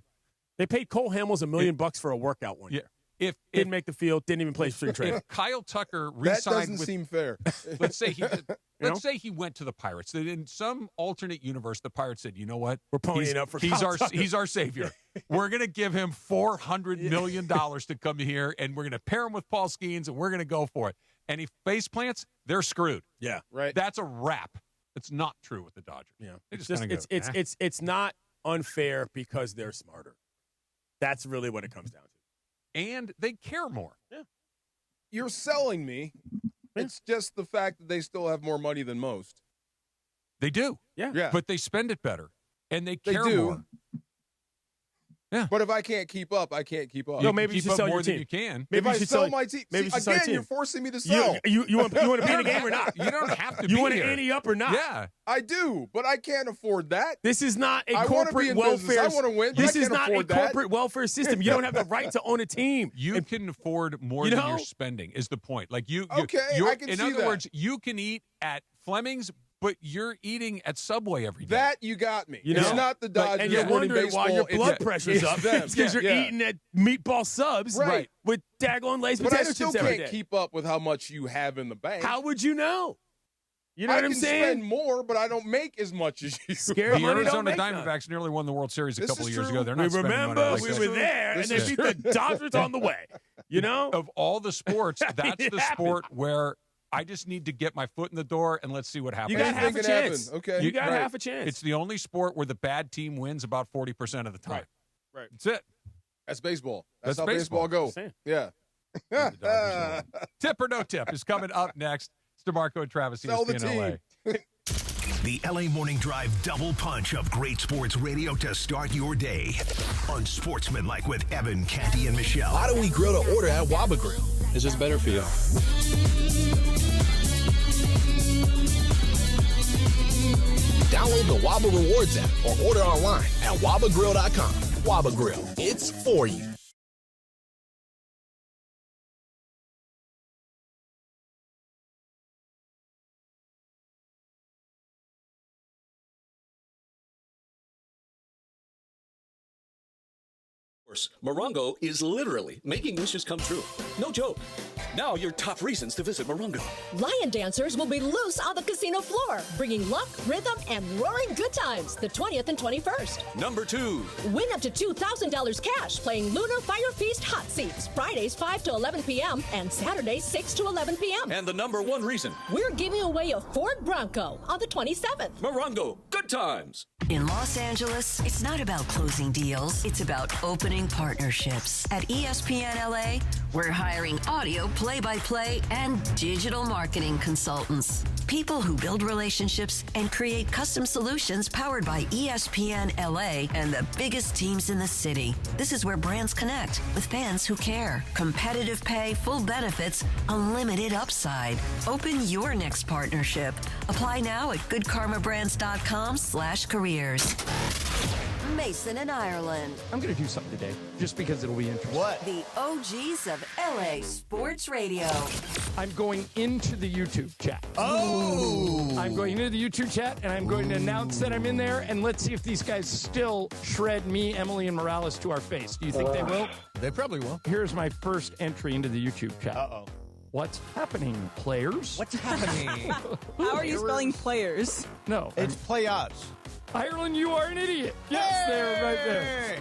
Speaker 3: They paid Cole Hamels $1 million for a workout one year.
Speaker 1: If
Speaker 3: didn't make the field, didn't even play spring training.
Speaker 1: If Kyle Tucker re-signed
Speaker 2: that doesn't seem fair.
Speaker 1: Let's say he went to the Pirates. In some alternate universe, the Pirates said, "You know what?
Speaker 3: We're ponying up for
Speaker 1: Kyle Tucker. He's our savior. We're going to give him $400 million to come here, and we're going to pair him with Paul Skeens, and we're going to go for it." And he face plants, they're screwed.
Speaker 3: Yeah,
Speaker 2: right.
Speaker 1: That's a wrap. It's not true with the Dodgers.
Speaker 3: Yeah,
Speaker 1: it's
Speaker 3: not unfair because they're smarter. That's really what it comes down to.
Speaker 1: And they care more.
Speaker 3: Yeah.
Speaker 2: You're selling me. Yeah. It's just the fact that they still have more money than most.
Speaker 1: They do.
Speaker 3: Yeah.
Speaker 1: But they spend it better. And they care
Speaker 2: do.
Speaker 1: more. Yeah.
Speaker 2: But if I can't keep up, I can't keep up.
Speaker 3: No, maybe you should sell
Speaker 1: more
Speaker 3: your
Speaker 1: than
Speaker 3: team.
Speaker 1: you can.
Speaker 3: Maybe
Speaker 2: if
Speaker 3: you
Speaker 2: I
Speaker 3: should
Speaker 2: sell my team,
Speaker 3: maybe
Speaker 2: see,
Speaker 3: you should sell your
Speaker 2: again,
Speaker 3: team.
Speaker 2: you're forcing me to sell.
Speaker 3: You want to be in the game or not?
Speaker 1: You don't have to
Speaker 3: You
Speaker 1: be
Speaker 3: want to
Speaker 1: here.
Speaker 3: ante up or not?
Speaker 1: Yeah.
Speaker 2: I do, but I can't afford that.
Speaker 3: This is not a
Speaker 2: I wanna be
Speaker 3: corporate
Speaker 2: in
Speaker 3: welfare.
Speaker 2: business. I want to win. But
Speaker 3: This
Speaker 2: I
Speaker 3: is
Speaker 2: can't
Speaker 3: not a
Speaker 2: afford that.
Speaker 3: corporate welfare system. You don't have the right to own a team.
Speaker 1: You can afford more than you're spending is the point. Like
Speaker 2: Okay, I can
Speaker 1: in
Speaker 2: see
Speaker 1: other
Speaker 2: that.
Speaker 1: words, you can eat at Fleming's, but you're eating at Subway every day.
Speaker 2: That you got me.
Speaker 3: You know?
Speaker 2: It's not the Dodgers.
Speaker 3: And you're
Speaker 2: winning
Speaker 3: wondering why your
Speaker 2: baseball,
Speaker 3: blood
Speaker 2: it's
Speaker 3: pressure's up.
Speaker 2: them.
Speaker 3: It's because you're eating at meatball subs
Speaker 2: Right.
Speaker 3: with daggone Lay's
Speaker 2: But
Speaker 3: potato
Speaker 2: I still
Speaker 3: chips every
Speaker 2: can't
Speaker 3: day.
Speaker 2: keep up with how much you have in the bank.
Speaker 3: How would you know? You know
Speaker 2: I
Speaker 3: what I'm
Speaker 2: can
Speaker 3: saying?
Speaker 2: spend more, but I don't make as much as you.
Speaker 3: Scared
Speaker 1: The
Speaker 3: money don't
Speaker 1: Arizona
Speaker 3: make none.
Speaker 1: Diamondbacks nearly won the World Series a
Speaker 2: This
Speaker 1: couple
Speaker 2: is
Speaker 1: of years
Speaker 2: true.
Speaker 1: ago. They're
Speaker 3: We
Speaker 1: not spending
Speaker 3: remember
Speaker 1: money like
Speaker 3: we
Speaker 1: this.
Speaker 3: were there, and
Speaker 2: This
Speaker 3: they
Speaker 2: is
Speaker 3: beat
Speaker 2: true.
Speaker 3: the Dodgers on the way. You know?
Speaker 1: Of all the sports, that's
Speaker 3: it
Speaker 1: the
Speaker 3: happened.
Speaker 1: sport where I just need to get my foot in the door and let's see what happens.
Speaker 3: You got half a
Speaker 2: Anything can happen.
Speaker 3: chance.
Speaker 2: Okay.
Speaker 3: You got
Speaker 2: Right.
Speaker 3: half a chance.
Speaker 1: It's the only sport where the bad team wins about 40% of the time.
Speaker 2: Right.
Speaker 1: That's it.
Speaker 2: That's baseball.
Speaker 1: That's
Speaker 2: how
Speaker 1: baseball.
Speaker 2: goes.
Speaker 3: Saying.
Speaker 2: Yeah.
Speaker 1: The Dodgers win. Tip or no tip is coming up next. It's DeMarco and Travis,
Speaker 2: Sell the
Speaker 1: ESPN LA.
Speaker 2: team.
Speaker 5: The LA Morning Drive double punch of great sports radio to start your day. Unsportsmanlike with Evan, Canty, and Michelle.
Speaker 8: Why do we grill to order at Waba Grill?
Speaker 10: It's just better for you.
Speaker 8: Download the Waba Rewards app or order online at wabagrill.com. Waba Grill, it's for you.
Speaker 10: Morongo is literally making wishes come true. No joke. Now your top reasons to visit Morongo.
Speaker 11: Lion dancers will be loose on the casino floor, bringing luck, rhythm, and roaring good times the 20th and 21st.
Speaker 10: Number 2.
Speaker 11: Win up to $2,000 cash playing Lunar Fire Feast Hot Seats, Fridays 5 to 11 p.m. and Saturdays 6 to 11 p.m.
Speaker 10: And the number 1 reason.
Speaker 11: We're giving away a Ford Bronco on the 27th.
Speaker 10: Morongo, good times.
Speaker 14: In Los Angeles, it's not about closing deals, it's about opening partnerships. At ESPN LA, we're hiring audio play-by-play and digital marketing consultants. People who build relationships and create custom solutions powered by ESPN LA and the biggest teams in the city. This is where brands connect with fans who care. Competitive pay, full benefits, unlimited upside. Open your next partnership. Apply now at goodkarmabrands.com/careers. Mason in Ireland.
Speaker 16: I'm going to do something today, just because it'll be interesting.
Speaker 14: What? The OGs of LA Sports Radio.
Speaker 16: I'm going into the YouTube chat.
Speaker 14: Oh!
Speaker 16: I'm going into the YouTube chat, and I'm going to announce that I'm in there, and let's see if these guys still shred me, Emily, and Morales to our face. Do you think they will?
Speaker 17: They probably will.
Speaker 16: Here's my first entry into the YouTube chat.
Speaker 17: Uh-oh.
Speaker 16: What's happening, players?
Speaker 17: What's happening?
Speaker 20: How are you spelling players?
Speaker 16: No.
Speaker 17: It's players.
Speaker 16: Ireland, you are an idiot. Yes, there, right there.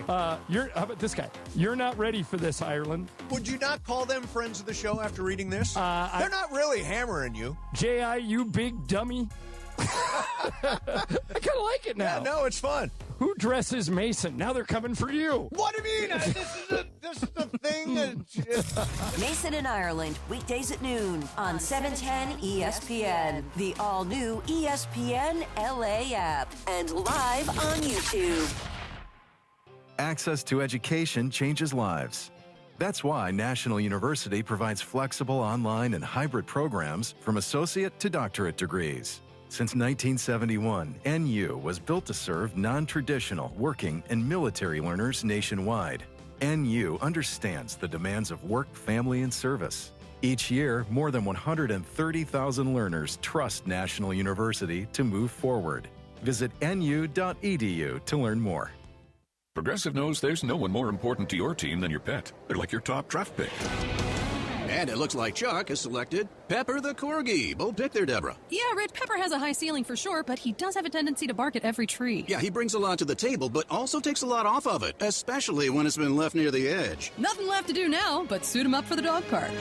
Speaker 16: How about this guy? You're not ready for this, Ireland.
Speaker 17: Would you not call them friends of the show after reading this? They're not really hammering you.
Speaker 16: J.I., you big dummy. I kind of like it now.
Speaker 17: Yeah, no, it's fun.
Speaker 16: Who dresses Mason? Now they're coming for you.
Speaker 17: What do you mean? This is the thing that...
Speaker 14: Mason in Ireland, weekdays at noon on 710 ESPN, the all-new ESPN LA app, and live on YouTube.
Speaker 22: Access to education changes lives. That's why National University provides flexible online and hybrid programs from associate to doctorate degrees. Since 1971, NU was built to serve non-traditional working and military learners nationwide. NU understands the demands of work, family, and service. Each year, more than 130,000 learners trust National University to move forward. Visit nu.edu to learn more.
Speaker 26: Progressive knows there's no one more important to your team than your pet. They're like your top draft pick.
Speaker 27: And it looks like Chuck has selected Pepper the Corgi. Bold pick there, Deborah.
Speaker 28: Yeah, Red Pepper has a high ceiling for sure, but he does have a tendency to bark at every tree.
Speaker 27: Yeah, he brings a lot to the table, but also takes a lot off of it, especially when it's been left near the edge.
Speaker 28: Nothing left to do now, but suit him up for the dog park.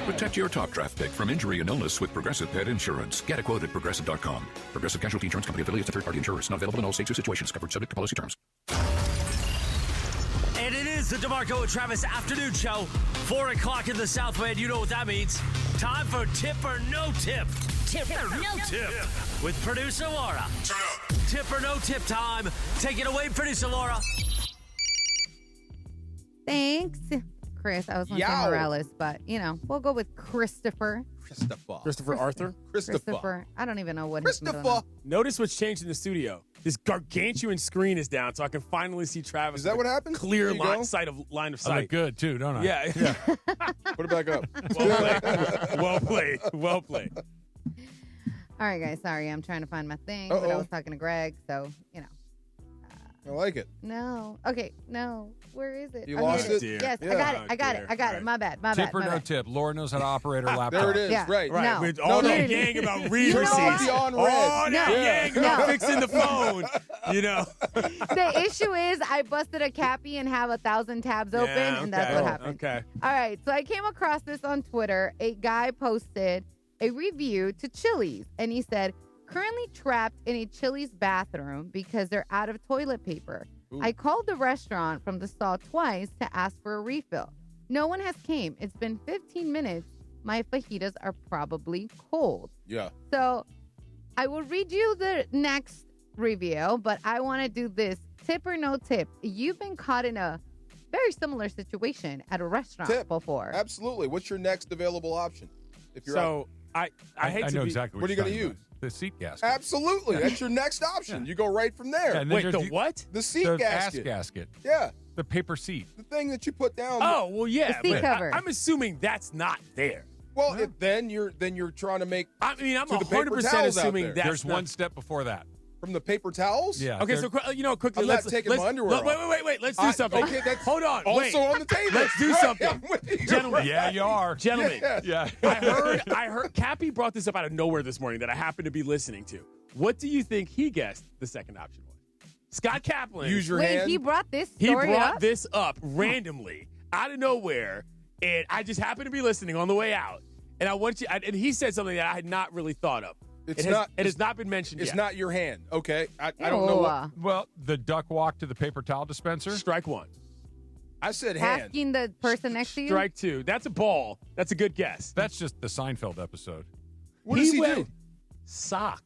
Speaker 26: Protect your top draft pick from injury and illness with Progressive Pet Insurance. Get a quote at Progressive.com. Progressive Casualty Insurance Company affiliates and third-party insurers. Not available in all states or situations. Covered subject to policy terms.
Speaker 9: And it is the DeMarco and Travis Afternoon Show. 4 o'clock in the Southland. You know what that means. Time for Tip or No Tip. Tip or No Tip. With producer Laura. Tip or No Tip time. Take it away, producer Laura.
Speaker 4: Thanks, Chris. I was going to say Morales, but, we'll go with Christopher.
Speaker 3: Christopher Arthur?
Speaker 4: Christopher. I don't even know what his middle name is.
Speaker 3: Notice what's changed in the studio. This gargantuan screen is down, so I can finally see Travis.
Speaker 2: Is that what happened?
Speaker 3: Clear line of sight.
Speaker 1: I look good, too, don't I?
Speaker 3: Yeah.
Speaker 2: Put it back up.
Speaker 3: Well played. Well played.
Speaker 4: All right, guys. Sorry, I'm trying to find my thing, but I was talking to Greg, so,
Speaker 2: I like it.
Speaker 4: No. Okay, no. Where is it?
Speaker 2: You lost it?
Speaker 4: Yes, yeah. I got it. My bad.
Speaker 1: Tip or no tip? Laura knows how to operate her laptop.
Speaker 2: There it is.
Speaker 4: Yeah.
Speaker 2: Right.
Speaker 4: No.
Speaker 3: With all that yang about read receipts.
Speaker 2: On red.
Speaker 3: All that yang about fixing the phone.
Speaker 4: The issue is I busted a Cappy and have 1,000 tabs open, and that's what happened.
Speaker 3: Okay.
Speaker 4: All right, so I came across this on Twitter. A guy posted a review to Chili's, and he said, currently trapped in a Chili's bathroom because they're out of toilet paper.
Speaker 2: Ooh.
Speaker 4: I called the restaurant from the stall twice to ask for a refill. No one has came. It's been 15 minutes. My fajitas are probably cold.
Speaker 2: Yeah.
Speaker 4: So I will read you the next review, but I want to do this. Tip or no tip? You've been caught in a very similar situation at a restaurant before.
Speaker 2: Absolutely. What's your next available option? If you're
Speaker 3: I
Speaker 1: know exactly
Speaker 2: what are you going to use?
Speaker 1: The seat gasket.
Speaker 2: Absolutely. That's your next option. You go right from there.
Speaker 1: Yeah,
Speaker 3: Wait, the what?
Speaker 2: The seat
Speaker 1: the
Speaker 2: gasket.
Speaker 1: ass gasket.
Speaker 2: Yeah.
Speaker 1: The paper seat.
Speaker 2: The thing that you put down.
Speaker 3: Oh, well, yeah.
Speaker 4: The seat cover.
Speaker 3: I'm assuming that's not there.
Speaker 2: Well, then you're trying to make.
Speaker 3: I mean, I'm
Speaker 2: to the paper
Speaker 3: 100%
Speaker 2: towels out
Speaker 3: assuming
Speaker 2: there.
Speaker 3: that's
Speaker 1: There's one step before that.
Speaker 2: From the paper towels?
Speaker 1: Yeah.
Speaker 3: Okay, so quickly,
Speaker 2: I'm
Speaker 3: let's
Speaker 2: not taking my underwear off.
Speaker 3: Wait. Let's do something.
Speaker 2: Okay, that's
Speaker 3: hold on.
Speaker 2: Also on the table.
Speaker 3: Let's do something, gentlemen.
Speaker 1: Yeah, you are,
Speaker 3: gentlemen.
Speaker 1: Yeah.
Speaker 3: I heard. Cappy brought this up out of nowhere this morning that I happened to be listening to. What do you think he guessed the second option was? Scott Kaplan.
Speaker 2: Use your hand.
Speaker 4: He brought this
Speaker 3: He
Speaker 4: story
Speaker 3: brought
Speaker 4: up?
Speaker 3: this up randomly out of nowhere, and I just happened to be listening on the way out. And I want you. And he said something that I had not really thought of. It has not been mentioned
Speaker 2: It's
Speaker 3: yet.
Speaker 2: not your hand. Okay. I don't know what.
Speaker 1: Well, the duck walk to the paper towel dispenser.
Speaker 3: Strike one.
Speaker 2: I said hand.
Speaker 4: Asking the person next to you?
Speaker 3: Strike two. That's a ball. That's a good guess.
Speaker 1: That's just the Seinfeld episode.
Speaker 2: What does he
Speaker 3: went
Speaker 2: do?
Speaker 3: Sock.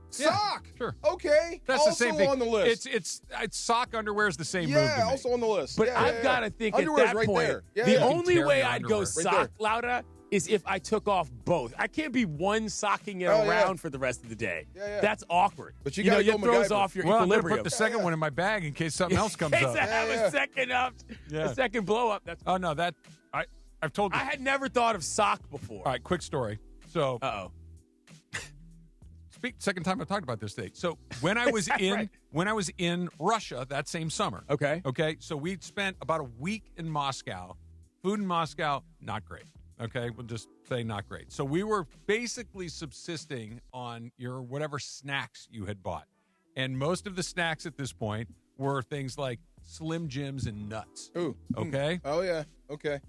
Speaker 2: Sock.
Speaker 1: Sure.
Speaker 2: Okay.
Speaker 1: That's
Speaker 2: also
Speaker 1: the same thing.
Speaker 2: on the list.
Speaker 1: It's sock underwear is the same move to
Speaker 2: Yeah,
Speaker 1: me.
Speaker 2: also on the list.
Speaker 3: But
Speaker 2: Yeah,
Speaker 3: I've got to think
Speaker 2: Underwear's
Speaker 3: at that
Speaker 2: right
Speaker 3: point,
Speaker 2: there. Yeah,
Speaker 3: the
Speaker 2: yeah.
Speaker 3: only
Speaker 1: carry
Speaker 3: way
Speaker 1: your
Speaker 3: I'd go
Speaker 1: underwear.
Speaker 2: Right
Speaker 3: sock, Laura, is if I took off both. I can't be one socking it around for the rest of the day.
Speaker 2: Yeah.
Speaker 3: That's awkward.
Speaker 2: But you
Speaker 3: know,
Speaker 2: gotta
Speaker 3: you
Speaker 2: go
Speaker 3: throws
Speaker 2: MacGyver.
Speaker 3: off your
Speaker 1: Well, I'm gonna
Speaker 3: equilibrium.
Speaker 1: put the second one in my bag in case something else comes
Speaker 3: In
Speaker 1: up.
Speaker 3: case I have a second up, a second blow up. That's.
Speaker 1: Oh no, I've told you.
Speaker 3: I had never thought of sock before.
Speaker 1: All right, quick story. So,
Speaker 3: Uh-oh.
Speaker 1: second time I've talked about this thing. So when I was in Russia that same summer.
Speaker 3: Okay.
Speaker 1: So we'd spent about a week in Moscow. Food in Moscow, not great. Okay, we'll just say not great. So we were basically subsisting on your whatever snacks you had bought. And most of the snacks at this point were things like Slim Jims and nuts.
Speaker 2: Ooh.
Speaker 1: Okay?
Speaker 2: Oh, yeah. Okay.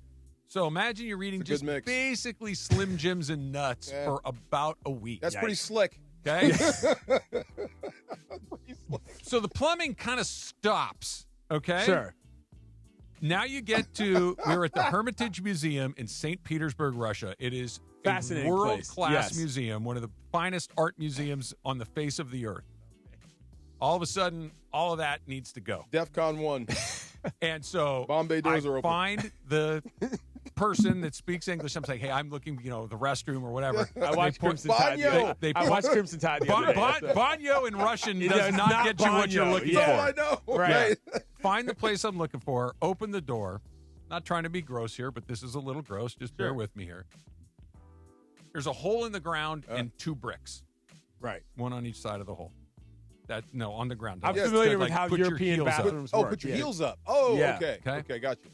Speaker 1: So imagine you're eating just basically Slim Jims and nuts for about a week.
Speaker 2: That's pretty slick.
Speaker 1: Okay? So the plumbing kind of stops. Okay?
Speaker 3: Sure.
Speaker 1: Now you get to, we're at the Hermitage Museum in St. Petersburg, Russia. It is a
Speaker 3: Fascinating
Speaker 1: world-class museum, one of the finest art museums on the face of the earth. All of a sudden, all of that needs to go.
Speaker 2: DEFCON 1.
Speaker 1: And so
Speaker 2: Bombay doors are open.
Speaker 1: Find the person that speaks English. I'm saying, hey, I'm looking, the restroom or whatever.
Speaker 3: I watched Crimson Tide. I watched Crimson Tide the other day.
Speaker 1: Banyo in Russian does not get you what you're looking for.
Speaker 2: I know.
Speaker 1: Right. Find the place I'm looking for. Open the door. Not trying to be gross here, but this is a little gross. Just bear with me here. There's a hole in the ground and 2 bricks.
Speaker 3: Right.
Speaker 1: One on each side of the hole. On the ground.
Speaker 3: I'm familiar with how European bathrooms work.
Speaker 2: Put your heels up. Oh,
Speaker 1: Yeah.
Speaker 2: okay. Okay, got you.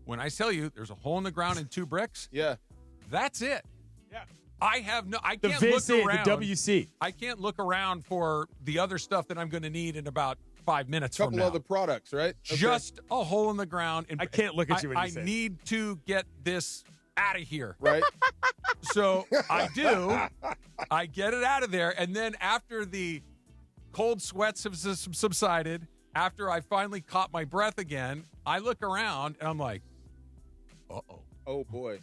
Speaker 1: When I tell you there's a hole in the ground and 2 bricks, that's it.
Speaker 3: Yeah.
Speaker 1: I can't
Speaker 3: The
Speaker 1: look
Speaker 3: VC,
Speaker 1: around.
Speaker 3: the WC.
Speaker 1: I can't look around for the other stuff that I'm going to need in about 5 minutes from now.
Speaker 2: Couple other products, right? Okay.
Speaker 1: Just a hole in the ground. And
Speaker 3: I can't look at you when you say
Speaker 1: I need to get this out of here.
Speaker 2: Right.
Speaker 1: So I do. I get it out of there. And then after the cold sweats have subsided, after I finally caught my breath again, I look around and I'm like, uh-oh.
Speaker 2: Oh, boy.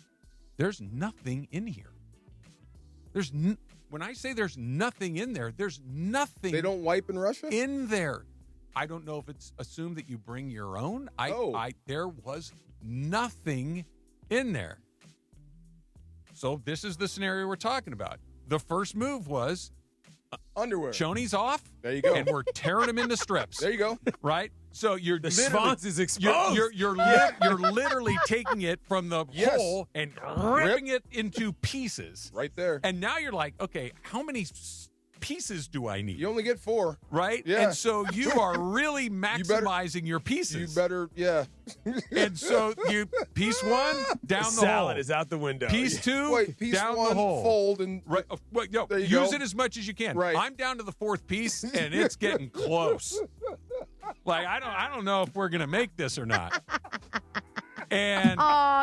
Speaker 1: There's nothing in here. When I say there's nothing in there, there's nothing.
Speaker 2: They don't wipe in Russia?
Speaker 1: In there. I don't know if it's assumed that you bring your own. There was nothing in there. So this is the scenario we're talking about. The first move was
Speaker 2: underwear.
Speaker 1: Chonies off.
Speaker 2: There you go.
Speaker 1: And we're tearing them into strips.
Speaker 2: There you go.
Speaker 1: Right? So you're
Speaker 3: the schwanz is exposed.
Speaker 1: You're literally taking it from the hole and ripping it into pieces.
Speaker 2: Right there.
Speaker 1: And now you're like, okay, how many pieces do I need?
Speaker 2: You only get 4.
Speaker 1: Right?
Speaker 2: Yeah.
Speaker 1: And so you are really maximizing your pieces.
Speaker 2: You better, yeah.
Speaker 1: And so piece 1, down the
Speaker 3: salad
Speaker 1: hole.
Speaker 3: is out the window.
Speaker 1: Piece 2,
Speaker 2: piece
Speaker 1: down
Speaker 2: 1,
Speaker 1: the hole.
Speaker 2: fold, and
Speaker 1: use it as much as you can.
Speaker 2: Right.
Speaker 1: I'm down to the 4th piece, and it's getting close. Like, I don't know if we're going to make this or not. And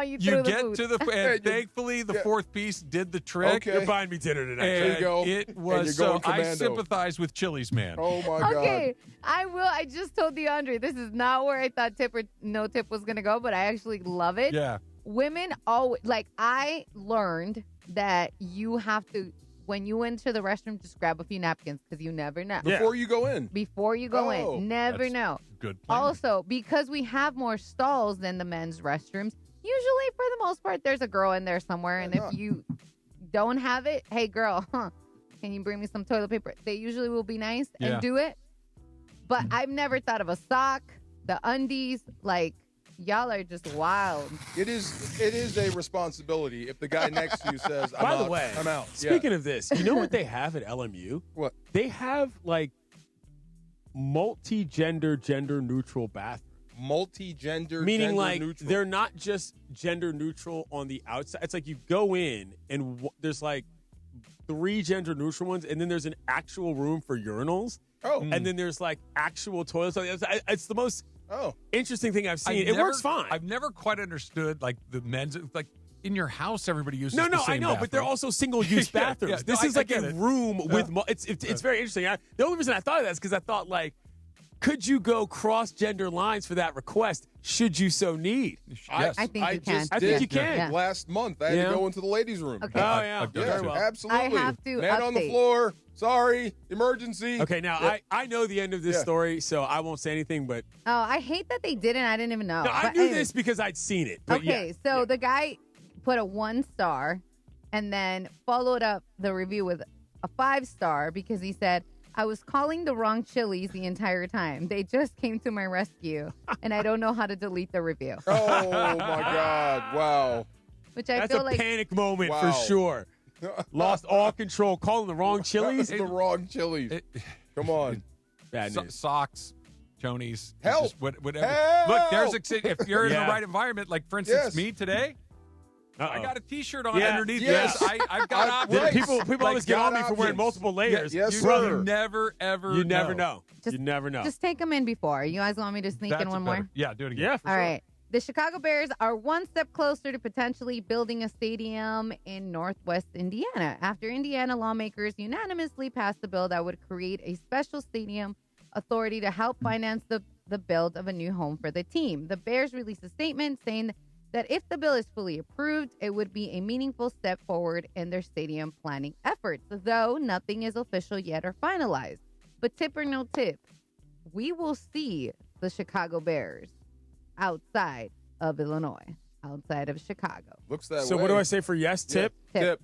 Speaker 4: you
Speaker 1: get to the and thankfully the 4th piece did the trick.
Speaker 2: Okay.
Speaker 3: You're buying me dinner tonight.
Speaker 1: And
Speaker 2: there you go.
Speaker 1: It
Speaker 2: And
Speaker 1: was
Speaker 2: you're
Speaker 1: so
Speaker 2: going commando.
Speaker 1: I sympathize with Chili's man.
Speaker 2: Oh my God.
Speaker 4: Okay, I just told DeAndre this is not where I thought tip or no tip was gonna go, but I actually love it.
Speaker 1: Yeah.
Speaker 4: Women always I learned that you have to, when you enter the restroom, just grab a few napkins because you never know.
Speaker 2: Before you go in.
Speaker 4: Before you go in. Never
Speaker 1: that's
Speaker 4: know.
Speaker 1: Good plan.
Speaker 4: Also, because we have more stalls than the men's restrooms, usually for the most part, there's a girl in there somewhere. And if you don't have it, hey, girl, can you bring me some toilet paper? They usually will be nice and do it. But I've never thought of a sock, the undies, like, y'all are just wild.
Speaker 2: It is a responsibility if the guy next to you says,
Speaker 3: By the way,
Speaker 2: I'm out.
Speaker 3: Speaking of this, you know what they have at LMU?
Speaker 2: What?
Speaker 3: They have, like, multi-gender, gender-neutral bathrooms.
Speaker 2: Multi-gender,
Speaker 3: meaning
Speaker 2: gender
Speaker 3: like
Speaker 2: neutral.
Speaker 3: they're not just gender neutral on the outside. It's like you go in and there's like 3 gender neutral ones, and then there's an actual room for urinals. And then there's like actual toilets. It's the most interesting thing I've seen. It works fine.
Speaker 1: I've never quite understood like the men's like in your house everybody uses
Speaker 3: No,
Speaker 1: the same
Speaker 3: I know,
Speaker 1: bathroom.
Speaker 3: but they're also single-use bathrooms. This is like a room with it's very interesting. The only reason I thought of that is because I thought like, could you go cross-gender lines for that request should you so need?
Speaker 2: Yes.
Speaker 4: I think you can.
Speaker 3: I think you can.
Speaker 4: Yeah.
Speaker 2: Last month, I had to go into the ladies' room.
Speaker 4: Okay.
Speaker 3: Oh, yeah.
Speaker 2: Yes,
Speaker 3: Very well.
Speaker 2: absolutely.
Speaker 4: I have to
Speaker 2: Man on the
Speaker 4: update.
Speaker 2: floor. Sorry. Emergency.
Speaker 3: Okay, now I know the end of this story, so I won't say anything, but
Speaker 4: Oh, I hate that they didn't. I didn't even know.
Speaker 3: no, I
Speaker 4: But
Speaker 3: knew
Speaker 4: anyways.
Speaker 3: this because I'd seen it. But
Speaker 4: Okay, so the guy put a 1 star and then followed up the review with a 5-star because he said, I was calling the wrong Chili's the entire time. They just came to my rescue, and I don't know how to delete the review.
Speaker 2: Oh, my God. Wow.
Speaker 4: Which I
Speaker 3: that's
Speaker 4: feel
Speaker 3: a
Speaker 4: like
Speaker 3: panic moment
Speaker 2: Wow.
Speaker 3: for sure. Lost all control, calling the wrong Chili's.
Speaker 2: the wrong Chili's. Come on.
Speaker 3: Bad news.
Speaker 1: Socks, Chonies,
Speaker 2: Help.
Speaker 1: just whatever.
Speaker 2: Help.
Speaker 1: Look, if you're in
Speaker 3: Yeah.
Speaker 1: the right environment, like for instance,
Speaker 2: Yes.
Speaker 1: me today.
Speaker 3: Uh-oh.
Speaker 1: I got a T-shirt on
Speaker 3: Yeah.
Speaker 1: underneath
Speaker 2: Yes.
Speaker 1: this. I've got options.
Speaker 2: Right.
Speaker 3: People always get
Speaker 2: got
Speaker 3: on me for wearing
Speaker 2: options.
Speaker 3: multiple layers.
Speaker 2: Yes,
Speaker 1: you
Speaker 2: sir.
Speaker 1: never ever.
Speaker 3: You never know.
Speaker 4: Just-
Speaker 3: you never know.
Speaker 4: just take them in before. You guys want me to sneak
Speaker 1: That's
Speaker 4: in one
Speaker 1: better.
Speaker 4: more?
Speaker 1: Yeah, do it again.
Speaker 3: Yeah, for
Speaker 4: All
Speaker 3: sure.
Speaker 4: right. The Chicago Bears are one step closer to potentially building a stadium in Northwest Indiana after Indiana lawmakers unanimously passed a bill that would create a special stadium authority to help finance the build of a new home for the team. The Bears released a statement saying that if the bill is fully approved, it would be a meaningful step forward in their stadium planning efforts, though nothing is official yet or finalized. But tip or no tip, we will see the Chicago Bears outside of Illinois, outside of Chicago.
Speaker 2: Looks that way.
Speaker 3: So what do I say for yes? Tip?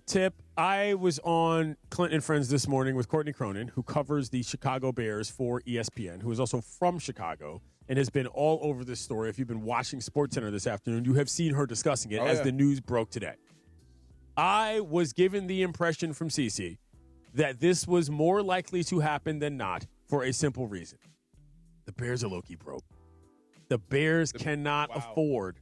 Speaker 4: Tip.
Speaker 3: I was on Clinton and Friends this morning with Courtney Cronin, who covers the Chicago Bears for ESPN, who is also from Chicago and has been all over this story. If you've been watching SportsCenter this afternoon, you have seen her discussing it as the news broke today. I was given the impression from Cece that this was more likely to happen than not for a simple reason. The Bears are low-key broke. The Bears cannot afford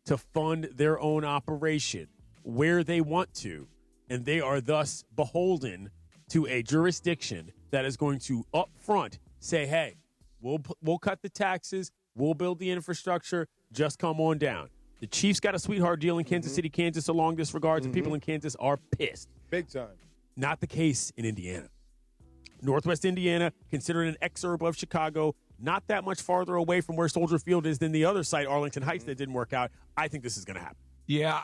Speaker 3: to fund their own operation where they want to, and they are thus beholden to a jurisdiction that is going to up front say, hey, we'll cut the taxes, we'll build the infrastructure, just come on down. The Chiefs got a sweetheart deal in Kansas City, Kansas along this regards, and people in Kansas are pissed.
Speaker 2: Big time.
Speaker 3: Not the case in Indiana. Northwest Indiana, considered an exurb of Chicago, not that much farther away from where Soldier Field is than the other site, Arlington Heights, that didn't work out. I think this is going to happen.
Speaker 1: Yeah,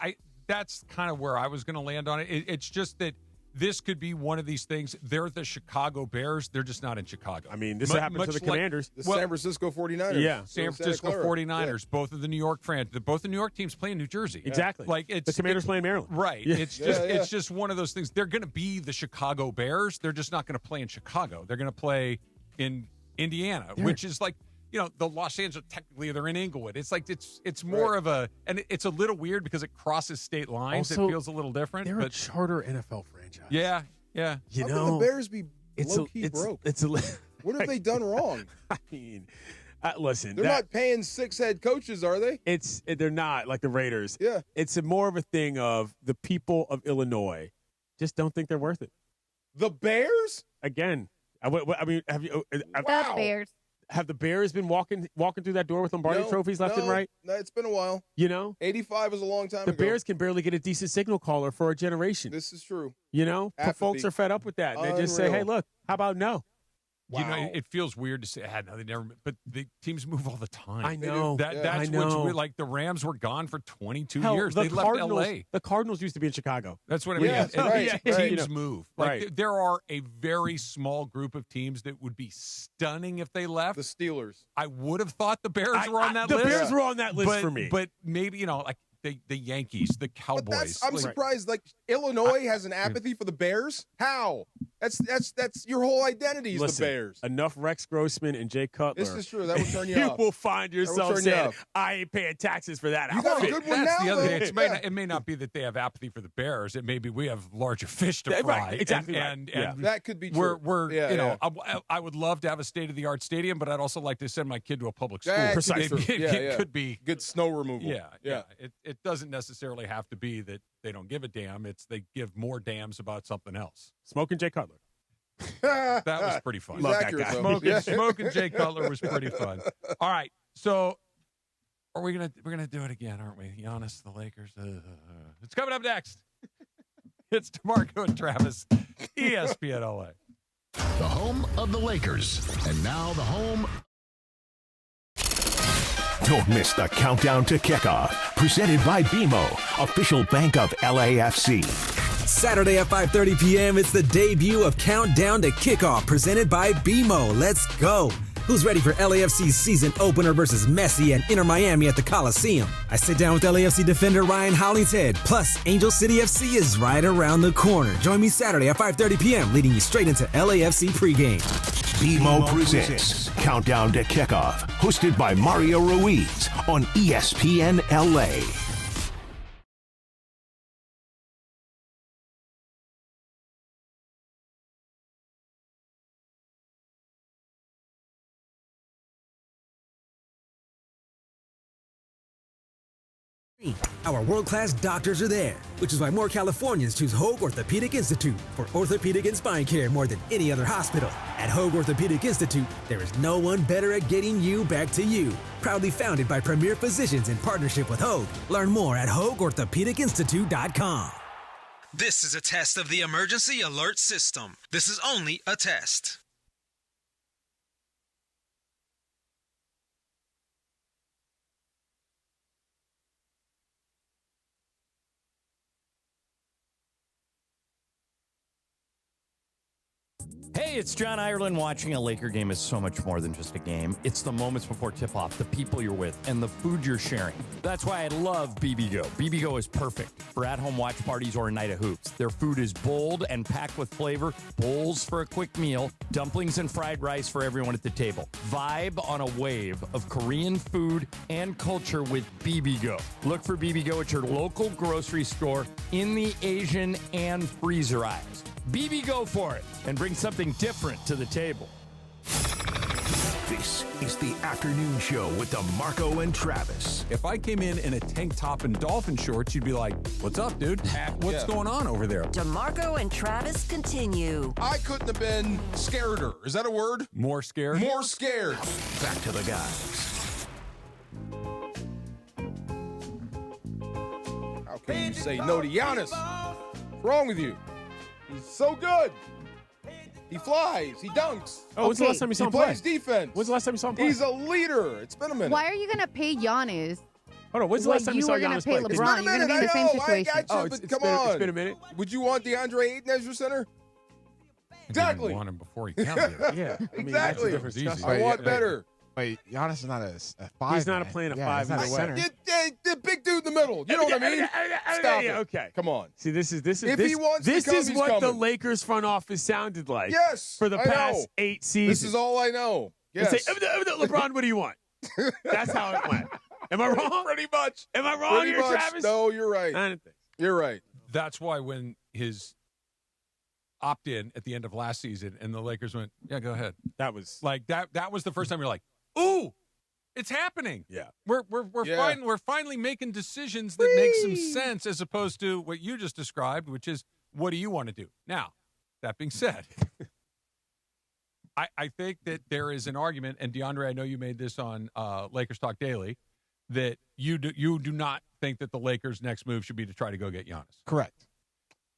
Speaker 1: that's kind of where I was going to land on it. It's just that this could be one of these things. They're the Chicago Bears. They're just not in Chicago.
Speaker 3: I mean, this happened to the Commanders.
Speaker 2: The San Francisco 49ers.
Speaker 3: Yeah.
Speaker 1: San Francisco 49ers, both of the New York both the New York teams play in New Jersey.
Speaker 3: Exactly.
Speaker 1: Like
Speaker 3: the Commanders play in Maryland.
Speaker 1: Right.
Speaker 3: Yeah.
Speaker 1: It's just one of those things. They're going to be the Chicago Bears. They're just not going to play in Chicago. They're going to play in Indiana, which is like, the Los Angeles, technically they're in Inglewood. It's like, it's more of a, and it's a little weird because it crosses state lines.
Speaker 3: Also,
Speaker 1: it feels a little different.
Speaker 3: They're a charter NFL franchise.
Speaker 1: Yeah.
Speaker 2: How can the Bears be low-key broke? What have they done wrong?
Speaker 3: I mean, listen.
Speaker 2: They're not paying 6 head coaches, are they?
Speaker 3: They're not like the Raiders.
Speaker 2: Yeah.
Speaker 3: It's more of a thing of the people of Illinois just don't think they're worth it.
Speaker 2: The Bears?
Speaker 3: Again, I mean, have you?
Speaker 4: The Bears.
Speaker 3: Have the Bears been walking through that door with Lombardi trophies left and right?
Speaker 2: No, it's been a while. 85 was a long time
Speaker 3: the
Speaker 2: ago.
Speaker 3: The Bears can barely get a decent signal caller for a generation.
Speaker 2: This is true.
Speaker 3: Folks are fed up with that. They just say, hey, look, how about no?
Speaker 1: Wow. It feels weird to say, no, they never, but the teams move all the time.
Speaker 3: I know.
Speaker 1: That's what's weird. Like the Rams were gone for 22 years.
Speaker 3: They
Speaker 1: left L.A.
Speaker 3: The Cardinals used to be in Chicago.
Speaker 1: That's what I mean.
Speaker 2: Right.
Speaker 1: Teams move. Like there are a very small group of teams that would be stunning if they left.
Speaker 2: The Steelers.
Speaker 1: I would have thought the Bears were on that list.
Speaker 3: The Bears were on that list for me.
Speaker 1: But maybe, like the Yankees, the Cowboys.
Speaker 2: I'm surprised. Like Illinois has an apathy for the Bears. How? That's your whole identity is the Bears.
Speaker 3: Enough Rex Grossman and Jay Cutler.
Speaker 2: This is true. That would turn you
Speaker 3: you
Speaker 2: off.
Speaker 3: will find yourself saying, I ain't paying taxes for that.
Speaker 2: You got a good one
Speaker 1: That's
Speaker 2: now,
Speaker 1: the other
Speaker 2: though.
Speaker 1: thing. It may not be that they have apathy for the Bears. It may be we have larger fish to fry.
Speaker 3: Right, exactly.
Speaker 1: And
Speaker 2: that could be true.
Speaker 1: I would love to have a state-of-the-art stadium, but I'd also like to send my kid to a public school.
Speaker 2: Precisely.
Speaker 1: It could be
Speaker 2: good snow removal.
Speaker 1: Yeah. It doesn't necessarily have to be that they don't give a damn. It's they give more damns about something else.
Speaker 3: Smoking Jay Cutler.
Speaker 1: That was pretty fun.
Speaker 3: Love that guy.
Speaker 1: Smoking Jay Cutler was pretty fun. All right, so we're gonna do it again, aren't we? Giannis, the Lakers. It's coming up next. It's DeMarco and Travis, ESPN LA.
Speaker 5: The home of the Lakers, and now the home. Don't miss the countdown to kickoff, presented by BMO, official bank of LAFC.
Speaker 6: Saturday at 5:30 p.m., it's the debut of Countdown to Kickoff, presented by BMO. Let's go. Who's ready for LAFC's season opener versus Messi and Inter Miami at the Coliseum? I sit down with LAFC defender Ryan Hollingshead. Plus, Angel City FC is right around the corner. Join me Saturday at 5:30 p.m., leading you straight into LAFC pregame.
Speaker 5: BMO presents Countdown to Kickoff, hosted by Mario Ruiz on ESPN LA.
Speaker 6: Our world-class doctors are there, which is why more Californians choose Hoag Orthopedic Institute for orthopedic and spine care more than any other hospital. At Hoag Orthopedic Institute, there is no one better at getting you back to you. Proudly founded by premier physicians in partnership with Hoag. Learn more at HoagOrthopedicInstitute.com.
Speaker 12: This is a test of the emergency alert system. This is only a test.
Speaker 9: Hey, it's John Ireland. Watching a Laker game is so much more than just a game. It's the moments before tip-off, the people you're with, and the food you're sharing. That's why I love BBGO. BBGO is perfect for at-home watch parties or a night of hoops. Their food is bold and packed with flavor, bowls for a quick meal, dumplings and fried rice for everyone at the table. Vibe on a wave of Korean food and culture with BBGO. Look for BBGO at your local grocery store in the Asian and freezer aisles. BB go for it and bring something different to the table.
Speaker 5: This is the afternoon show with DeMarco and Travis.
Speaker 1: If I came in a tank top and dolphin shorts, you'd be like, what's up, dude? What's going on over there?
Speaker 14: DeMarco and Travis continue.
Speaker 2: I couldn't have been scareder. Is that a word?
Speaker 1: More scared?
Speaker 2: More scared.
Speaker 5: Back to the guys.
Speaker 2: How can you say no to Giannis? What's wrong with you? He's so good. He flies. He dunks.
Speaker 3: Oh, when's the last time you saw him
Speaker 2: play? He plays
Speaker 3: play?
Speaker 2: defense.
Speaker 3: When's the last time you saw him play?
Speaker 2: He's a leader. It's been a minute.
Speaker 4: Why are you going to pay Giannis
Speaker 3: Hold on, when's the last time you saw Giannis play?
Speaker 4: LeBron, you're going to be in the same situation.
Speaker 2: It's
Speaker 3: been a minute.
Speaker 2: Would you want DeAndre Ayton as your center? Exactly.
Speaker 1: Want him before he counted.
Speaker 3: Yeah, I mean,
Speaker 2: exactly.
Speaker 3: That's a different
Speaker 2: I want better.
Speaker 13: Wait, Giannis is not a 5.
Speaker 3: He's not playing a 5
Speaker 13: not
Speaker 3: either way.
Speaker 13: center.
Speaker 2: The big dude in the middle. You know what I mean? Stop it.
Speaker 3: Okay.
Speaker 2: Come on.
Speaker 3: See, this is
Speaker 2: he wants to come,
Speaker 3: is
Speaker 2: he's
Speaker 3: what the
Speaker 2: coming.
Speaker 3: Lakers front office sounded like.
Speaker 2: Yes,
Speaker 3: for the
Speaker 2: I
Speaker 3: past
Speaker 2: know.
Speaker 3: 8 seasons.
Speaker 2: This is all I know. Yes.
Speaker 3: They say, LeBron, what do you want? That's how it went. Am I wrong?
Speaker 2: Pretty much.
Speaker 3: Am I wrong
Speaker 2: Pretty
Speaker 3: here,
Speaker 2: much.
Speaker 3: Travis?
Speaker 2: No, you're right.
Speaker 3: I don't think.
Speaker 2: You're right.
Speaker 1: That's why when his opt-in at the end of last season and the Lakers went, yeah, go ahead.
Speaker 3: That was
Speaker 1: like that was the first time you're like, ooh, it's happening.
Speaker 3: Yeah.
Speaker 1: We're finally making decisions that make some sense as opposed to what you just described, which is what do you want to do? Now, that being said, I think that there is an argument, and DeAndre, I know you made this on Lakers Talk Daily, that you do not think that the Lakers' next move should be to try to go get Giannis.
Speaker 13: Correct.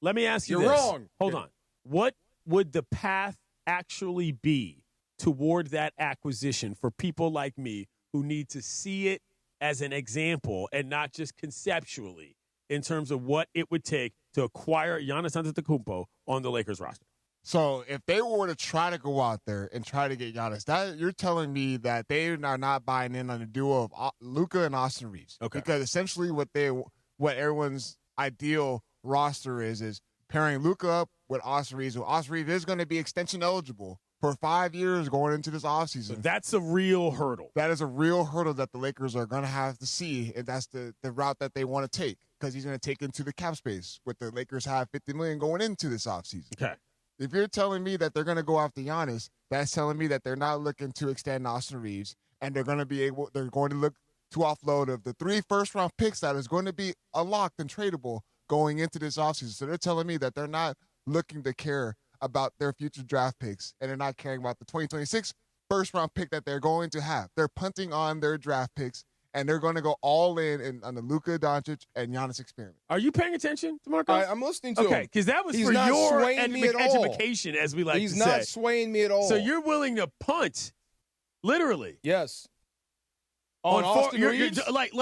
Speaker 3: Let me ask you
Speaker 2: You're
Speaker 3: this.
Speaker 2: wrong.
Speaker 3: Hold on. What would the path actually be toward that acquisition for people like me who need to see it as an example and not just conceptually in terms of what it would take to acquire Giannis Antetokounmpo on the Lakers roster?
Speaker 13: So if they were to try to go out there and try to get Giannis, that you're telling me that they are not buying in on the duo of Luka and Austin Reeves.
Speaker 3: Okay.
Speaker 13: Because essentially what everyone's ideal roster is pairing Luka up with Austin Reeves. Well, Austin Reeves is going to be extension eligible for 5 years going into this offseason.
Speaker 3: So that's a real hurdle.
Speaker 13: That is a real hurdle that the Lakers are going to have to see, and that's the route that they want to take, because he's going to take into the cap space. With the Lakers have $50 million going into this offseason.
Speaker 3: Okay.
Speaker 13: If you're telling me that they're going to go after Giannis, that's telling me that they're not looking to extend Austin Reeves, and they're going to look to offload of the 3 first-round picks that is going to be unlocked and tradable going into this offseason. So they're telling me that they're not looking to care about their future draft picks, and they're not caring about the 2026 first-round pick that they're going to have. They're punting on their draft picks, and they're going to go all in on the Luka Doncic and Giannis experiment.
Speaker 3: Are you paying attention to Marcos?
Speaker 2: I'm listening to him.
Speaker 3: Okay, because that was
Speaker 2: He's
Speaker 3: for
Speaker 2: not
Speaker 3: your
Speaker 2: swaying me at all.
Speaker 3: education, as we like
Speaker 2: He's
Speaker 3: to say.
Speaker 2: not swaying me at all.
Speaker 3: So you're willing to punt, literally.
Speaker 2: Yes. On Austin Reeves?
Speaker 3: Like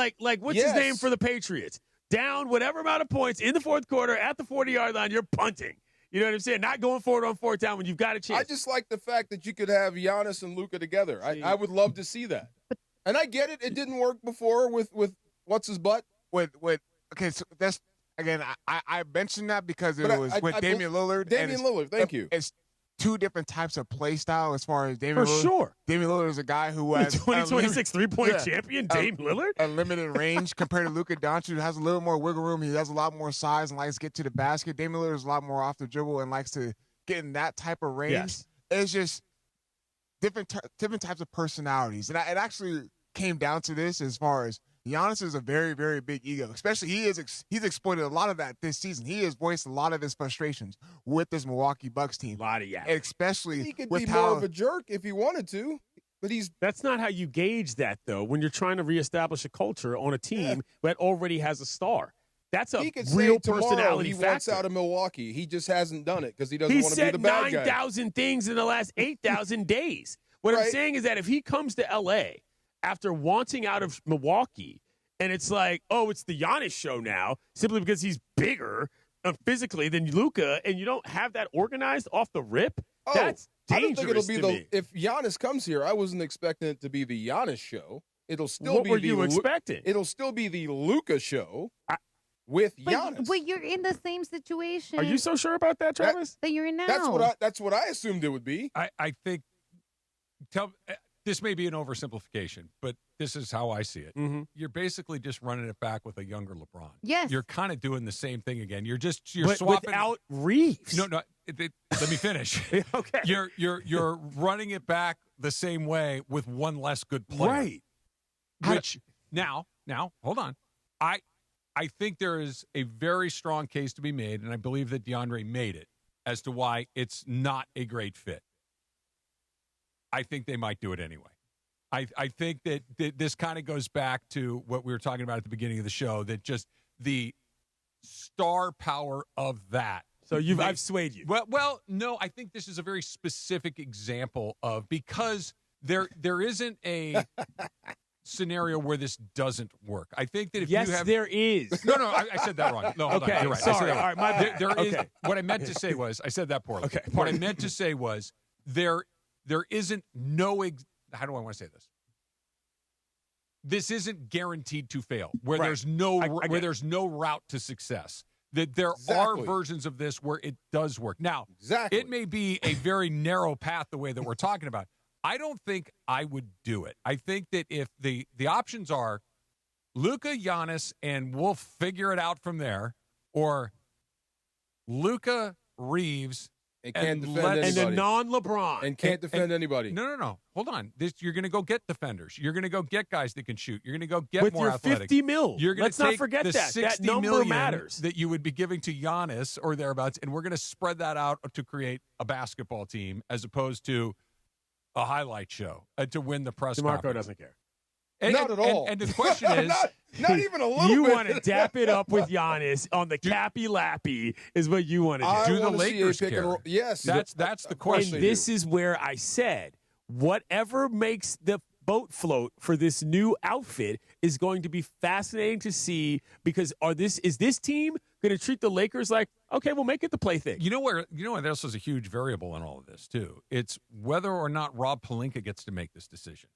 Speaker 3: what's
Speaker 2: Yes.
Speaker 3: his name for the Patriots? Down whatever amount of points in the fourth quarter at the 40-yard line, you're punting. You know what I'm saying? Not going forward on fourth down when you've got a chance.
Speaker 2: I just like the fact that you could have Giannis and Luka together. I would love to see that. And I get it. It didn't work before with what's his butt?
Speaker 13: Okay, so that's, again, I mentioned that because it was with Damian Lillard.
Speaker 2: Damian Lillard, thank you.
Speaker 13: It's 2 different types of play style as far as Damian Lillard.
Speaker 3: For sure.
Speaker 13: Damian Lillard is a guy who has
Speaker 3: 2026 3-point champion, Dame Lillard?
Speaker 13: Unlimited range compared to Luka Doncic, who has a little more wiggle room. He has a lot more size and likes to get to the basket. Damian Lillard is a lot more off the dribble and likes to get in that type of range.
Speaker 3: Yes.
Speaker 13: It's just different types of personalities. And it actually came down to this as far as Giannis is a very, very big ego. Especially he's exploited a lot of that this season. He has voiced a lot of his frustrations with this Milwaukee Bucks team.
Speaker 3: A lot of
Speaker 13: especially
Speaker 2: he could
Speaker 13: with
Speaker 2: be more of a jerk if he wanted to, but
Speaker 3: that's not how you gauge that though. When you're trying to reestablish a culture on a team that already has a star, that's a
Speaker 2: he could
Speaker 3: real
Speaker 2: say
Speaker 3: personality
Speaker 2: he
Speaker 3: factor.
Speaker 2: wants out of Milwaukee. He just hasn't done it because he doesn't want to be the bad guy.
Speaker 3: He said 9,000 things in the last 8,000 days. What I'm saying is that if he comes to L.A. after wanting out of Milwaukee, and it's like, oh, it's the Giannis show now, simply because he's bigger physically than Luka, and you don't have that organized off the rip, that's dangerous
Speaker 2: I don't think it'll be
Speaker 3: to me.
Speaker 2: If Giannis comes here, I wasn't expecting it to be the Giannis show. It'll still
Speaker 3: What
Speaker 2: be
Speaker 3: were you expecting?
Speaker 2: It'll still be the Luka show with Giannis.
Speaker 4: But you're in the same situation.
Speaker 3: Are you so sure about that, Travis?
Speaker 4: That you're in now.
Speaker 2: That's what I assumed it would be.
Speaker 1: I think this may be an oversimplification, but this is how I see it.
Speaker 3: Mm-hmm.
Speaker 1: You're basically just running it back with a younger LeBron.
Speaker 4: Yes.
Speaker 1: You're kind of doing the same thing again. You're
Speaker 3: But
Speaker 1: swapping
Speaker 3: without Reeves.
Speaker 1: No. Let me finish.
Speaker 3: Okay.
Speaker 1: You're running it back the same way with one less good player.
Speaker 3: Right.
Speaker 1: Which now, hold on. I think there is a very strong case to be made, and I believe that DeAndre made it, as to why it's not a great fit. I think they might do it anyway. I think that this kind of goes back to what we were talking about at the beginning of the show, that just the star power of that.
Speaker 3: So I've swayed you.
Speaker 1: Well, no, I think this is a very specific example of, because there isn't a scenario where this doesn't work. I think that if
Speaker 3: yes,
Speaker 1: you have
Speaker 3: there is.
Speaker 1: No, I said that wrong. No, hold on. You're right.
Speaker 3: Sorry.
Speaker 1: I said that wrong.
Speaker 3: All right, my bad.
Speaker 1: There is.
Speaker 3: Okay.
Speaker 1: What I meant to say was I said that poorly.
Speaker 3: Okay.
Speaker 1: What I meant to say was there isn't no. How do I want to say this? This isn't guaranteed to fail. Where there's no there's no route to success. That there are versions of this where it does work. Now, it may be a very narrow path the way that we're talking about. I don't think I would do it. I think that if the options are Luka, Giannis, and we'll figure it out from there, or Luka, Reeves,
Speaker 2: and a
Speaker 3: non-LeBron.
Speaker 2: And can't defend anybody.
Speaker 1: No. Hold on. You're going to go get defenders. You're going to go get guys that can shoot. You're going to go get
Speaker 3: With
Speaker 1: more
Speaker 3: your
Speaker 1: athletic.
Speaker 3: $50 million.
Speaker 1: You're going
Speaker 3: Let's
Speaker 1: to
Speaker 3: not
Speaker 1: take
Speaker 3: forget
Speaker 1: the
Speaker 3: that. That
Speaker 1: $60
Speaker 3: number
Speaker 1: million
Speaker 3: matters.
Speaker 1: that you would be giving to Giannis or thereabouts, and we're going to spread that out to create a basketball team as opposed to a highlight show to win the press
Speaker 3: DeMarco
Speaker 1: conference.
Speaker 3: doesn't care.
Speaker 2: Not at all.
Speaker 1: And the question is,
Speaker 2: not even a little
Speaker 3: you
Speaker 2: bit.
Speaker 3: want to dap it up with Giannis on the Cappy Lappy is what you want to do.
Speaker 1: Do the Lakers
Speaker 2: pick and
Speaker 1: care?
Speaker 2: roll. Yes,
Speaker 1: that's the question.
Speaker 3: And this is where I said, whatever makes the boat float for this new outfit is going to be fascinating to see, because is this team going to treat the Lakers like, okay, we'll make it the play thing?
Speaker 1: You know what? This is a huge variable in all of this too. It's whether or not Rob Pelinka gets to make this decision.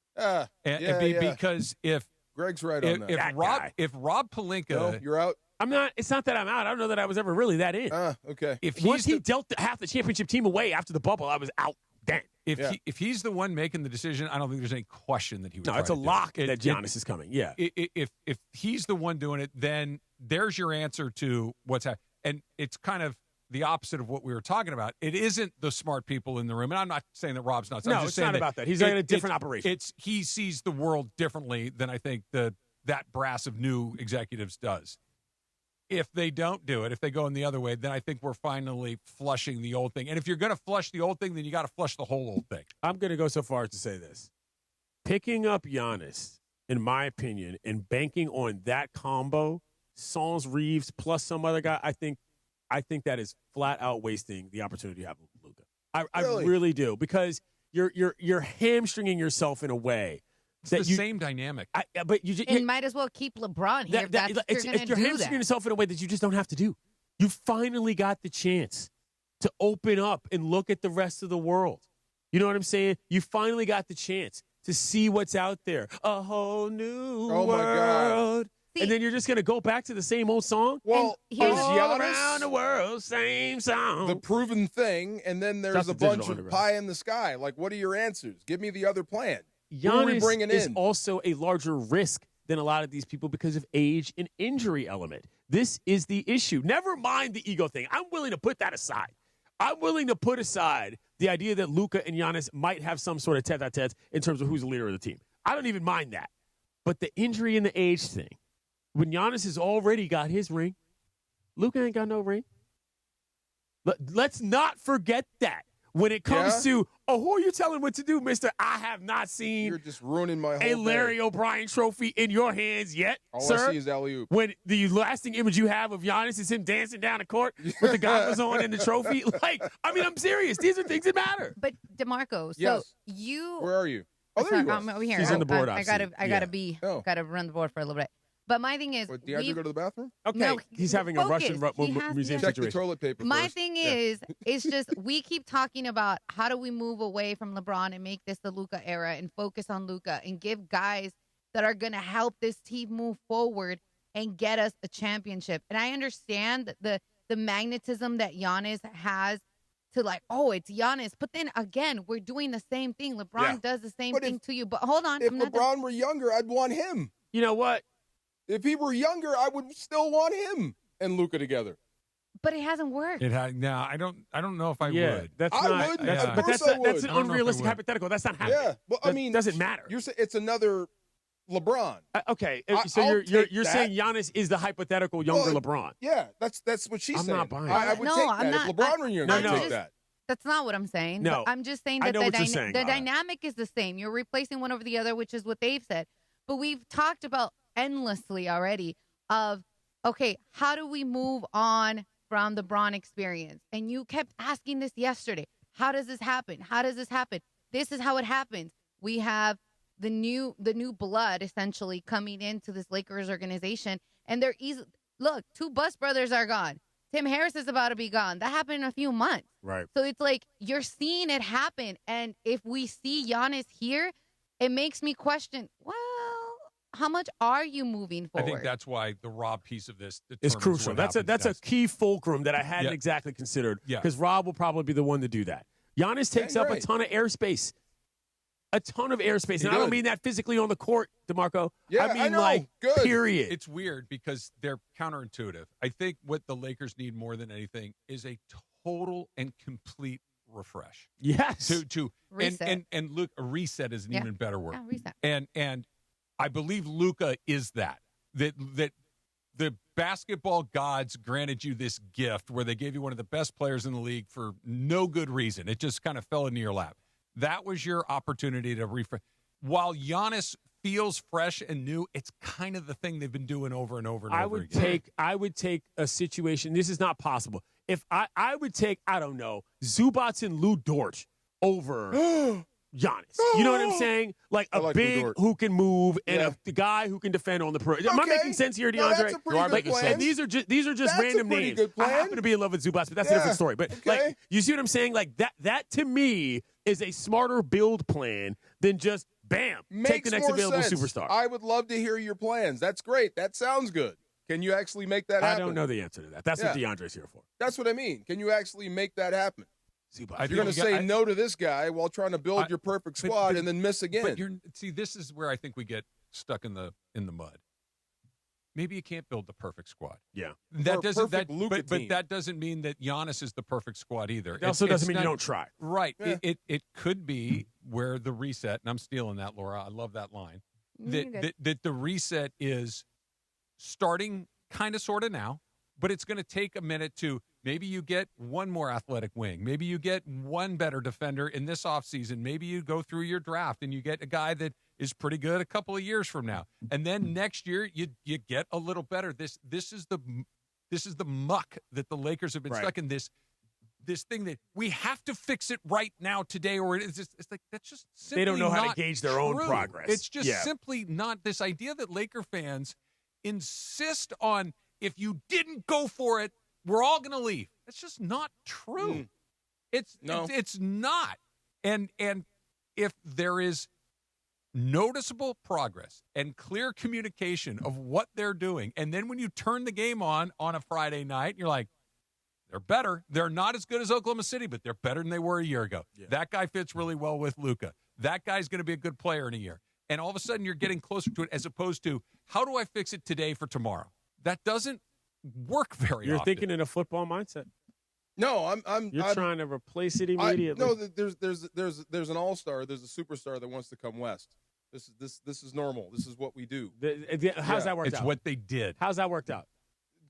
Speaker 1: Because if
Speaker 2: Greg's right on that.
Speaker 1: If Rob Pelinka,
Speaker 2: no, you're out.
Speaker 3: I'm not. It's not that I'm out. I don't know that I was ever really that in.
Speaker 2: Okay.
Speaker 3: Once he dealt half the championship team away after the bubble, I was out. Then
Speaker 1: if he's the one making the decision, I don't think there's any question that he would.
Speaker 3: No,
Speaker 1: try
Speaker 3: it's a
Speaker 1: to
Speaker 3: lock
Speaker 1: do it.
Speaker 3: that Giannis is coming. Yeah.
Speaker 1: If he's the one doing it, then there's your answer to what's happening. And it's kind of the opposite of what we were talking about. It isn't the smart people in the room, and I'm not saying that Rob's nuts.
Speaker 3: No,
Speaker 1: I'm just
Speaker 3: it's
Speaker 1: saying
Speaker 3: not about that. He's in a different operation.
Speaker 1: He sees the world differently than I think that brass of new executives does. If they don't do it, if they go in the other way, then I think we're finally flushing the old thing. And if you're going to flush the old thing, then you got to flush the whole old thing.
Speaker 3: I'm going to go so far as to say this. Picking up Giannis, in my opinion, and banking on that combo, Sans Reeves plus some other guy, I think that is flat out wasting the opportunity to have Luka. I really do, because you're hamstringing yourself in a way.
Speaker 1: It's the same dynamic.
Speaker 3: But you
Speaker 4: might as well keep LeBron here.
Speaker 3: You're hamstringing yourself in a way that you just don't have to do. You finally got the chance to open up and look at the rest of the world. You know what I'm saying? You finally got the chance to see what's out there. A whole new world.
Speaker 2: My God.
Speaker 3: And then you're just going to go back to the same old song?
Speaker 2: Well,
Speaker 3: all around the world, same song.
Speaker 2: The proven thing, and then there's a bunch of pie in the sky. Like, what are your answers? Give me the other plan.
Speaker 3: Giannis is also a larger risk than a lot of these people because of age and injury element. This is the issue. Never mind the ego thing. I'm willing to put that aside. I'm willing to put aside the idea that Luka and Giannis might have some sort of tete-a-tete in terms of who's the leader of the team. I don't even mind that. But the injury and the age thing, when Giannis has already got his ring, Luka ain't got no ring. Let's not forget that. When it comes to, who are you telling what to do, mister? I have not seen
Speaker 2: You're just ruining my whole
Speaker 3: a Larry O'Brien trophy in your hands yet,
Speaker 2: All I see is alley-oop.
Speaker 3: When the lasting image you have of Giannis is him dancing down the court with the goggles on and the trophy. I'm serious. These are things that matter.
Speaker 4: But, DeMarco,
Speaker 2: Where are you? Oh, there you are.
Speaker 4: I'm over here.
Speaker 3: She's on the board.
Speaker 4: I gotta run the board for a little bit. But my thing is,
Speaker 2: do you have to go to the bathroom?
Speaker 3: Okay,
Speaker 4: no,
Speaker 3: he's having a Russian museum
Speaker 2: Check
Speaker 3: situation.
Speaker 2: the toilet paper
Speaker 4: My
Speaker 2: first.
Speaker 4: thing is, it's just we keep talking about how do we move away from LeBron and make this the Luka era and focus on Luka and give guys that are going to help this team move forward and get us a championship. And I understand the magnetism that Giannis has to it's Giannis. But then again, we're doing the same thing. LeBron does the same thing to you. But hold on.
Speaker 2: If LeBron were younger, I'd want him.
Speaker 3: You know what?
Speaker 2: If he were younger, I would still want him and Luka together.
Speaker 4: But it hasn't worked.
Speaker 1: No, I don't know if I would.
Speaker 3: That's
Speaker 2: I
Speaker 3: not.
Speaker 2: would.
Speaker 3: That's,
Speaker 2: Of
Speaker 3: but
Speaker 2: course
Speaker 3: that's
Speaker 2: I would.
Speaker 3: that's an unrealistic hypothetical. That's not happening.
Speaker 2: Yeah, well, I mean,
Speaker 3: doesn't matter.
Speaker 2: You're saying it's another LeBron.
Speaker 3: Okay, so
Speaker 2: I'll
Speaker 3: you're
Speaker 2: take
Speaker 3: saying Giannis is the hypothetical younger LeBron.
Speaker 2: Yeah, that's what she's saying.
Speaker 3: I'm not buying.
Speaker 2: I would take that. If LeBron were younger, I'd take that.
Speaker 4: That's not what I'm saying.
Speaker 3: No.
Speaker 4: I'm just saying
Speaker 3: I
Speaker 4: that
Speaker 3: know what you're saying,
Speaker 4: the
Speaker 3: Lara.
Speaker 4: dynamic is the same. You're replacing one over the other, which is what they've said. But we've talked about endlessly already of, okay, how do we move on from the Bron experience? And you kept asking this yesterday. How does this happen? How does this happen? This is how it happens. We have the new blood essentially coming into this Lakers organization, and they're easy. Look, 2 Bus brothers are gone. Tim Harris is about to be gone. That happened in a few months.
Speaker 3: Right.
Speaker 4: So it's like you're seeing it happen, and if we see Giannis here, it makes me question, well, how much are you moving forward?
Speaker 1: I think that's why the Rob piece of this
Speaker 3: is crucial. That's a key fulcrum that I hadn't exactly considered. Because Rob will probably be the one to do that. Giannis takes up a ton of airspace. A ton of airspace. And I don't mean that physically on the court, DeMarco.
Speaker 2: Yeah,
Speaker 3: I mean,
Speaker 2: know. Good.
Speaker 3: Period.
Speaker 1: It's weird because they're counterintuitive. I think what the Lakers need more than anything is a total and complete refresh.
Speaker 3: Yes.
Speaker 1: To
Speaker 4: reset.
Speaker 1: And look, a reset is an even better word.
Speaker 4: Yeah, reset.
Speaker 1: And I believe Luka is that the basketball gods granted you this gift where they gave you one of the best players in the league for no good reason. It just kind of fell into your lap. That was your opportunity to refresh. While Giannis feels fresh and new, it's kind of the thing they've been doing over and over and over again.
Speaker 3: I would take a situation. This is not possible. If I would take, I don't know, Zubats and Lou Dort over Giannis. You know what I'm saying? Like a big who can move and a guy who can defend on the perimeter. Am I making sense here, DeAndre?
Speaker 2: No, that's a pretty good plan.
Speaker 3: And these are just random names. I happen to be in love with Zubats, but that's a different story. But like, you see what I'm saying? Like that to me is a smarter build plan than just bam, take the next available superstar.
Speaker 2: I would love to hear your plans. That's great. That sounds good. Can you actually make that happen?
Speaker 3: I don't know the answer to that. That's what DeAndre's here for.
Speaker 2: That's what I mean. Can you actually make that happen? You're
Speaker 1: Zubats.
Speaker 2: going to say no to this guy while trying to build your perfect squad and then miss again.
Speaker 1: But see, this is where I think we get stuck in the mud. Maybe you can't build the perfect squad.
Speaker 3: Yeah,
Speaker 1: but that doesn't mean that Giannis is the perfect squad either.
Speaker 3: It also doesn't mean you don't try.
Speaker 1: Right. Yeah. It could be where the reset, and I'm stealing that, Laura. I love that line. That the reset is starting kind of sort of now, but it's going to take a minute to maybe you get one more athletic wing. Maybe you get one better defender in this offseason. Maybe you go through your draft and you get a guy that is pretty good a couple of years from now. And then next year you get a little better. This is the muck that the Lakers have been stuck in, this thing that we have to fix it right now today, or it's like that's just simply
Speaker 3: they don't know how
Speaker 1: not
Speaker 3: to gauge their
Speaker 1: true.
Speaker 3: own progress.
Speaker 1: It's just simply not this idea that Laker fans insist on if you didn't go for it, we're all going to leave. That's just not true. It's not. And if there is noticeable progress and clear communication of what they're doing, and then when you turn the game on a Friday night, you're like, they're better. They're not as good as Oklahoma City, but they're better than they were a year ago. Yeah. That guy fits really well with Luka. That guy's going to be a good player in a year. And all of a sudden you're getting closer to it as opposed to, how do I fix it today for tomorrow? That doesn't work very often.
Speaker 3: You're thinking in a football mindset.
Speaker 2: No, I'm
Speaker 3: trying to replace it immediately.
Speaker 2: No, there's an all-star, there's a superstar that wants to come west. This is normal. This is what we do.
Speaker 3: How's that worked out?
Speaker 1: It's what they did.
Speaker 3: How's that worked out?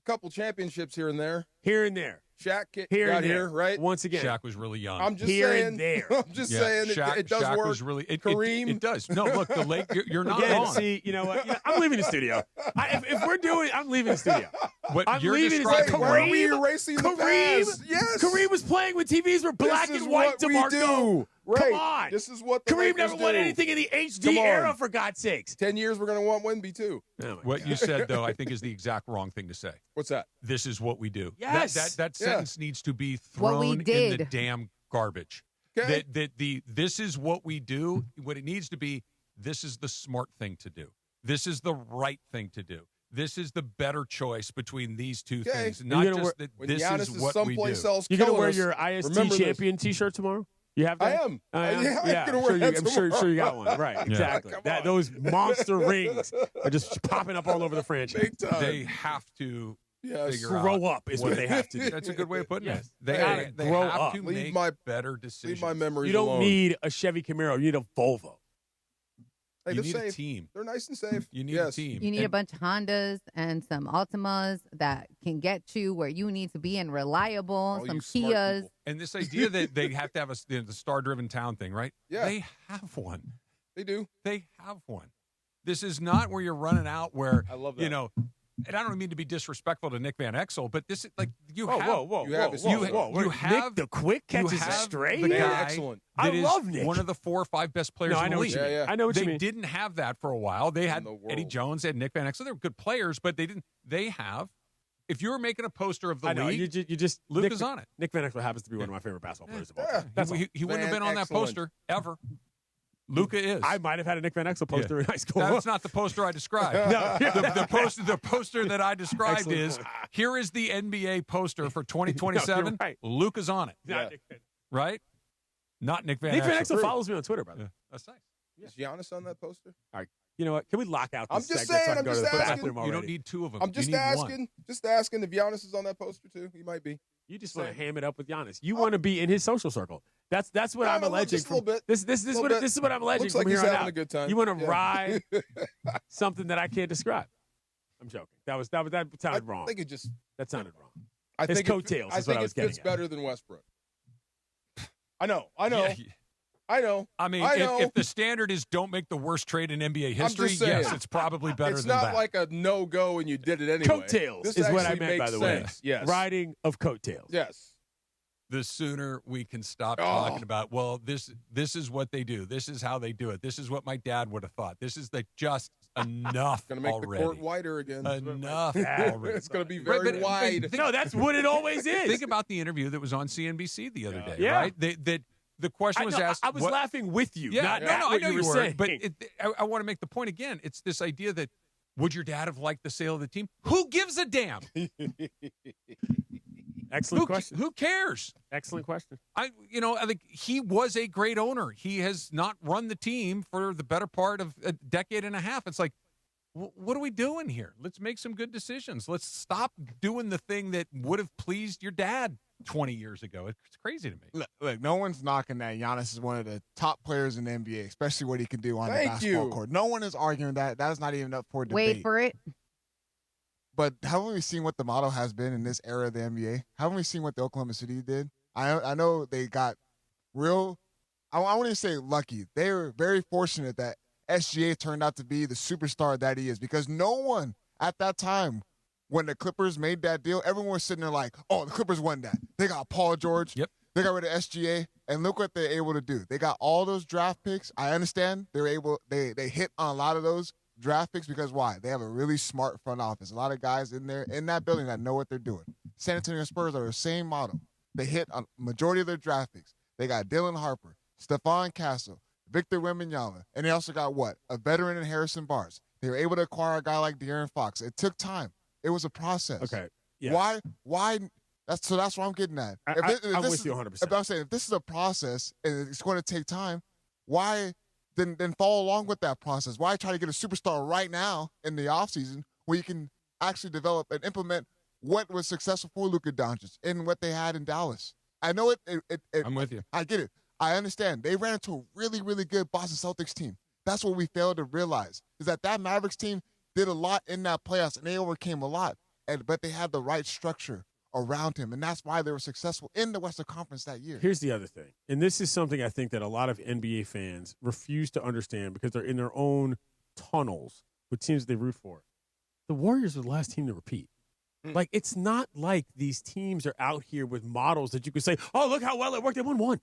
Speaker 2: Couple championships here and there.
Speaker 3: Here and there.
Speaker 2: Shaq got here, right?
Speaker 3: Once again.
Speaker 1: Shaq was really young.
Speaker 2: I'm just
Speaker 3: here
Speaker 2: saying.
Speaker 3: And there.
Speaker 2: I'm just saying it does
Speaker 1: Shaq
Speaker 2: work.
Speaker 1: Was really,
Speaker 2: Kareem.
Speaker 1: It does. No, look, the Lake. You're not
Speaker 3: Again,
Speaker 1: wrong.
Speaker 3: see, you know what? I'm leaving the studio. If we're doing, I'm leaving the studio.
Speaker 1: What
Speaker 3: you're
Speaker 1: leaving
Speaker 3: Kareem.
Speaker 2: Why are we erasing the past? Yes.
Speaker 3: Kareem was playing when TVs were black and white. DeMarco.
Speaker 2: Right.
Speaker 3: Come on.
Speaker 2: This is what the
Speaker 3: Kareem
Speaker 2: Lakers
Speaker 3: never won
Speaker 2: do.
Speaker 3: anything in the HD era, for God's sakes.
Speaker 2: 10 years, we're going to want Wemby, too.
Speaker 3: Oh
Speaker 1: what you said, though, I think is the exact wrong thing to say.
Speaker 2: What's that?
Speaker 1: This is what we do.
Speaker 3: Yes.
Speaker 1: That sentence needs to be thrown in the damn garbage.
Speaker 2: Okay.
Speaker 1: This is what we do. What it needs to be, this is the smart thing to do. This is the right thing to do. This is the better choice between these two things. Not just that this is what we do.
Speaker 3: You're going to wear your IST champion T-shirt tomorrow? You have that?
Speaker 2: I am.
Speaker 3: I'm
Speaker 2: sure
Speaker 3: you got one. Right, exactly. Those monster rings are just popping up all over the franchise.
Speaker 2: Big time.
Speaker 1: They have to
Speaker 3: grow up is what they have to do.
Speaker 1: That's a good way of putting it. They
Speaker 3: grow
Speaker 1: have
Speaker 3: up.
Speaker 1: to make better decisions.
Speaker 2: Leave my memories
Speaker 3: You don't
Speaker 2: alone.
Speaker 3: need a Chevy Camaro. You need a Volvo.
Speaker 2: Hey,
Speaker 1: you
Speaker 2: they're
Speaker 1: need
Speaker 2: safe.
Speaker 1: a team.
Speaker 2: They're nice and safe.
Speaker 1: You need a team.
Speaker 4: You need a bunch of Hondas and some Altimas that can get you where you need to be and reliable.
Speaker 2: All
Speaker 4: some
Speaker 2: you smart
Speaker 4: Kias.
Speaker 2: people.
Speaker 1: And this idea that they have to have the star-driven town thing, right?
Speaker 2: Yeah.
Speaker 1: They have one.
Speaker 2: They do.
Speaker 1: They have one. This is not where you're running out where,
Speaker 2: I love that.
Speaker 1: and I don't mean to be disrespectful to Nick Van Exel, but this is like you
Speaker 3: have Nick the Quick catches a stray.
Speaker 1: The guy
Speaker 2: excellent.
Speaker 3: I love Nick.
Speaker 1: One of the 4 or 5 best players in the league.
Speaker 3: I know what you mean.
Speaker 1: They didn't have that for a while. They had Eddie Jones, they had Nick Van Exel. They were good players, but they didn't. They have. If you were making a poster of the league,
Speaker 3: you just
Speaker 1: Luke is on it.
Speaker 3: Nick Van Exel happens to be one of my favorite basketball players of all time.
Speaker 1: He wouldn't have been on that poster ever. Luka is.
Speaker 3: I might have had a Nick Van Exel poster in high school.
Speaker 1: That's not the poster I described.
Speaker 3: No.
Speaker 1: The poster that I described is, here is the NBA poster for 2027.
Speaker 3: Right.
Speaker 1: Luka's on it.
Speaker 3: Yeah.
Speaker 1: Right? Not Nick Van Exel.
Speaker 3: Nick Van Exel follows me on Twitter, by the way.
Speaker 1: That's nice.
Speaker 2: Is Giannis on that poster?
Speaker 3: All right. You know what? Can we lock out this
Speaker 2: I'm just
Speaker 3: segment
Speaker 2: saying,
Speaker 3: so I can
Speaker 2: I'm
Speaker 3: go to
Speaker 2: just
Speaker 3: the
Speaker 2: asking.
Speaker 3: bathroom already?
Speaker 1: You don't need 2 of them.
Speaker 2: I'm just
Speaker 1: you need
Speaker 2: asking.
Speaker 1: 1.
Speaker 2: Just asking if Giannis is on that poster too. He might be.
Speaker 3: You just want to ham it up with Giannis. You want to be in his social circle. That's what I'm alleging.
Speaker 2: Just a little bit.
Speaker 3: This is what I'm alleging.
Speaker 2: Looks like
Speaker 3: from
Speaker 2: he's
Speaker 3: here on
Speaker 2: having
Speaker 3: out.
Speaker 2: a good time.
Speaker 3: You want to ride something that I can't describe. I'm joking. That sounded wrong.
Speaker 2: I think it just
Speaker 3: that sounded wrong.
Speaker 2: I
Speaker 3: His
Speaker 2: think
Speaker 3: coattails is what I was getting
Speaker 2: fits
Speaker 3: at.
Speaker 2: better than Westbrook. I know.
Speaker 1: Yeah.
Speaker 2: I
Speaker 1: mean,
Speaker 2: know.
Speaker 1: If the standard is don't make the worst trade in NBA history,
Speaker 2: just saying.
Speaker 1: yes, it's probably better
Speaker 2: It's
Speaker 1: than
Speaker 2: not
Speaker 1: that.
Speaker 2: like a no-go and you did it anyway.
Speaker 3: Coattails
Speaker 2: This
Speaker 3: is what I
Speaker 2: actually
Speaker 3: meant, by
Speaker 2: makes
Speaker 3: the way.
Speaker 2: sense. Yes.
Speaker 3: Riding of coattails.
Speaker 2: Yes.
Speaker 1: The sooner we can stop talking about, well, this is what they do. This is how they do it. This is what my dad would have thought. This is just enough
Speaker 2: Going to make
Speaker 1: already.
Speaker 2: the court wider again.
Speaker 1: Enough already.
Speaker 2: It's going to be very wide.
Speaker 3: No, that's what it always is.
Speaker 1: Think about the interview that was on CNBC the other day,
Speaker 3: Yeah.
Speaker 1: right? The question was asked.
Speaker 3: I was laughing with you.
Speaker 1: Yeah,
Speaker 3: not
Speaker 1: no, I
Speaker 3: what
Speaker 1: know
Speaker 3: you were
Speaker 1: were.
Speaker 3: saying.
Speaker 1: But I want to make the point again. It's this idea that would your dad have liked the sale of the team? Who gives a damn?
Speaker 3: Excellent question.
Speaker 1: Who cares?
Speaker 3: Excellent question.
Speaker 1: I think he was a great owner. He has not run the team for the better part of a decade and a half. It's like, what are we doing here? Let's make some good decisions. Let's stop doing the thing that would have pleased your dad 20 years ago. It's crazy to me.
Speaker 13: Look, no one's knocking that Giannis is one of the top players in the NBA, especially what he can do on the basketball court. No one is arguing that. That is not even up for debate.
Speaker 4: Wait for it.
Speaker 13: But haven't we seen what the model has been in this era of the NBA? Haven't we seen what the Oklahoma City did? I know they got real, I wouldn't say lucky. They were very fortunate that SGA turned out to be the superstar that he is, because no one at that time, when the Clippers made that deal, everyone was sitting there like, oh, the Clippers won that. They got Paul George.
Speaker 1: Yep.
Speaker 13: They got rid of SGA, and look what they're able to do. They got all those draft picks. I understand they hit on a lot of those draft picks because why? They have a really smart front office. A lot of guys in there in that building that know what they're doing. San Antonio Spurs are the same model. They hit on majority of their draft picks. They got Dylan Harper, Stephon Castle, Victor Wembanyama, and they also got what? A veteran in Harrison Barnes. They were able to acquire a guy like De'Aaron Fox. It took time. It was a process.
Speaker 3: Okay. Yeah.
Speaker 13: Why? That's what I'm getting at.
Speaker 3: I'm with you 100%.
Speaker 13: I'm saying if this is a process and it's going to take time, why then follow along with that process? Why try to get a superstar right now in the offseason where you can actually develop and implement what was successful for Luka Doncic and what they had in Dallas? I know it.
Speaker 1: I'm with you.
Speaker 13: I get it. I understand. They ran into a really, really good Boston Celtics team. That's what we failed to realize, is that Mavericks team did a lot in that playoffs, and they overcame a lot. But they had the right structure around him, and that's why they were successful in the Western Conference that year.
Speaker 3: Here's the other thing, and this is something I think that a lot of NBA fans refuse to understand because they're in their own tunnels with teams they root for. The Warriors are the last team to repeat. Like, it's not like these teams are out here with models that you could say, oh, look how well it worked. They won one.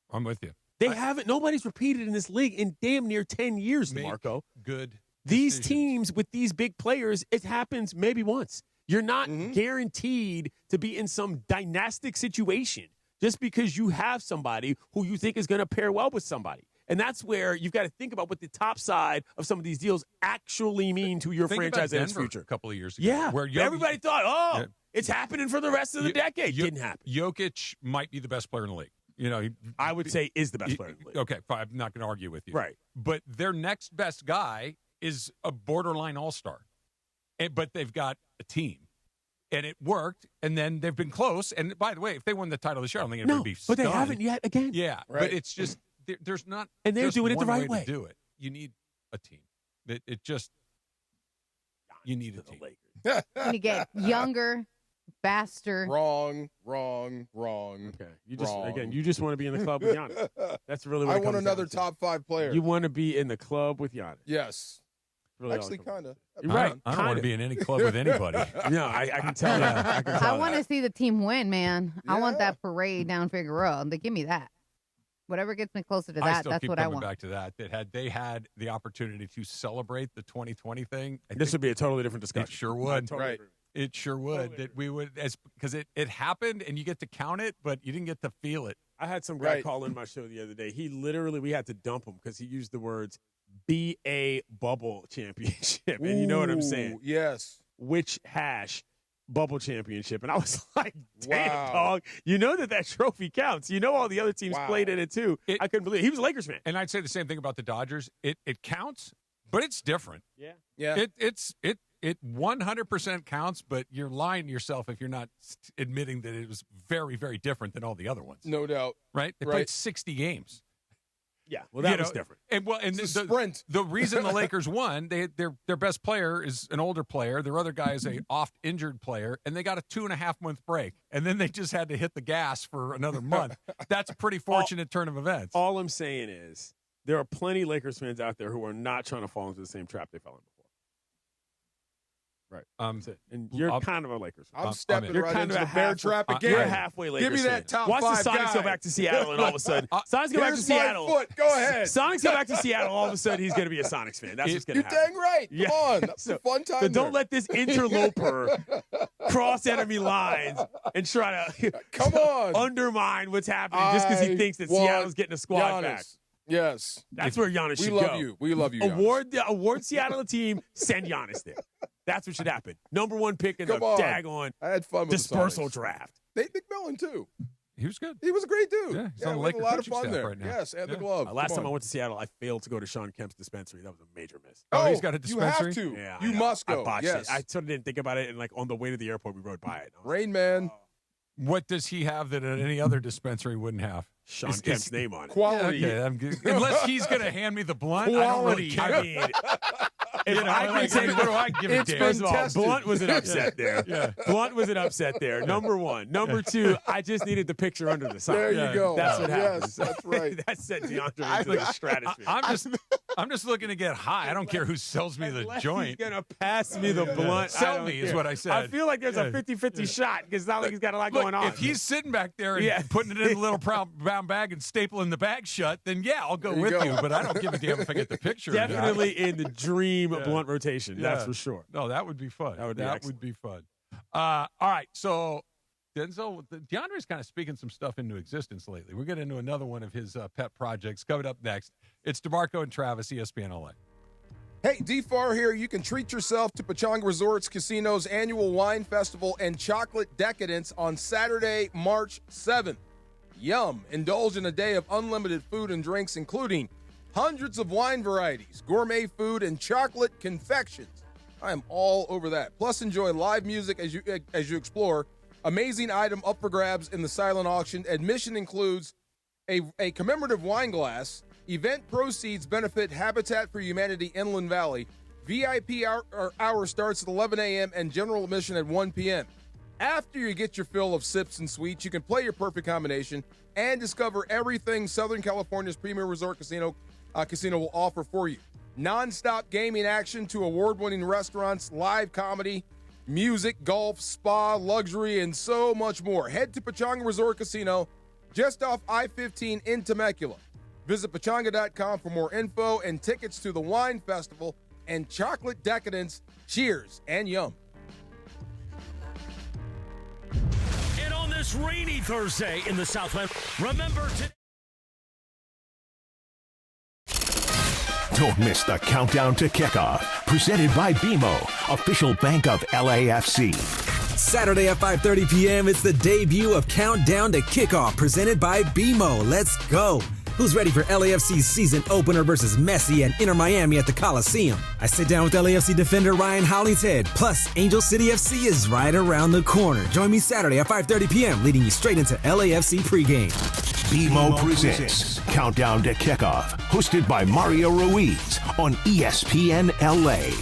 Speaker 1: I'm with you.
Speaker 3: They haven't. Nobody's repeated in this league in damn near 10 years, Marco.
Speaker 1: Good.
Speaker 3: These teams with these big players, it happens maybe once. You're not guaranteed to be in some dynastic situation just because you have somebody who you think is going to pair well with somebody. And that's where you've got to think about what the top side of some of these deals actually mean to your franchise and its future.
Speaker 1: A couple of years ago.
Speaker 3: Yeah.
Speaker 1: Where
Speaker 3: everybody thought, it's happening for the rest of the decade. Didn't happen.
Speaker 1: Jokic might be the best player in the league. You know,
Speaker 3: I would say is the best player in the league.
Speaker 1: Okay, fine. I'm not going to argue with you.
Speaker 3: Right.
Speaker 1: But their next best guy is a borderline all-star. But they've got a team. And it worked, and then they've been close. And by the way, if they won the title this year, I don't think it would be
Speaker 3: but
Speaker 1: stunned.
Speaker 3: they haven't yet again.
Speaker 1: Yeah,
Speaker 2: right.
Speaker 1: But it's just there's not.
Speaker 3: And they're
Speaker 1: just
Speaker 3: doing it the
Speaker 1: one
Speaker 3: right way.
Speaker 1: to do it. You need a team. You need a team.
Speaker 4: You're going to get younger, faster.
Speaker 2: Wrong.
Speaker 3: Okay. You just want to be in the club with Giannis. That's really what
Speaker 2: I
Speaker 3: it
Speaker 2: want
Speaker 3: comes
Speaker 2: another
Speaker 3: down to.
Speaker 2: top 5 player.
Speaker 3: You want to be in the club with Giannis.
Speaker 2: Yes.
Speaker 3: Really
Speaker 2: Actually, kind of.
Speaker 3: You're right.
Speaker 1: I don't want to be in any club with anybody.
Speaker 3: No, I can tell that.
Speaker 4: I want to see the team win, man. I want that parade down Figueroa. They give me that. Whatever gets me closer to that, that's what I want.
Speaker 1: Back to that. That had they had the opportunity to celebrate the 2020 thing,
Speaker 3: this would be a totally different discussion.
Speaker 1: It sure would.
Speaker 3: Totally agree.
Speaker 1: It sure would.
Speaker 3: Totally
Speaker 1: That we would, because it happened and you get to count it, but you didn't get to feel it.
Speaker 3: I had some guy call in my show the other day. He literally, we had to dump him because he used the words BA bubble championship. And you know what I'm saying?
Speaker 2: Yes.
Speaker 3: Which hash bubble championship. And I was like, damn, dog. You know that trophy counts. You know all the other teams played in it too. I couldn't believe it. He was a Lakers fan.
Speaker 1: And I'd say the same thing about the Dodgers. It counts, but it's different.
Speaker 3: Yeah.
Speaker 2: Yeah.
Speaker 1: It 100% counts, but you're lying to yourself if you're not admitting that it was very, very different than all the other ones.
Speaker 2: No doubt.
Speaker 1: Right? They played 60 games.
Speaker 3: Yeah, well, that was different.
Speaker 1: And
Speaker 2: the sprint.
Speaker 1: The reason the Lakers won, their best player is an older player. Their other guy is a oft-injured player, and they got a 2.5-month break. And then they just had to hit the gas for another month. That's a pretty fortunate turn of events.
Speaker 3: All I'm saying is there are plenty of Lakers fans out there who are not trying to fall into the same trap they fell in before. Right. And you're kind of a Lakers fan.
Speaker 2: I'm stepping
Speaker 3: you're
Speaker 2: right
Speaker 3: kind
Speaker 2: into
Speaker 3: of
Speaker 2: the bear trap again.
Speaker 3: You're halfway Lakers
Speaker 2: Give me that
Speaker 3: fan.
Speaker 2: top
Speaker 3: Watch
Speaker 2: five
Speaker 3: the Sonics
Speaker 2: guy.
Speaker 3: go back to Seattle, and all of a sudden, Sonics go back to
Speaker 2: Here's my
Speaker 3: Seattle.
Speaker 2: foot. Go ahead.
Speaker 3: Sonics go back to Seattle. All of a sudden, he's going to be a Sonics fan. That's what's going to happen.
Speaker 2: You're dang right. Come on. That's a fun time.
Speaker 3: So don't let this interloper cross enemy lines and try to
Speaker 2: come on
Speaker 3: undermine what's happening just because he thinks that Seattle's getting a squad
Speaker 2: Giannis.
Speaker 3: back.
Speaker 2: Yes.
Speaker 3: That's where Giannis should go.
Speaker 2: We love you. Giannis.
Speaker 3: Award Seattle a team, send Giannis there. That's what should happen. Number one pick in the daggone
Speaker 2: I had fun with
Speaker 3: dispersal
Speaker 2: the
Speaker 3: draft.
Speaker 2: Nate McMillan, too.
Speaker 1: He was good.
Speaker 2: He was a great dude.
Speaker 1: Yeah, he's
Speaker 2: we
Speaker 1: on the
Speaker 2: had
Speaker 1: Laker
Speaker 2: a lot of
Speaker 1: coaching
Speaker 2: fun
Speaker 1: staff
Speaker 2: there.
Speaker 1: right now.
Speaker 2: Yes, and the glove.
Speaker 3: Last time I went to Seattle, I failed to go to Sean Kemp's dispensary. That was a major miss.
Speaker 1: Oh, he's got a dispensary?
Speaker 2: You have to.
Speaker 3: Yeah,
Speaker 2: you must go.
Speaker 3: I botched
Speaker 2: yes.
Speaker 3: it. I sort of didn't think about it, and on the way to the airport, we rode by it.
Speaker 2: Rain Man.
Speaker 1: What does he have that any other dispensary wouldn't have?
Speaker 3: Sean Kemp's name on it.
Speaker 2: Quality.
Speaker 1: Yeah, okay, I'm good. Unless he's going to hand me the blunt,
Speaker 3: Quality.
Speaker 1: I don't really care.
Speaker 3: If I could say,
Speaker 1: what do I give a damn?
Speaker 3: First of all, Blunt was an upset there.
Speaker 1: Yeah.
Speaker 3: Blunt was an upset there. Number one. Number two, I just needed the picture under the sign.
Speaker 2: There you go.
Speaker 3: That's what happens.
Speaker 2: Yes, that's right.
Speaker 3: That sent DeAndre into the stratosphere.
Speaker 1: I'm just looking to get high. I don't care who sells me the joint.
Speaker 3: He's going to pass me the blunt.
Speaker 1: Sell me is what I said.
Speaker 3: I feel like there's a 50-50 shot because it's not like he's got a lot going on.
Speaker 1: If he's sitting back there and putting it in a little brown bag and stapling the bag shut, then yeah, I'll go with you. But I don't give a damn if I get the picture.
Speaker 3: Definitely in the dream blunt rotation. That's for sure.
Speaker 1: No, that would be fun.
Speaker 3: That would be
Speaker 1: fun. All right, so Denzel, DeAndre's kind of speaking some stuff into existence lately. We'll get into another one of his pet projects coming up next. It's DeMarco and Travis, ESPN LA.
Speaker 2: Hey, D-Far here. You can treat yourself to Pechanga Resorts Casino's annual wine festival and chocolate decadence on Saturday, March 7th. Yum. Indulge in a day of unlimited food and drinks, including hundreds of wine varieties, gourmet food, and chocolate confections. I am all over that. Plus, enjoy live music as you explore. Amazing item up for grabs in the silent auction. Admission includes a commemorative wine glass. Event proceeds benefit Habitat for Humanity Inland Valley. VIP hour starts at 11 a.m. and general admission at 1 p.m. After you get your fill of sips and sweets, you can play your perfect combination and discover everything Southern California's premier resort casino will offer for you. Non-stop gaming action to award-winning restaurants, live comedy, music, golf, spa, luxury, and so much more. Head to Pechanga Resort Casino, just off I-15 in Temecula. Visit pechanga.com for more info and tickets to the wine festival and chocolate decadence. Cheers and yum.
Speaker 9: And on this rainy Thursday in the Southland, remember to...
Speaker 5: Don't miss the countdown to kickoff. Presented by BMO, official bank of LAFC.
Speaker 6: Saturday at 5:30 p.m., it's the debut of Countdown to Kickoff, presented by BMO. Let's go. Who's ready for LAFC's season opener versus Messi and Inter Miami at the Coliseum? I sit down with LAFC defender Ryan Hollingshead. Plus, Angel City FC is right around the corner. Join me Saturday at 5:30 p.m., leading you straight into LAFC pregame.
Speaker 5: BMO presents Countdown to Kickoff, hosted by Mario Ruiz on ESPN LA.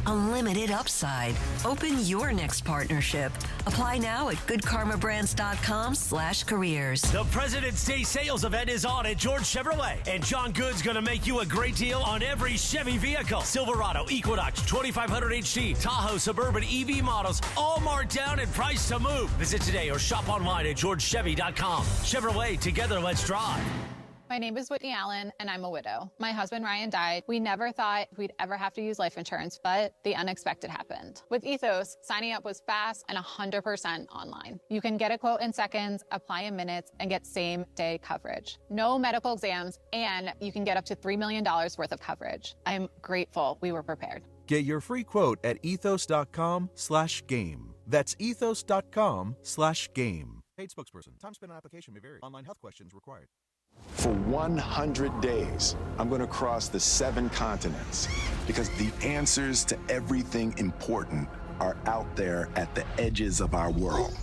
Speaker 14: unlimited upside. Open your next partnership. Apply now at goodkarmabrands.com/careers.
Speaker 9: The President's Day sales event is on at George Chevrolet, and John Good's going to make you a great deal on every Chevy vehicle. Silverado, Equinox, 2500 HD, Tahoe, Suburban, EV models, all marked down and priced to move. Visit today or shop online at georgechevy.com. Chevrolet, together let's drive.
Speaker 7: My name is Whitney Allen, and I'm a widow. My husband, Ryan, died. We never thought we'd ever have to use life insurance, but the unexpected happened. With Ethos, signing up was fast and 100% online. You can get a quote in seconds, apply in minutes, and get same-day coverage. No medical exams, and you can get up to $3 million worth of coverage. I'm grateful we were prepared.
Speaker 15: Get your free quote at ethos.com/game. That's ethos.com/game.
Speaker 8: Paid spokesperson. Time spent on application may vary. Online health questions required. For 100 days, I'm going to cross the 7 continents because the answers to everything important are out there at the edges of our world.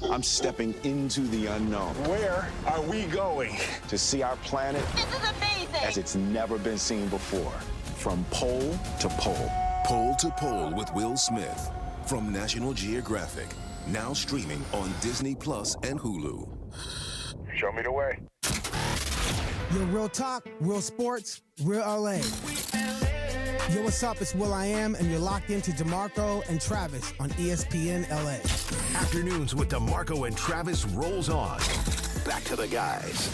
Speaker 8: I'm stepping into the unknown. Where are we going? To see our planet as it's never been seen before. From pole to pole.
Speaker 18: Pole to Pole with Will Smith from National Geographic. Now streaming on Disney Plus and Hulu.
Speaker 13: Show me the way.
Speaker 19: Yo, real talk, real sports, real LA. Yo, what's up? It's Will I Am, and you're locked into DeMarco and Travis on ESPN LA.
Speaker 5: Afternoons with DeMarco and Travis rolls on. Back to the guys.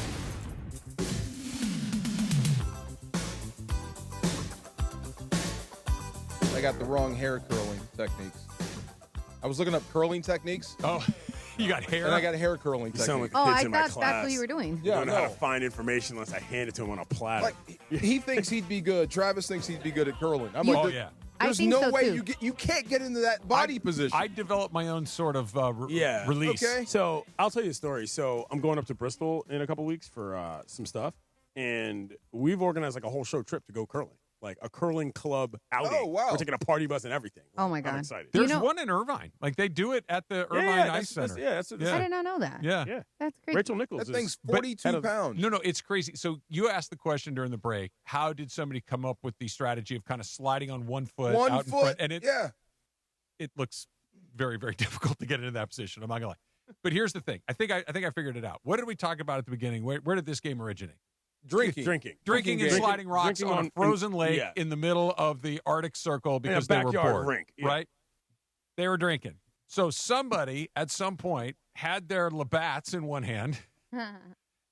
Speaker 2: I got the wrong hair curling techniques. I was looking up curling techniques.
Speaker 1: Oh, you got hair?
Speaker 2: And I got hair curling
Speaker 3: You sound like
Speaker 2: techniques.
Speaker 3: the kids
Speaker 4: I
Speaker 3: in my
Speaker 4: thought
Speaker 3: class.
Speaker 4: that's what you were doing.
Speaker 3: Yeah,
Speaker 2: Yeah,
Speaker 3: don't know how
Speaker 2: no.
Speaker 3: to find information unless I hand it to him on a platter.
Speaker 2: Like, he thinks he'd be good. Travis thinks he'd be good at curling. I'm
Speaker 4: You-
Speaker 2: like,
Speaker 1: Oh, yeah.
Speaker 4: I
Speaker 2: there's
Speaker 4: think
Speaker 2: no
Speaker 4: so,
Speaker 2: way
Speaker 4: too.
Speaker 2: you can't get into that body position.
Speaker 1: I developed my own sort of
Speaker 3: Yeah.
Speaker 1: release.
Speaker 2: Okay.
Speaker 3: So I'll tell you a story. So I'm going up to Bristol in a couple weeks for some stuff, and we've organized like a whole show trip to go curling, like a curling club outing.
Speaker 2: Oh, wow.
Speaker 3: We're taking a party bus and everything.
Speaker 4: Oh, my God.
Speaker 3: I'm excited.
Speaker 1: There's
Speaker 4: You know-
Speaker 1: one in Irvine. Like they do it at the Irvine Ice Center.
Speaker 3: That's
Speaker 4: I did not know that.
Speaker 1: Yeah.
Speaker 3: yeah.
Speaker 4: That's crazy.
Speaker 3: Rachel Nichols.
Speaker 2: that thing's
Speaker 3: is
Speaker 2: 42
Speaker 3: head of-
Speaker 2: pounds.
Speaker 1: No, it's crazy. So you asked the question during the break, how did somebody come up with the strategy of kind of sliding on one foot
Speaker 2: One
Speaker 1: out in
Speaker 2: foot.
Speaker 1: front? And it looks very, very difficult to get into that position. I'm not going to lie. But here's the thing. I think I figured it out. What did we talk about at the beginning? Where did this game originate?
Speaker 2: Drinking.
Speaker 3: Drinking
Speaker 1: And sliding rocks
Speaker 3: Drinking
Speaker 1: on a frozen lake
Speaker 3: yeah.
Speaker 1: in the middle of the Arctic Circle because they were
Speaker 3: backyard
Speaker 1: bored.
Speaker 3: rink, yeah.
Speaker 1: Right? They were drinking. So somebody at some point had their Labatt's in one hand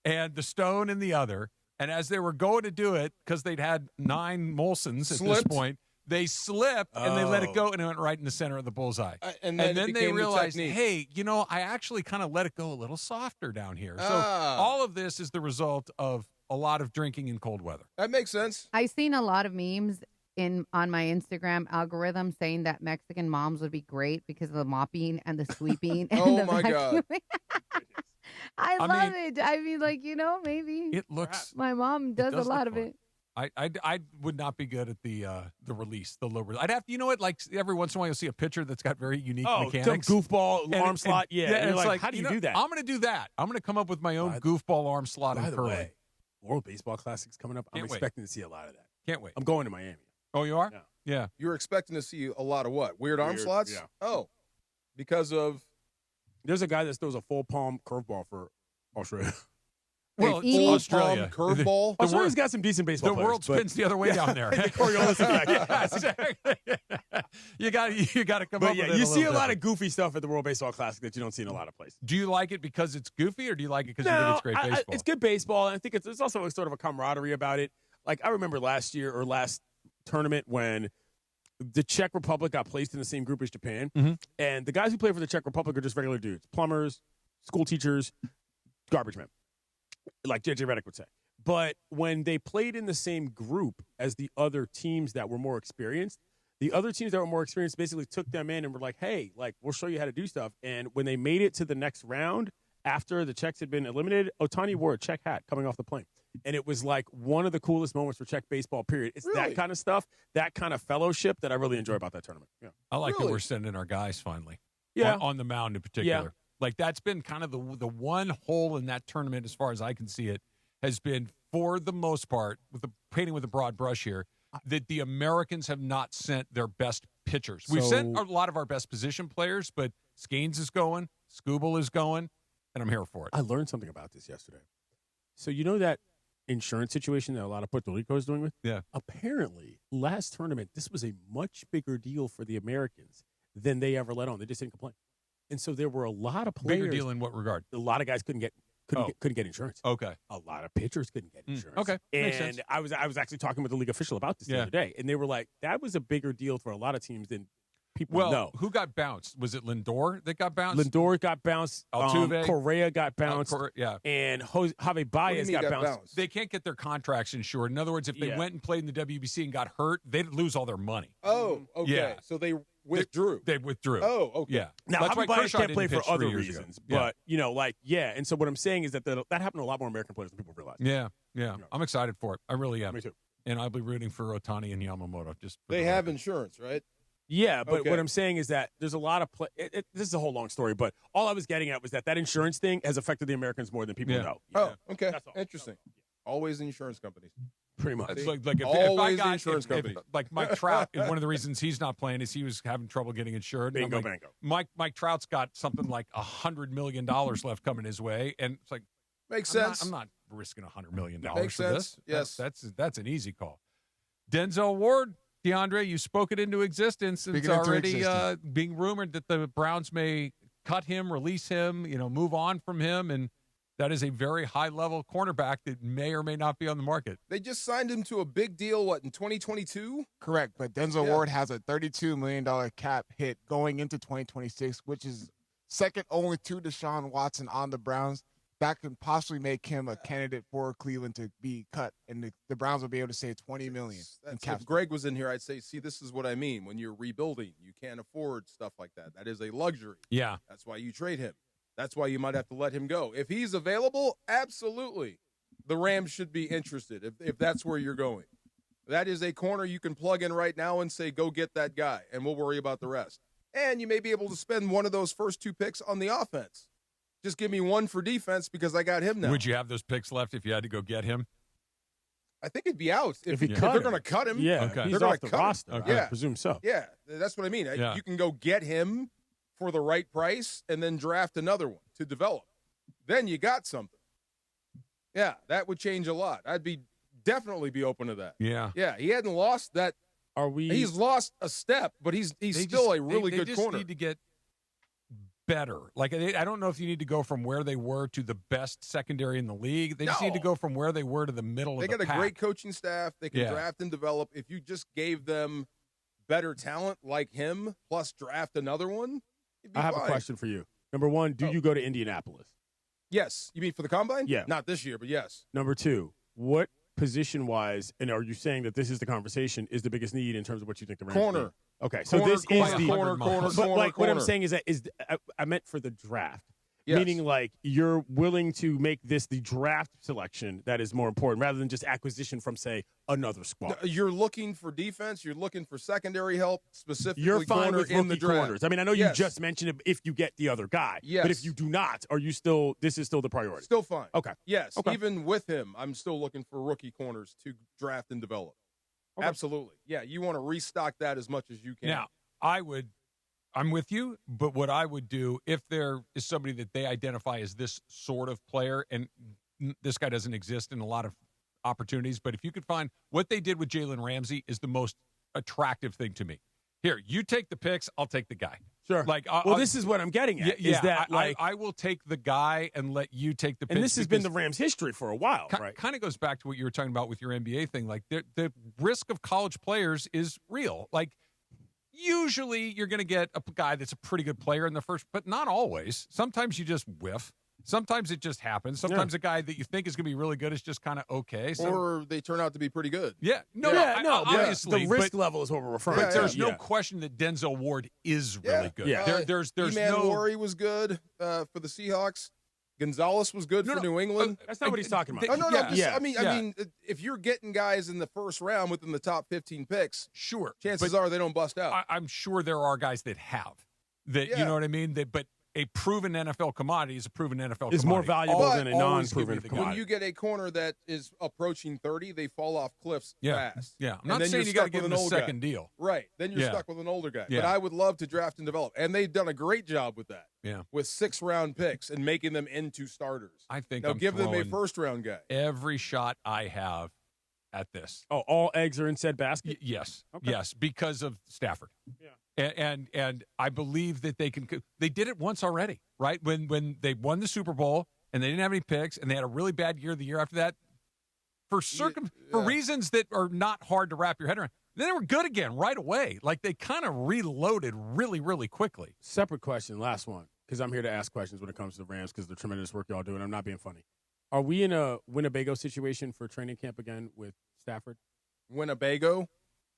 Speaker 1: and the stone in the other. And as they were going to do it, because they'd had 9 Molsons at this point, they slipped and they let it go and it went right in the center of the bullseye.
Speaker 2: And then it
Speaker 1: they
Speaker 2: became the
Speaker 1: realized,
Speaker 2: technique.
Speaker 1: hey, I actually kind of let it go a little softer down here. So all of this is the result of a lot of drinking in cold weather.
Speaker 2: That makes sense.
Speaker 4: I've seen a lot of memes on my Instagram algorithm saying that Mexican moms would be great because of the mopping and the sweeping. And
Speaker 2: Oh,
Speaker 4: the
Speaker 2: my God.
Speaker 4: vacuuming. I love it. I mean, maybe
Speaker 1: It looks.
Speaker 4: my mom does a lot of it.
Speaker 1: I would not be good at the release, the low release. I'd have to, like every once in a while you'll see a pitcher that's got very unique mechanics.
Speaker 3: Some goofball arm slot. Yeah.
Speaker 1: and
Speaker 3: And you're
Speaker 1: it's
Speaker 3: like, how do you do that?
Speaker 1: I'm going to do that. I'm going to come up with my own goofball arm slot
Speaker 3: By
Speaker 1: in
Speaker 3: the
Speaker 1: curling.
Speaker 3: way, World Baseball Classic's coming up. I'm
Speaker 1: Can't wait.
Speaker 3: expecting to see a lot of that.
Speaker 1: Can't wait.
Speaker 3: I'm going to Miami.
Speaker 1: Oh, you are?
Speaker 3: Yeah.
Speaker 1: Yeah.
Speaker 2: You're expecting to see a lot of what? Weird arm
Speaker 3: Weird,
Speaker 2: slots?
Speaker 3: yeah.
Speaker 2: Oh, because of
Speaker 3: There's a guy that throws a full palm curveball for Australia.
Speaker 1: Well,
Speaker 2: a full
Speaker 1: Australia.
Speaker 2: palm curveball.
Speaker 3: Australia's got some decent baseball
Speaker 1: The
Speaker 3: players.
Speaker 1: world spins the other way down there.
Speaker 3: The Coriolis effect.
Speaker 1: Yeah, exactly. you got to come
Speaker 3: But
Speaker 1: up
Speaker 3: yeah,
Speaker 1: with it
Speaker 3: you
Speaker 1: a
Speaker 3: see a
Speaker 1: little
Speaker 3: lot
Speaker 1: different.
Speaker 3: of goofy stuff at the World Baseball Classic that you don't see in a lot of places.
Speaker 1: Do you like it because it's goofy, or do you like it because you think it's great baseball?
Speaker 3: It's good baseball, and I think it's also sort of a camaraderie about it. Like, I remember last tournament when the Czech Republic got placed in the same group as Japan, and the guys who play for the Czech Republic are just regular dudes, plumbers, school teachers, garbage men, like J.J. Redick would say. But when they played in the same group as the other teams that were more experienced, the other teams that were more experienced basically took them in and were like, hey, we'll show you how to do stuff. And when they made it to the next round, after the Czechs had been eliminated, Ohtani wore a Czech hat coming off the plane. And it was like one of the coolest moments for Czech baseball, period. It's that kind of stuff, that kind of fellowship that I really enjoy about that tournament. Yeah.
Speaker 1: I like that we're sending our guys finally.
Speaker 3: Yeah.
Speaker 1: On the mound in particular. Like, that's been kind of the one hole in that tournament, as far as I can see it, has been, for the most part, painting with a broad brush here, that the Americans have not sent their best pitchers. We've sent a lot of our best position players, but Skeens is going, Skubal is going, and I'm here for it.
Speaker 3: I learned something about this yesterday. So you know that insurance situation that a lot of Puerto Rico is doing with?
Speaker 1: Yeah.
Speaker 3: Apparently, last tournament, this was a much bigger deal for the Americans than they ever let on. They just didn't complain. And so there were a lot of players.
Speaker 1: Bigger deal in what regard?
Speaker 3: A lot of guys couldn't get insurance.
Speaker 1: Okay.
Speaker 3: A lot of pitchers couldn't get insurance.
Speaker 1: Okay. Makes
Speaker 3: And
Speaker 1: sense.
Speaker 3: I was actually talking with the league official about this the other day, and they were like, that was a bigger deal for a lot of teams than people know.
Speaker 1: Who got bounced? Was it Lindor that got bounced?
Speaker 3: Lindor got bounced.
Speaker 1: Altuve.
Speaker 3: Correa got bounced.
Speaker 1: And
Speaker 3: Javi Baez got bounced.
Speaker 1: They can't get their contracts insured. In other words, if they went and played in the WBC and got hurt, they'd lose all their money.
Speaker 2: Oh, okay.
Speaker 1: Yeah.
Speaker 2: So they withdrew.
Speaker 1: They withdrew.
Speaker 2: Oh, okay.
Speaker 1: Yeah.
Speaker 3: Now,
Speaker 1: that's why
Speaker 3: Javi Baez
Speaker 1: Kershaw
Speaker 3: can't
Speaker 1: didn't
Speaker 3: play for
Speaker 1: pitch
Speaker 3: other
Speaker 1: 3 years
Speaker 3: reasons.
Speaker 1: ago.
Speaker 3: But, and so what I'm saying is that that happened to a lot more American players than people realize.
Speaker 1: Yeah. I'm excited for it. I really am.
Speaker 3: Me too.
Speaker 1: And I'll be rooting for Ohtani and Yamamoto.
Speaker 2: They have insurance, right?
Speaker 3: Yeah, but
Speaker 2: Okay.
Speaker 3: what I'm saying is that there's a lot of this is a whole long story, but all I was getting at was that insurance thing has affected the Americans more than people know.
Speaker 2: Oh, okay. Interesting. Always insurance companies.
Speaker 3: Pretty much.
Speaker 1: It's like if
Speaker 2: Always
Speaker 1: I got
Speaker 2: insurance companies.
Speaker 1: like Mike Trout, one of the reasons he's not playing is he was having trouble getting insured. And
Speaker 3: Bingo,
Speaker 1: I'm like,
Speaker 3: bango.
Speaker 1: Mike Trout's got something like $100 million left coming his way, and it's like
Speaker 2: Makes sense.
Speaker 1: I'm not risking $100 million
Speaker 2: Makes
Speaker 1: for
Speaker 2: sense.
Speaker 1: this.
Speaker 2: Yes.
Speaker 1: That's an easy call. Denzel Ward, DeAndre, you spoke it into existence. It's already being rumored that the Browns may cut him, release him, move on from him, and that is a very high-level cornerback that may or may not be on the market.
Speaker 2: They just signed him to a big deal, in 2022?
Speaker 13: Correct, but Denzel Ward has a $32 million cap hit going into 2026, which is second only to Deshaun Watson on the Browns. That could possibly make him a candidate for Cleveland to be cut, and the Browns will be able to save $20 million.
Speaker 2: If Greg was in here, I'd say, see, this is what I mean. When you're rebuilding, you can't afford stuff like that. That is a luxury.
Speaker 1: Yeah.
Speaker 2: That's why you trade him. That's why you might have to let him go. If he's available, absolutely. The Rams should be interested if that's where you're going. That is a corner you can plug in right now and say, go get that guy, and we'll worry about the rest. And you may be able to spend one of those first 2 picks on the offense. Just give me one for defense because I got him now.
Speaker 1: Would you have those picks left if you had to go get him?
Speaker 2: I think it'd be out. If
Speaker 3: they're
Speaker 2: going to cut him,
Speaker 3: yeah,
Speaker 1: okay.
Speaker 3: he's
Speaker 2: they're
Speaker 3: off
Speaker 2: going
Speaker 3: the
Speaker 2: to cut
Speaker 3: roster.
Speaker 2: him.
Speaker 3: I presume so.
Speaker 2: Yeah, that's what I mean.
Speaker 1: Yeah.
Speaker 2: You can go get him for the right price and then draft another one to develop. Then you got something. Yeah, that would change a lot. I'd definitely be open to that.
Speaker 1: Yeah.
Speaker 2: Yeah, he hadn't lost that. He's lost a step, but he's still a really good corner.
Speaker 1: They just need to get better. Like, I don't know if you need to go from where they were to the best secondary in the league. They just need to go from where they were to the middle of the pack.
Speaker 2: They got a great coaching staff. They can draft and develop. If you just gave them better talent like him, plus draft another one, it'd be
Speaker 3: I have
Speaker 2: fine.
Speaker 3: a question for you. Number one, do you go to Indianapolis?
Speaker 2: Yes. You mean for the Combine?
Speaker 3: Yeah.
Speaker 2: Not this year, but yes.
Speaker 3: Number two, what position-wise, and are you saying that this is the conversation, is the biggest need in terms of what you think the Rams
Speaker 2: Corner.
Speaker 3: need? Okay, so
Speaker 2: Corner,
Speaker 3: this
Speaker 2: corner,
Speaker 3: is the
Speaker 2: corner,
Speaker 3: but like what I'm
Speaker 2: corner.
Speaker 3: saying is that I meant for the draft.
Speaker 2: Yes.
Speaker 3: Meaning, like, you're willing to make this the draft selection that is more important rather than just acquisition from, say, another squad.
Speaker 2: You're looking for defense. You're looking for secondary help, specifically
Speaker 3: You're fine
Speaker 2: corner
Speaker 3: with
Speaker 2: in the
Speaker 3: rookie
Speaker 2: draft.
Speaker 3: corners. I mean, I know you just mentioned it if you get the other guy.
Speaker 2: Yes.
Speaker 3: But if you do not, are you still – this is still the priority?
Speaker 2: Still fine.
Speaker 3: Okay.
Speaker 2: Yes.
Speaker 3: Okay.
Speaker 2: Even with him, I'm still looking for rookie corners to draft and develop.
Speaker 3: Okay.
Speaker 2: Absolutely. Yeah, you want to restock that as much as you can.
Speaker 1: Now, I'm with you, but what I would do if there is somebody that they identify as this sort of player, and this guy doesn't exist in a lot of opportunities, but if you could find what they did with Jalen Ramsey is the most attractive thing to me. Here, you take the picks, I'll take the guy.
Speaker 3: Sure.
Speaker 1: Like,
Speaker 3: this is what I'm getting at.
Speaker 1: Yeah,
Speaker 3: is that
Speaker 1: I will take the guy and let you take the picks.
Speaker 3: And this has been the Rams' history for a while, right?
Speaker 1: Kind of goes back to what you were talking about with your NBA thing. Like, the risk of college players is real. Like, usually you're going to get a guy that's a pretty good player in the first, but not always. Sometimes you just whiff. Sometimes it just happens. Sometimes a guy that you think is going to be really good is just kind of okay.
Speaker 2: Or they turn out to be pretty good.
Speaker 1: Yeah. Obviously.
Speaker 3: The risk level is what we're referring to.
Speaker 1: But there's no question that Denzel Ward is really good.
Speaker 3: Yeah.
Speaker 1: There's
Speaker 2: E-Man
Speaker 1: no...
Speaker 2: Worry was good for the Seahawks. Gonzalez was good for New England.
Speaker 3: That's not what he's talking about.
Speaker 2: I mean, if you're getting guys in the first round within the top 15 picks,
Speaker 1: sure,
Speaker 2: chances are they don't bust out.
Speaker 1: I'm sure there are guys that have that. You know what I mean? But a proven NFL commodity is a proven NFL commodity.
Speaker 3: Is more valuable than a non-proven
Speaker 2: When
Speaker 3: commodity.
Speaker 2: you get a corner that is approaching 30, they fall off cliffs fast.
Speaker 1: Yeah, I'm
Speaker 2: And
Speaker 1: not
Speaker 2: then
Speaker 1: saying
Speaker 2: you're
Speaker 1: you got to
Speaker 2: stuck
Speaker 1: give
Speaker 2: with
Speaker 1: him
Speaker 2: an
Speaker 1: a
Speaker 2: old
Speaker 1: second
Speaker 2: guy.
Speaker 1: deal.
Speaker 2: Right. Then you're
Speaker 1: Yeah.
Speaker 2: stuck with an older guy.
Speaker 1: Yeah.
Speaker 2: But I would love to draft and develop. And they've done a great job with that.
Speaker 1: Yeah.
Speaker 2: With 6-round picks and making them into starters.
Speaker 1: I think
Speaker 2: now
Speaker 1: I'm
Speaker 2: give them a
Speaker 1: throwing
Speaker 2: first-round guy.
Speaker 1: every shot I have at this.
Speaker 3: Oh, all eggs are in said basket?
Speaker 1: Yes.
Speaker 3: Okay.
Speaker 1: Yes, because of Stafford.
Speaker 3: Yeah.
Speaker 1: And I believe that they can. They did it once already, right? When they won the Super Bowl and they didn't have any picks and they had a really bad year the year after that, for reasons that are not hard to wrap your head around. Then they were good again right away. Like they kind of reloaded really, really quickly.
Speaker 3: Separate question, last one, because I'm here to ask questions when it comes to the Rams because of the tremendous work y'all do, and I'm not being funny. Are we in a Winnebago situation for training camp again with Stafford?
Speaker 2: Winnebago?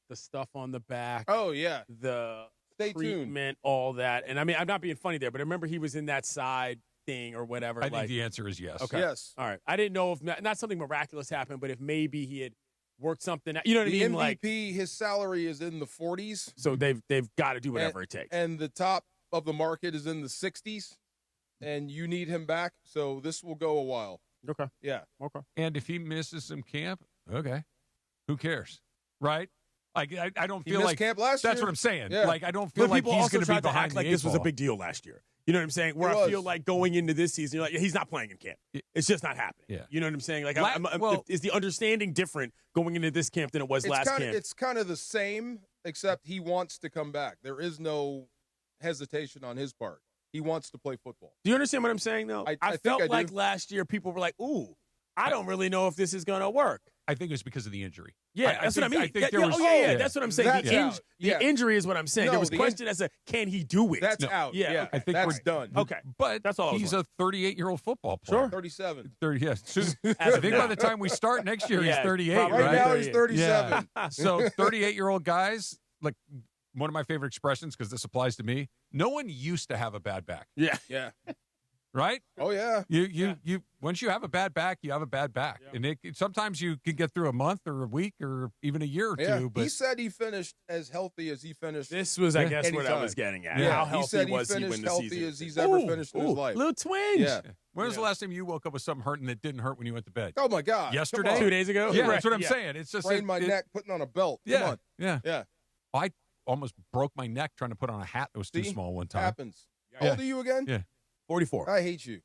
Speaker 3: The stuff on the back.
Speaker 2: Oh, yeah.
Speaker 3: The
Speaker 2: Stay
Speaker 3: treatment, all that. And I mean, I'm not being funny there, but I remember he was in that side thing or whatever.
Speaker 1: I think the answer is yes.
Speaker 3: Okay.
Speaker 2: Yes.
Speaker 3: All right. I didn't know if not something miraculous happened, but if maybe he had worked something out. You know what I mean?
Speaker 2: The
Speaker 3: Like,
Speaker 2: MVP, his salary is in the 40s.
Speaker 3: so they've got to do whatever it takes.
Speaker 2: And the top of the market is in the 60s. And you need him back. So this will go a while.
Speaker 3: Okay.
Speaker 2: Yeah.
Speaker 3: Okay.
Speaker 1: And if he misses some camp, okay, who cares, right? Like I don't
Speaker 2: He
Speaker 1: feel
Speaker 2: missed
Speaker 1: like
Speaker 2: camp last
Speaker 1: that's
Speaker 2: year.
Speaker 1: what I'm saying.
Speaker 2: Yeah.
Speaker 1: Like I don't feel
Speaker 3: But
Speaker 1: like
Speaker 3: people
Speaker 1: he's
Speaker 3: also
Speaker 1: going to be
Speaker 3: tried to
Speaker 1: behind
Speaker 3: act like
Speaker 1: the
Speaker 3: this
Speaker 1: eight
Speaker 3: was a
Speaker 1: ball.
Speaker 3: big deal last year. You know what I'm saying? Where
Speaker 2: It
Speaker 3: I
Speaker 2: was.
Speaker 3: feel like going into this season, you're like, he's not playing in camp. It's just not happening.
Speaker 1: Yeah.
Speaker 3: You know what I'm saying? Like,
Speaker 1: Well-
Speaker 3: is the understanding different going into this camp than it was last camp?
Speaker 2: It's kind of the same, except he wants to come back. There is no hesitation on his part. He wants to play football.
Speaker 3: Do you understand what I'm saying, though?
Speaker 2: I think
Speaker 3: felt
Speaker 2: I do.
Speaker 3: like last year people were like, ooh, I don't really know if this is going to work.
Speaker 1: I think it was because of the injury.
Speaker 3: Yeah, that's what I mean.
Speaker 1: I think there was,
Speaker 3: That's what I'm saying.
Speaker 2: That's out.
Speaker 3: The injury is what I'm saying.
Speaker 2: No,
Speaker 3: there was
Speaker 2: the
Speaker 3: question as to can he do it?
Speaker 2: That's out.
Speaker 3: Yeah,
Speaker 2: okay.
Speaker 1: I think
Speaker 2: that's done.
Speaker 3: Okay,
Speaker 1: But
Speaker 3: that's all.
Speaker 1: he's a 38-year-old football player.
Speaker 2: 37.
Speaker 1: 30, yes. So, I think by the time we start next year, he's 38.
Speaker 3: probably
Speaker 2: Right
Speaker 1: Right
Speaker 2: now he's 37.
Speaker 1: Yeah. So 38-year-old guys, like one of my favorite expressions, because this applies to me. No one used to have a bad back,
Speaker 3: Yeah.
Speaker 2: Yeah.
Speaker 1: right?
Speaker 2: Oh, yeah.
Speaker 1: You once you have a bad back, you have a bad back, and sometimes you can get through a month or a week or even a year or
Speaker 2: Yeah.
Speaker 1: two. But
Speaker 2: He said he finished as healthy as he finished.
Speaker 3: This was, I guess, what I
Speaker 2: anytime.
Speaker 3: was getting at.
Speaker 2: Yeah.
Speaker 3: How
Speaker 2: He
Speaker 3: healthy
Speaker 2: said he
Speaker 3: was he
Speaker 2: finished
Speaker 3: when the
Speaker 2: healthy
Speaker 3: season?
Speaker 2: as he's ever finished in his
Speaker 3: Ooh,
Speaker 2: life.
Speaker 3: Little twinge.
Speaker 2: Yeah.
Speaker 1: when was the last time you woke up with something hurting that didn't hurt when you went to bed?
Speaker 2: Oh, my God.
Speaker 1: Yesterday?
Speaker 2: Come on.
Speaker 3: 2 days ago?
Speaker 1: Yeah,
Speaker 3: Right,
Speaker 1: that's what I'm
Speaker 3: yeah.
Speaker 1: saying. It's just
Speaker 2: Sprained my neck putting on a belt. Come
Speaker 1: Yeah,
Speaker 2: on.
Speaker 1: yeah.
Speaker 2: Yeah.
Speaker 1: I almost broke my neck trying to put on a hat that was too
Speaker 2: See?
Speaker 1: small one time.
Speaker 2: Happens. How
Speaker 1: Yeah.
Speaker 2: old are you again?
Speaker 1: Yeah.
Speaker 3: 44.
Speaker 2: I hate you.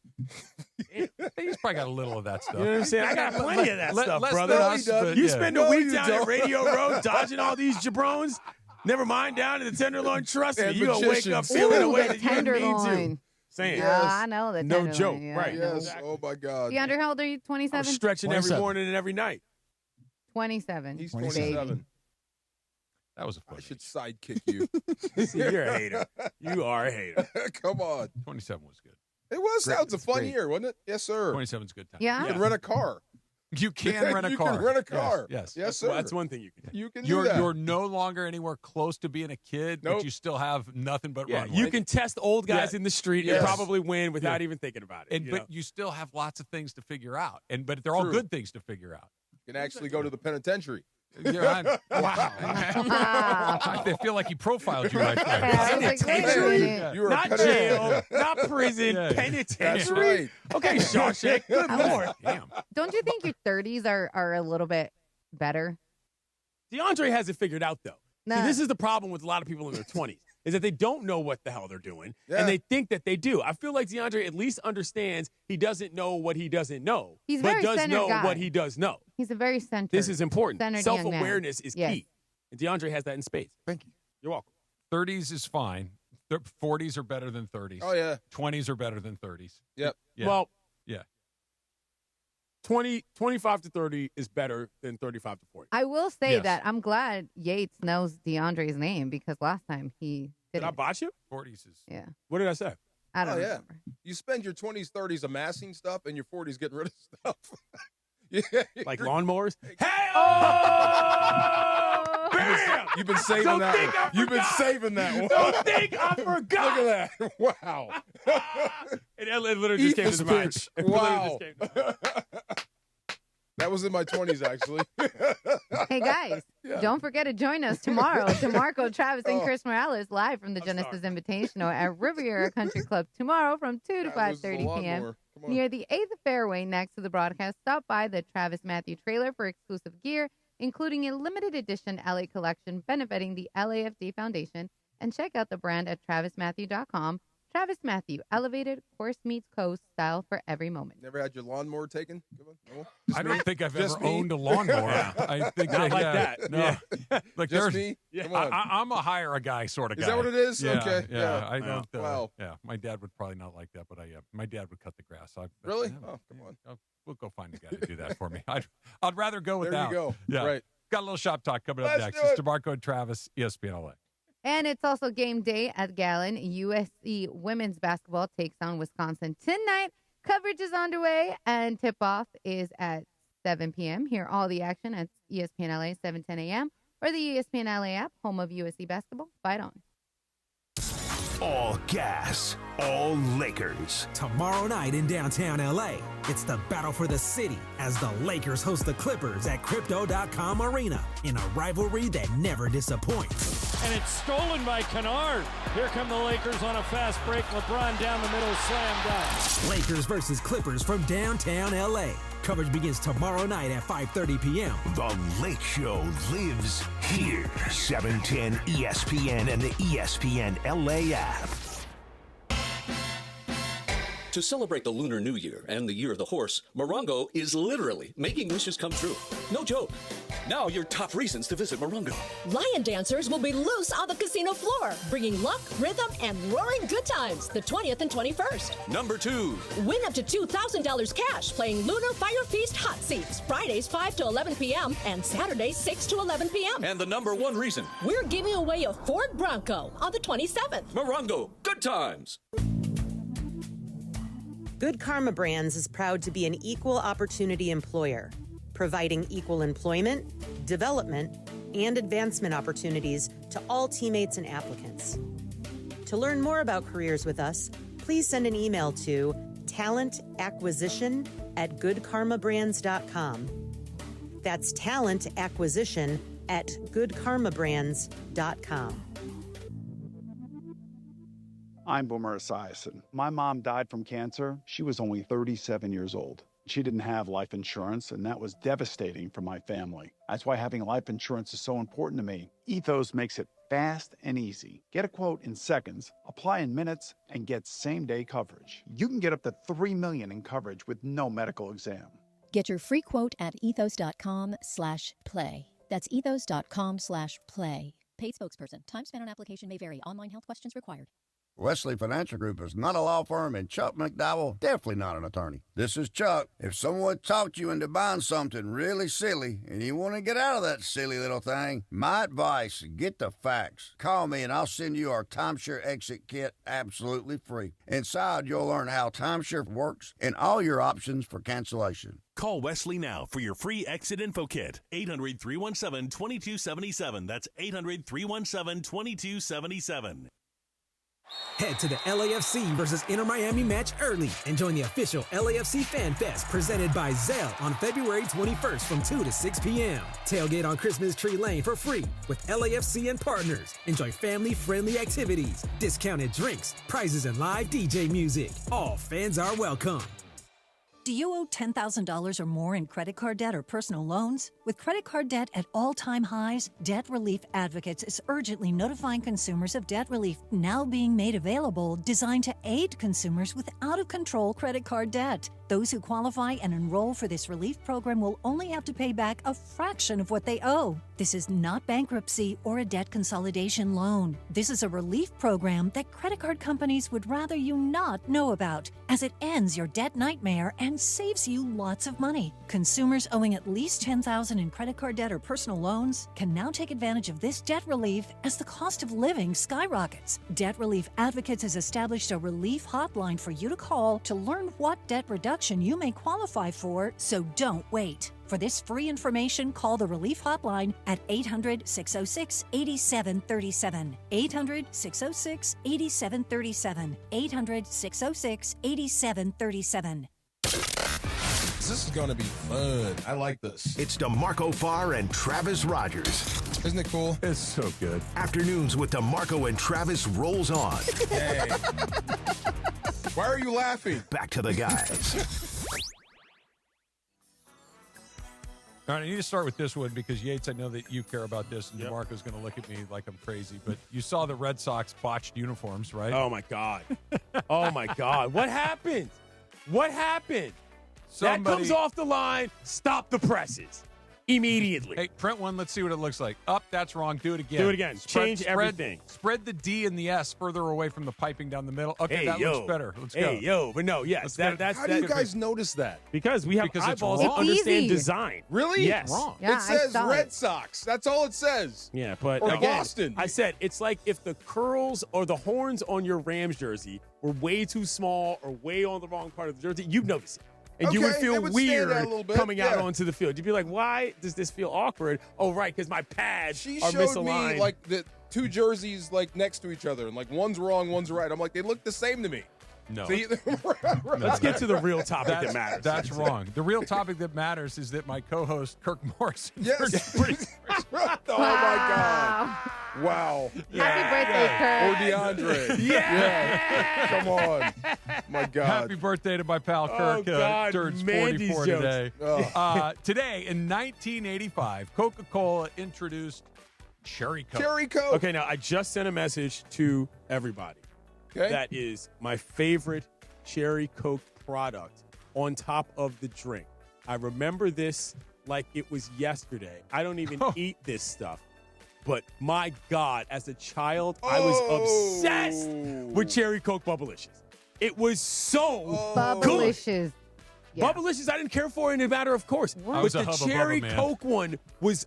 Speaker 1: He's probably got a little of that stuff.
Speaker 3: You know what I'm saying? I got plenty of that stuff,
Speaker 1: less
Speaker 3: brother.
Speaker 1: than
Speaker 2: No, he
Speaker 1: us,
Speaker 2: doesn't.
Speaker 1: but
Speaker 3: You
Speaker 1: yeah.
Speaker 3: spend
Speaker 2: No,
Speaker 3: a week
Speaker 2: you
Speaker 3: down at
Speaker 2: don't.
Speaker 3: Radio Road dodging all these jabrones. Never mind down in the Tenderloin. Trust me,
Speaker 2: And
Speaker 3: you're going to wake up
Speaker 2: magicians.
Speaker 3: feeling the
Speaker 4: Ooh,
Speaker 3: way
Speaker 4: the
Speaker 3: that you need to.
Speaker 4: tenderloin.
Speaker 3: Saying.
Speaker 4: Yeah, I know the
Speaker 3: No
Speaker 4: tenderloin,
Speaker 3: joke.
Speaker 4: yeah,
Speaker 3: Right.
Speaker 4: I know.
Speaker 2: Yes.
Speaker 3: Exactly.
Speaker 2: Oh, my God.
Speaker 4: DeAndre, how old are you?
Speaker 3: I'm
Speaker 4: 27?
Speaker 3: stretching every
Speaker 2: 27.
Speaker 3: morning and every night.
Speaker 4: 27.
Speaker 2: He's
Speaker 4: baby.
Speaker 2: 27.
Speaker 1: That was a
Speaker 2: I
Speaker 1: fun.
Speaker 2: should sidekick you.
Speaker 3: See, you're a hater. You are a hater.
Speaker 2: Come on.
Speaker 1: 27 was good.
Speaker 2: It was.
Speaker 3: Great.
Speaker 2: That was a fun
Speaker 3: Great.
Speaker 2: year, wasn't it? Yes, sir.
Speaker 1: 27's a good time.
Speaker 4: Yeah?
Speaker 2: You can rent a car.
Speaker 1: You can rent a car.
Speaker 2: You can rent a car.
Speaker 1: Yes.
Speaker 2: Yes, sir.
Speaker 3: Well, that's one thing you can do.
Speaker 2: You can do
Speaker 1: You're
Speaker 2: that.
Speaker 1: you're no longer anywhere close to being a kid, but
Speaker 2: Nope.
Speaker 1: you still have nothing but
Speaker 3: Yeah,
Speaker 1: runway.
Speaker 3: you can test old guys
Speaker 1: Yeah.
Speaker 3: in the street
Speaker 2: Yes.
Speaker 3: and probably win without even thinking about it.
Speaker 1: and
Speaker 3: you
Speaker 1: but
Speaker 3: know?
Speaker 1: you still have lots of things to figure out, but they're all
Speaker 2: True.
Speaker 1: good things to figure out.
Speaker 2: You can actually go to the penitentiary.
Speaker 1: Wow. I feel like he profiled you right there.
Speaker 4: Yeah, I was like, wait a minute.
Speaker 2: You were
Speaker 3: not
Speaker 2: a
Speaker 3: jail, not prison,
Speaker 1: Yeah.
Speaker 3: penitentiary.
Speaker 2: That's right.
Speaker 3: Okay, Shawshank. Good lord.
Speaker 1: Damn.
Speaker 4: Don't you think your 30s are a little bit better?
Speaker 3: DeAndre has it figured out, though.
Speaker 4: Nah.
Speaker 3: See, this is the problem with a lot of people in their 20s, is that they don't know what the hell they're doing,
Speaker 2: Yeah.
Speaker 3: and they think that they do. I feel like DeAndre at least understands he doesn't know what he doesn't know,
Speaker 4: He's
Speaker 3: but
Speaker 4: very
Speaker 3: does
Speaker 4: centered
Speaker 3: know
Speaker 4: guy.
Speaker 3: what he does know.
Speaker 4: He's a very centered.
Speaker 3: This is important.
Speaker 4: centered young man.
Speaker 3: Self-awareness is
Speaker 4: Yes.
Speaker 3: key, and DeAndre has that in spades.
Speaker 2: Thank you.
Speaker 3: You're welcome.
Speaker 1: 30s is fine. 40s are better than 30s.
Speaker 2: Oh, yeah.
Speaker 1: 20s are better than 30s.
Speaker 2: Yep.
Speaker 1: Yeah.
Speaker 3: Well,
Speaker 1: yeah.
Speaker 3: 25 to 30 is better than 35 to 40.
Speaker 4: I will say
Speaker 1: Yes.
Speaker 4: that I'm glad Yates knows DeAndre's name because last time he
Speaker 3: Did I
Speaker 4: didn't.
Speaker 3: botch you?
Speaker 1: 40s is.
Speaker 4: Yeah.
Speaker 3: What did I say?
Speaker 4: I don't
Speaker 2: Oh, yeah.
Speaker 4: remember.
Speaker 2: You spend your 20s, 30s amassing stuff, and your 40s getting rid of stuff. Yeah.
Speaker 3: Like lawnmowers? Hey! Bam!
Speaker 2: You've been saving
Speaker 3: Don't
Speaker 2: that
Speaker 3: think
Speaker 2: one.
Speaker 3: I
Speaker 2: You've been
Speaker 3: forgot.
Speaker 2: saving that one.
Speaker 3: Don't think I forgot.
Speaker 2: Look at that. Wow.
Speaker 3: It literally just came to
Speaker 2: Ethan's
Speaker 3: the mind.
Speaker 2: pitch.
Speaker 3: It literally
Speaker 2: Wow.
Speaker 3: just came to the mind.
Speaker 2: That was in my 20s, actually.
Speaker 4: Hey, guys, don't forget to join us tomorrow. DeMarco, Travis, and Chris Morales live from the Genesis Invitational at Riviera Country Club tomorrow from 2 to 5:30 p.m. Near the 8th Fairway next to the broadcast. Stop by the Travis Matthew trailer for exclusive gear, including a limited edition LA collection benefiting the LAFD Foundation, and check out the brand at travismatthew.com. Travis Matthew, elevated course meets coast style for every moment.
Speaker 2: Never had your lawnmower taken? No?
Speaker 1: I don't think I've ever owned a lawnmower. I think
Speaker 3: not like that.
Speaker 1: No.
Speaker 2: Like just me? Come on.
Speaker 1: I'm a hire a guy sort of guy.
Speaker 2: Is that what it is?
Speaker 1: Yeah,
Speaker 2: Okay.
Speaker 1: Yeah. I don't.
Speaker 2: Wow.
Speaker 1: Yeah. My dad would probably not like that, but my dad would cut the grass.
Speaker 2: Really? Oh, come on.
Speaker 1: We'll go find a guy to do that for me. I'd rather go without.
Speaker 2: There you go.
Speaker 1: Yeah.
Speaker 2: Right.
Speaker 1: Got a little shop talk coming up
Speaker 2: Let's
Speaker 1: next.
Speaker 2: do
Speaker 1: It's
Speaker 2: it.
Speaker 1: DeMarco and Travis, ESPN LA.
Speaker 4: And it's also game day at Gallon. USC women's basketball takes on Wisconsin tonight. Coverage is underway, and tip-off is at 7 p.m. Hear all the action at ESPN LA, 7:10 a.m. or the ESPN LA app, home of USC basketball. Fight on.
Speaker 5: All gas, all Lakers.
Speaker 6: Tomorrow night in downtown LA, it's the battle for the city as the Lakers host the Clippers at Crypto.com Arena in a rivalry that never disappoints.
Speaker 16: And it's stolen by Kennard. Here come the Lakers on a fast break. LeBron down the middle, slam dunk.
Speaker 6: Lakers versus Clippers from downtown LA. Coverage begins tomorrow night at 5:30 p.m.
Speaker 5: The Lake Show lives here. 710 ESPN and the ESPN LA app.
Speaker 10: To celebrate the Lunar New Year and the Year of the Horse, Morongo is literally making wishes come true. No joke. Now your top reasons to visit Morongo.
Speaker 11: Lion dancers will be loose on the casino floor, bringing luck, rhythm, and roaring good times the 20th and 21st.
Speaker 10: Number 2.
Speaker 11: Win up to $2,000 cash playing Lunar Fire Feast Hot Seats, Fridays 5 to 11 p.m. and Saturdays 6 to 11 p.m.
Speaker 10: And the number 1 reason.
Speaker 11: We're giving away a Ford Bronco on the 27th.
Speaker 10: Morongo, good times.
Speaker 15: Good Karma Brands is proud to be an equal opportunity employer, providing equal employment, development, and advancement opportunities to all teammates and applicants. To learn more about careers with us, please send an email to talentacquisition@goodkarmabrands.com. That's talentacquisition@goodkarmabrands.com.
Speaker 20: I'm Boomer Esiason. My mom died from cancer. She was only 37 years old. She didn't have life insurance, and that was devastating for my family. That's why having life insurance is so important to me. Ethos makes it fast and easy. Get a quote in seconds, apply in minutes, and get same-day coverage. You can get up to $3 million in coverage with no medical exam.
Speaker 21: Get your free quote at ethos.com/play. That's ethos.com/play. Paid spokesperson. Time spent on application may vary. Online health questions required.
Speaker 23: Wesley Financial Group is not a law firm, and Chuck McDowell definitely not an attorney. This is Chuck. If someone talked you into buying something really silly and you want to get out of that silly little thing, my advice, get the facts. Call me and I'll send you our timeshare exit kit absolutely free. Inside, you'll learn how timeshare works and all your options for cancellation.
Speaker 24: Call Wesley now for your free exit info kit. 800-317-2277. That's 800-317-2277.
Speaker 6: Head to the LAFC versus Inter Miami match early and join the official LAFC Fan Fest presented by Zelle on February 21st from 2 to 6 p.m. Tailgate on Christmas Tree Lane for free with LAFC and partners. Enjoy family-friendly activities, discounted drinks, prizes, and live DJ music. All fans are welcome.
Speaker 28: Do you owe $10,000 or more in credit card debt or personal loans? With credit card debt at all-time highs, Debt Relief Advocates is urgently notifying consumers of debt relief now being made available, designed to aid consumers with out-of-control credit card debt. Those who qualify and enroll for this relief program will only have to pay back a fraction of what they owe. This is not bankruptcy or a debt consolidation loan. This is a relief program that credit card companies would rather you not know about, as it ends your debt nightmare and saves you lots of money. Consumers owing at least $10,000 in credit card debt or personal loans can now take advantage of this debt relief as the cost of living skyrockets. Debt Relief Advocates has established a relief hotline for you to call to learn what debt reduction you may qualify for, so don't wait. For this free information, call the Relief Hotline at 800-606-8737. 800-606-8737. 800-606-8737.
Speaker 2: This is going to be fun. I like this.
Speaker 5: It's DeMarco Farr and Travis Rogers.
Speaker 2: Isn't it cool?
Speaker 1: It's so good.
Speaker 5: Afternoons with DeMarco and Travis rolls on.
Speaker 2: Hey. Why are you laughing?
Speaker 5: Back to the guys.
Speaker 1: All right, I need to start with this one because, Yates, I know that you care about this, and DeMarco's going to look at me like I'm crazy. But you saw the Red Sox botched uniforms, right?
Speaker 3: Oh, my God. Oh, my God. What happened? What happened? That comes off the line. Stop the presses. Immediately.
Speaker 1: Hey, print one. Let's see what it looks like. Up, that's wrong. Do it again.
Speaker 3: Do it again. Change everything.
Speaker 1: Spread the D and the S further away from the piping down the middle. Okay,
Speaker 3: hey,
Speaker 1: that looks better. Let's go.
Speaker 3: But no, yes. That's
Speaker 2: How do you guys notice that?
Speaker 3: Because we have eyeballs that understand design.
Speaker 2: Really?
Speaker 3: Yes.
Speaker 1: Wrong.
Speaker 4: Yeah,
Speaker 2: it says Red Sox. That's all it says.
Speaker 3: Yeah, but
Speaker 2: or
Speaker 3: again,
Speaker 2: Boston.
Speaker 3: I said it's like if the curls or the horns on your Rams jersey were way too small or way on the wrong part of the jersey, you'd notice it. And you would feel weird coming out onto the field. You'd be like, why does this feel awkward? Oh, right, because my pads are misaligned.
Speaker 2: She showed me, like, the two jerseys, like, next to each other. And, like, one's wrong, one's right. I'm like, they look the same to me.
Speaker 1: No.
Speaker 2: See?
Speaker 3: Let's get to the real topic that matters.
Speaker 1: That's wrong. The real topic that matters is that my co-host, Kirk Morrison.
Speaker 2: Yes. Oh, my God. Wow.
Speaker 4: Happy birthday,
Speaker 2: Or
Speaker 4: Kirk.
Speaker 2: DeAndre. Yeah. Come on. My God.
Speaker 1: Happy birthday to my pal Kirk.
Speaker 3: God,
Speaker 1: turns
Speaker 3: man,
Speaker 1: 44
Speaker 3: these
Speaker 1: today. Today, in 1985, Coca-Cola introduced Cherry Coke.
Speaker 2: Cherry Coke.
Speaker 3: Okay, now I just sent a message to everybody.
Speaker 2: Okay.
Speaker 3: That is my favorite Cherry Coke product on top of the drink. I remember this like it was yesterday. I don't even eat this stuff. But my God, as a child, I was obsessed with Cherry Coke Bubblicious. It was so good.
Speaker 4: Bubblicious. Yeah.
Speaker 3: Bubblicious, I didn't care for it in a matter of course.
Speaker 1: I
Speaker 3: But
Speaker 1: was a
Speaker 3: the
Speaker 1: Hubba
Speaker 3: Cherry
Speaker 1: Bubba man.
Speaker 3: Coke one was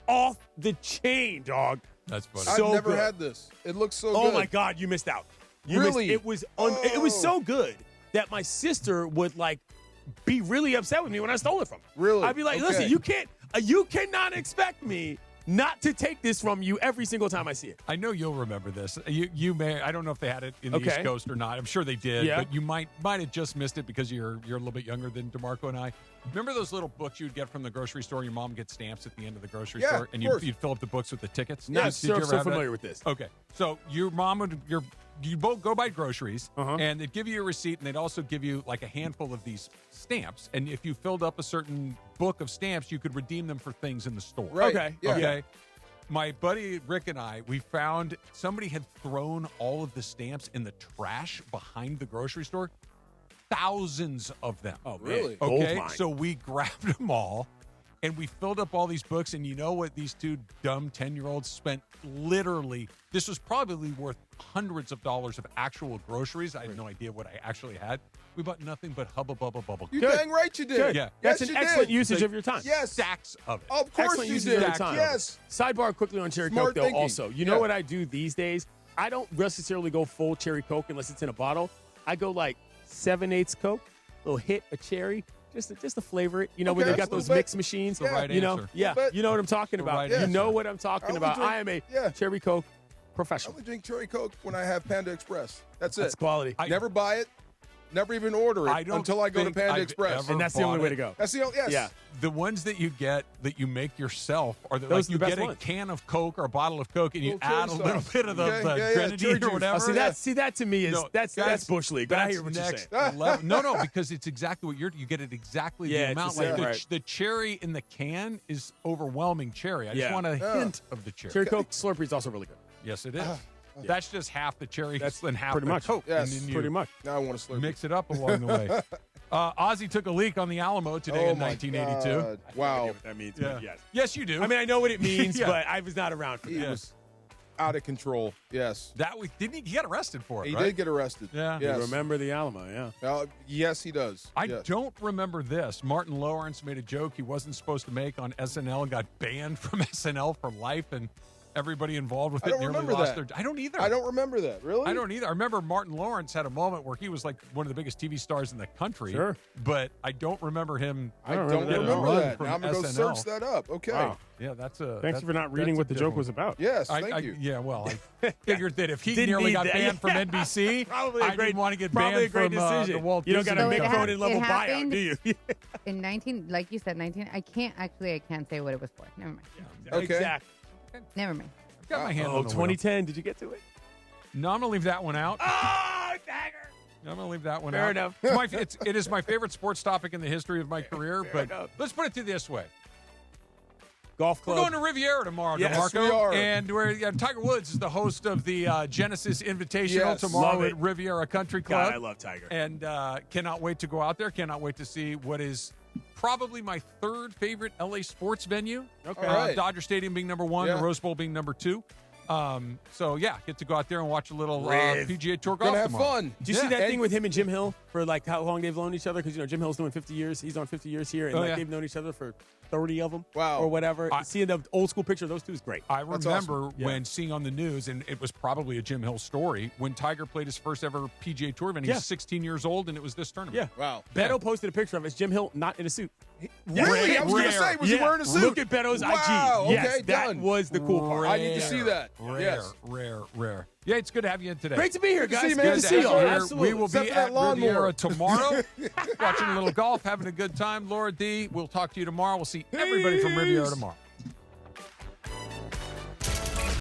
Speaker 3: off the chain, dog.
Speaker 1: That's funny.
Speaker 3: So
Speaker 2: I've never
Speaker 3: good.
Speaker 2: had this. It looks so
Speaker 3: Oh
Speaker 2: good.
Speaker 3: my God, you missed out.
Speaker 2: Really?
Speaker 3: It was so good that my sister would like be really upset with me when I stole it from her.
Speaker 2: Really?
Speaker 3: I'd be like,
Speaker 2: Okay.
Speaker 3: listen, you cannot expect me not to take this from you every single time I see it.
Speaker 1: I know you'll remember this. You may. I don't know if they had it in the East Coast or not. I'm sure they did,
Speaker 3: Yeah.
Speaker 1: but you might have just missed it because you're a little bit younger than DeMarco and I. Remember those little books you'd get from the grocery store? Your mom gets stamps at the end of the grocery
Speaker 2: Yeah,
Speaker 1: store, and
Speaker 2: of course.
Speaker 1: you'd fill up the books with the tickets.
Speaker 3: Yes,
Speaker 1: Did you
Speaker 3: sir,
Speaker 1: ever
Speaker 3: so
Speaker 1: have that?
Speaker 3: familiar with this.
Speaker 1: Okay, so your mom would you both go buy groceries, and they'd give you a receipt, and they'd also give you like a handful of these stamps. And if you filled up a certain book of stamps, you could redeem them for things in the store.
Speaker 2: Right.
Speaker 3: Okay.
Speaker 2: Yeah.
Speaker 1: Okay. My buddy Rick and I, we found somebody had thrown all of the stamps in the trash behind the grocery store. Thousands of them.
Speaker 3: Oh, man.
Speaker 2: Really?
Speaker 1: Okay.
Speaker 3: Goldmine.
Speaker 1: So we grabbed them all and we filled up all these books. And you know what these two dumb 10-year-olds spent? Literally, this was probably worth hundreds of dollars of actual groceries. I had no idea what I actually had. We bought nothing but Hubba Bubba Bubble.
Speaker 2: You
Speaker 3: Good.
Speaker 2: dang right you did.
Speaker 3: Good.
Speaker 1: Yeah.
Speaker 3: That's
Speaker 2: Yes,
Speaker 3: an
Speaker 2: you
Speaker 3: excellent
Speaker 2: did.
Speaker 3: usage of your time.
Speaker 2: Yes.
Speaker 1: Stacks of it.
Speaker 2: Of course
Speaker 3: Excellent
Speaker 2: you
Speaker 3: usage
Speaker 2: did.
Speaker 3: of your time.
Speaker 2: Yes.
Speaker 3: Sidebar quickly on Cherry
Speaker 2: Smart
Speaker 3: Coke, though,
Speaker 2: thinking.
Speaker 3: also. You
Speaker 2: Yeah.
Speaker 3: know what I do these days? I don't necessarily go full Cherry Coke unless it's in a bottle. I go like 7/8 Coke, a little hit of cherry, just to flavor it. You know, when
Speaker 2: Okay,
Speaker 3: they got
Speaker 2: just a
Speaker 3: those
Speaker 2: little bit.
Speaker 3: mix machines.
Speaker 1: The right
Speaker 3: you know,
Speaker 1: answer.
Speaker 3: yeah,
Speaker 2: Little bit.
Speaker 3: you know what I'm talking
Speaker 1: The
Speaker 3: about.
Speaker 1: right
Speaker 3: You
Speaker 1: answer.
Speaker 3: know what I'm talking
Speaker 2: I
Speaker 3: about.
Speaker 2: drink-
Speaker 3: I am a
Speaker 2: yeah.
Speaker 3: Cherry Coke
Speaker 2: I
Speaker 3: professional.
Speaker 2: only drink Cherry Coke when I have Panda Express. That's it.
Speaker 3: That's quality.
Speaker 2: Never buy it. Never even order it
Speaker 1: I don't
Speaker 2: until I go to
Speaker 1: think
Speaker 2: Panda
Speaker 1: I've
Speaker 2: Express.
Speaker 1: ever
Speaker 3: And that's the only
Speaker 1: bought
Speaker 3: way
Speaker 1: it.
Speaker 3: to go.
Speaker 2: That's the only, yes.
Speaker 3: Yeah.
Speaker 1: The ones that you get that you make yourself are the,
Speaker 3: Those
Speaker 1: like
Speaker 3: are the
Speaker 1: you
Speaker 3: best
Speaker 1: get a
Speaker 3: ones.
Speaker 1: can of Coke or a bottle of Coke and you
Speaker 2: Little cherry
Speaker 1: add a little
Speaker 2: sauce.
Speaker 1: bit of the
Speaker 2: Yeah,
Speaker 1: grenadine
Speaker 2: cherry
Speaker 1: or
Speaker 2: juice.
Speaker 1: whatever.
Speaker 3: Oh, see that to me is
Speaker 1: No,
Speaker 3: that's bush-league. But I
Speaker 1: That's
Speaker 3: hear what you're saying.
Speaker 1: next level. No, because it's exactly what you get it exactly
Speaker 3: Yeah,
Speaker 1: the
Speaker 3: it's
Speaker 1: amount.
Speaker 3: the same,
Speaker 1: Like
Speaker 3: right.
Speaker 1: the cherry in the can is overwhelming cherry. I just
Speaker 3: Yeah.
Speaker 1: want a hint of the cherry.
Speaker 3: Cherry Coke Slurpee is also really good.
Speaker 1: Yes, it is. That's just half the cherry
Speaker 3: That's
Speaker 1: and half
Speaker 3: pretty
Speaker 1: the
Speaker 3: much.
Speaker 1: Coke.
Speaker 2: Yes,
Speaker 1: and then you
Speaker 3: Pretty much.
Speaker 2: Now I want to slurp.
Speaker 1: mix it up along the way. Ozzy took a leak on the Alamo today
Speaker 2: Oh
Speaker 1: in
Speaker 2: my
Speaker 1: 1982.
Speaker 2: God.
Speaker 3: I have no
Speaker 2: Wow.
Speaker 3: idea what that means,
Speaker 1: Yeah.
Speaker 3: but yes.
Speaker 1: Yes, you do.
Speaker 3: I mean, I know what it means,
Speaker 1: Yeah.
Speaker 3: but I was not around for that.
Speaker 2: It was out of control. Yes.
Speaker 1: that was didn't he get arrested for it?
Speaker 2: He
Speaker 1: right?
Speaker 2: did get arrested.
Speaker 1: Yeah.
Speaker 2: Yes.
Speaker 3: You remember the Alamo, yeah.
Speaker 2: Yes, he does.
Speaker 1: I
Speaker 2: Yes.
Speaker 1: don't remember this. Martin Lawrence made a joke he wasn't supposed to make on SNL and got banned from SNL for life. And everybody involved with
Speaker 2: I
Speaker 1: it
Speaker 2: don't
Speaker 1: nearly
Speaker 2: remember
Speaker 1: lost
Speaker 2: that.
Speaker 1: their. I don't either.
Speaker 2: I don't remember that. Really?
Speaker 1: I don't either. I remember Martin Lawrence had a moment where he was like one of the biggest TV stars in the country.
Speaker 3: Sure.
Speaker 1: But I don't remember him.
Speaker 2: I don't remember that. Now I'm going to go
Speaker 1: SNL.
Speaker 2: search that up. Okay.
Speaker 3: Wow.
Speaker 1: Yeah, that's a.
Speaker 3: Thanks for not reading what the joke was about.
Speaker 2: Yes, thank you.
Speaker 1: Yeah, well, I figured that if he
Speaker 3: Didn't
Speaker 1: nearly
Speaker 3: need
Speaker 1: got
Speaker 3: that.
Speaker 1: banned from NBC,
Speaker 3: Probably a
Speaker 1: I
Speaker 3: great-
Speaker 1: didn't want to get
Speaker 3: probably a
Speaker 1: banned
Speaker 3: great
Speaker 1: from
Speaker 3: decision.
Speaker 1: the Walt
Speaker 3: You don't
Speaker 1: Disney
Speaker 3: gotta make
Speaker 1: Company.
Speaker 3: Cronin level buyout,
Speaker 4: happened
Speaker 3: do you?
Speaker 4: in 19, like you said, 19. I can't say what it was for. Never mind.
Speaker 2: Okay.
Speaker 3: Exactly.
Speaker 4: Never mind.
Speaker 1: I've got my hand on the
Speaker 3: 2010. Did you get to it?
Speaker 1: No, I'm going to leave that one out.
Speaker 3: Oh, dagger.
Speaker 1: I'm going to leave that one
Speaker 3: Fair
Speaker 1: out.
Speaker 3: enough.
Speaker 1: It is my favorite sports topic in the history of my career, but
Speaker 3: enough.
Speaker 1: let's put it to this way.
Speaker 3: Golf
Speaker 1: We're
Speaker 3: club.
Speaker 1: going to Riviera tomorrow,
Speaker 3: Yes,
Speaker 1: DeMarco.
Speaker 2: we are.
Speaker 1: And Tiger Woods is the host of the Genesis Invitational
Speaker 2: Yes.
Speaker 1: tomorrow
Speaker 3: Love
Speaker 1: at
Speaker 3: it.
Speaker 1: Riviera Country Club.
Speaker 3: God, I love Tiger.
Speaker 1: And cannot wait to go out there. Cannot wait to see what is probably my third favorite LA sports venue.
Speaker 3: Okay.
Speaker 2: All right.
Speaker 1: Dodger Stadium being number one,
Speaker 2: Yeah.
Speaker 1: the Rose Bowl being number two. So, yeah, get to go out there and watch a little
Speaker 3: Riv.
Speaker 1: PGA Tour golf
Speaker 2: Gonna have
Speaker 1: tomorrow.
Speaker 2: fun.
Speaker 3: Did you see
Speaker 1: Yeah.
Speaker 3: that
Speaker 2: And-
Speaker 3: thing with him and Jim Hill for like how long they've known each other? Because Jim Hill's doing 50 years. He's on 50 years here, and
Speaker 1: Oh,
Speaker 3: like
Speaker 1: yeah.
Speaker 3: they've known each other for 30 of them.
Speaker 2: Wow.
Speaker 3: Or whatever. Seeing the old school picture of those two is great.
Speaker 1: I
Speaker 2: That's
Speaker 1: remember
Speaker 2: awesome.
Speaker 1: when seeing on the news, and it was probably a Jim Hill story, when Tiger played his first ever PGA Tour event. He
Speaker 3: Yeah.
Speaker 1: was 16 years old, and it was this tournament.
Speaker 3: Yeah.
Speaker 2: Wow.
Speaker 3: Beto posted a picture of it. It's Jim Hill not in a suit.
Speaker 2: Really? I was going to
Speaker 1: Rare.
Speaker 2: say, was he wearing a suit?
Speaker 3: Look at Beto's
Speaker 2: Wow,
Speaker 3: IG. Yes,
Speaker 2: okay,
Speaker 3: that
Speaker 2: done.
Speaker 3: was the cool part.
Speaker 2: I need to see that.
Speaker 1: Rare,
Speaker 2: Yes.
Speaker 1: rare. Yeah, it's good to have you in today.
Speaker 3: Great to be here,
Speaker 2: Good to
Speaker 3: guys.
Speaker 2: see you, man.
Speaker 3: Good
Speaker 2: Good
Speaker 3: to
Speaker 2: to
Speaker 3: see
Speaker 2: have
Speaker 3: you.
Speaker 2: you here.
Speaker 3: Absolutely.
Speaker 1: We will
Speaker 2: Except
Speaker 1: be
Speaker 2: for that
Speaker 1: at
Speaker 2: lawnmower.
Speaker 1: Riviera tomorrow, watching a little golf, having a good time. Laura D, we'll talk to you tomorrow. We'll see everybody from Riviera tomorrow.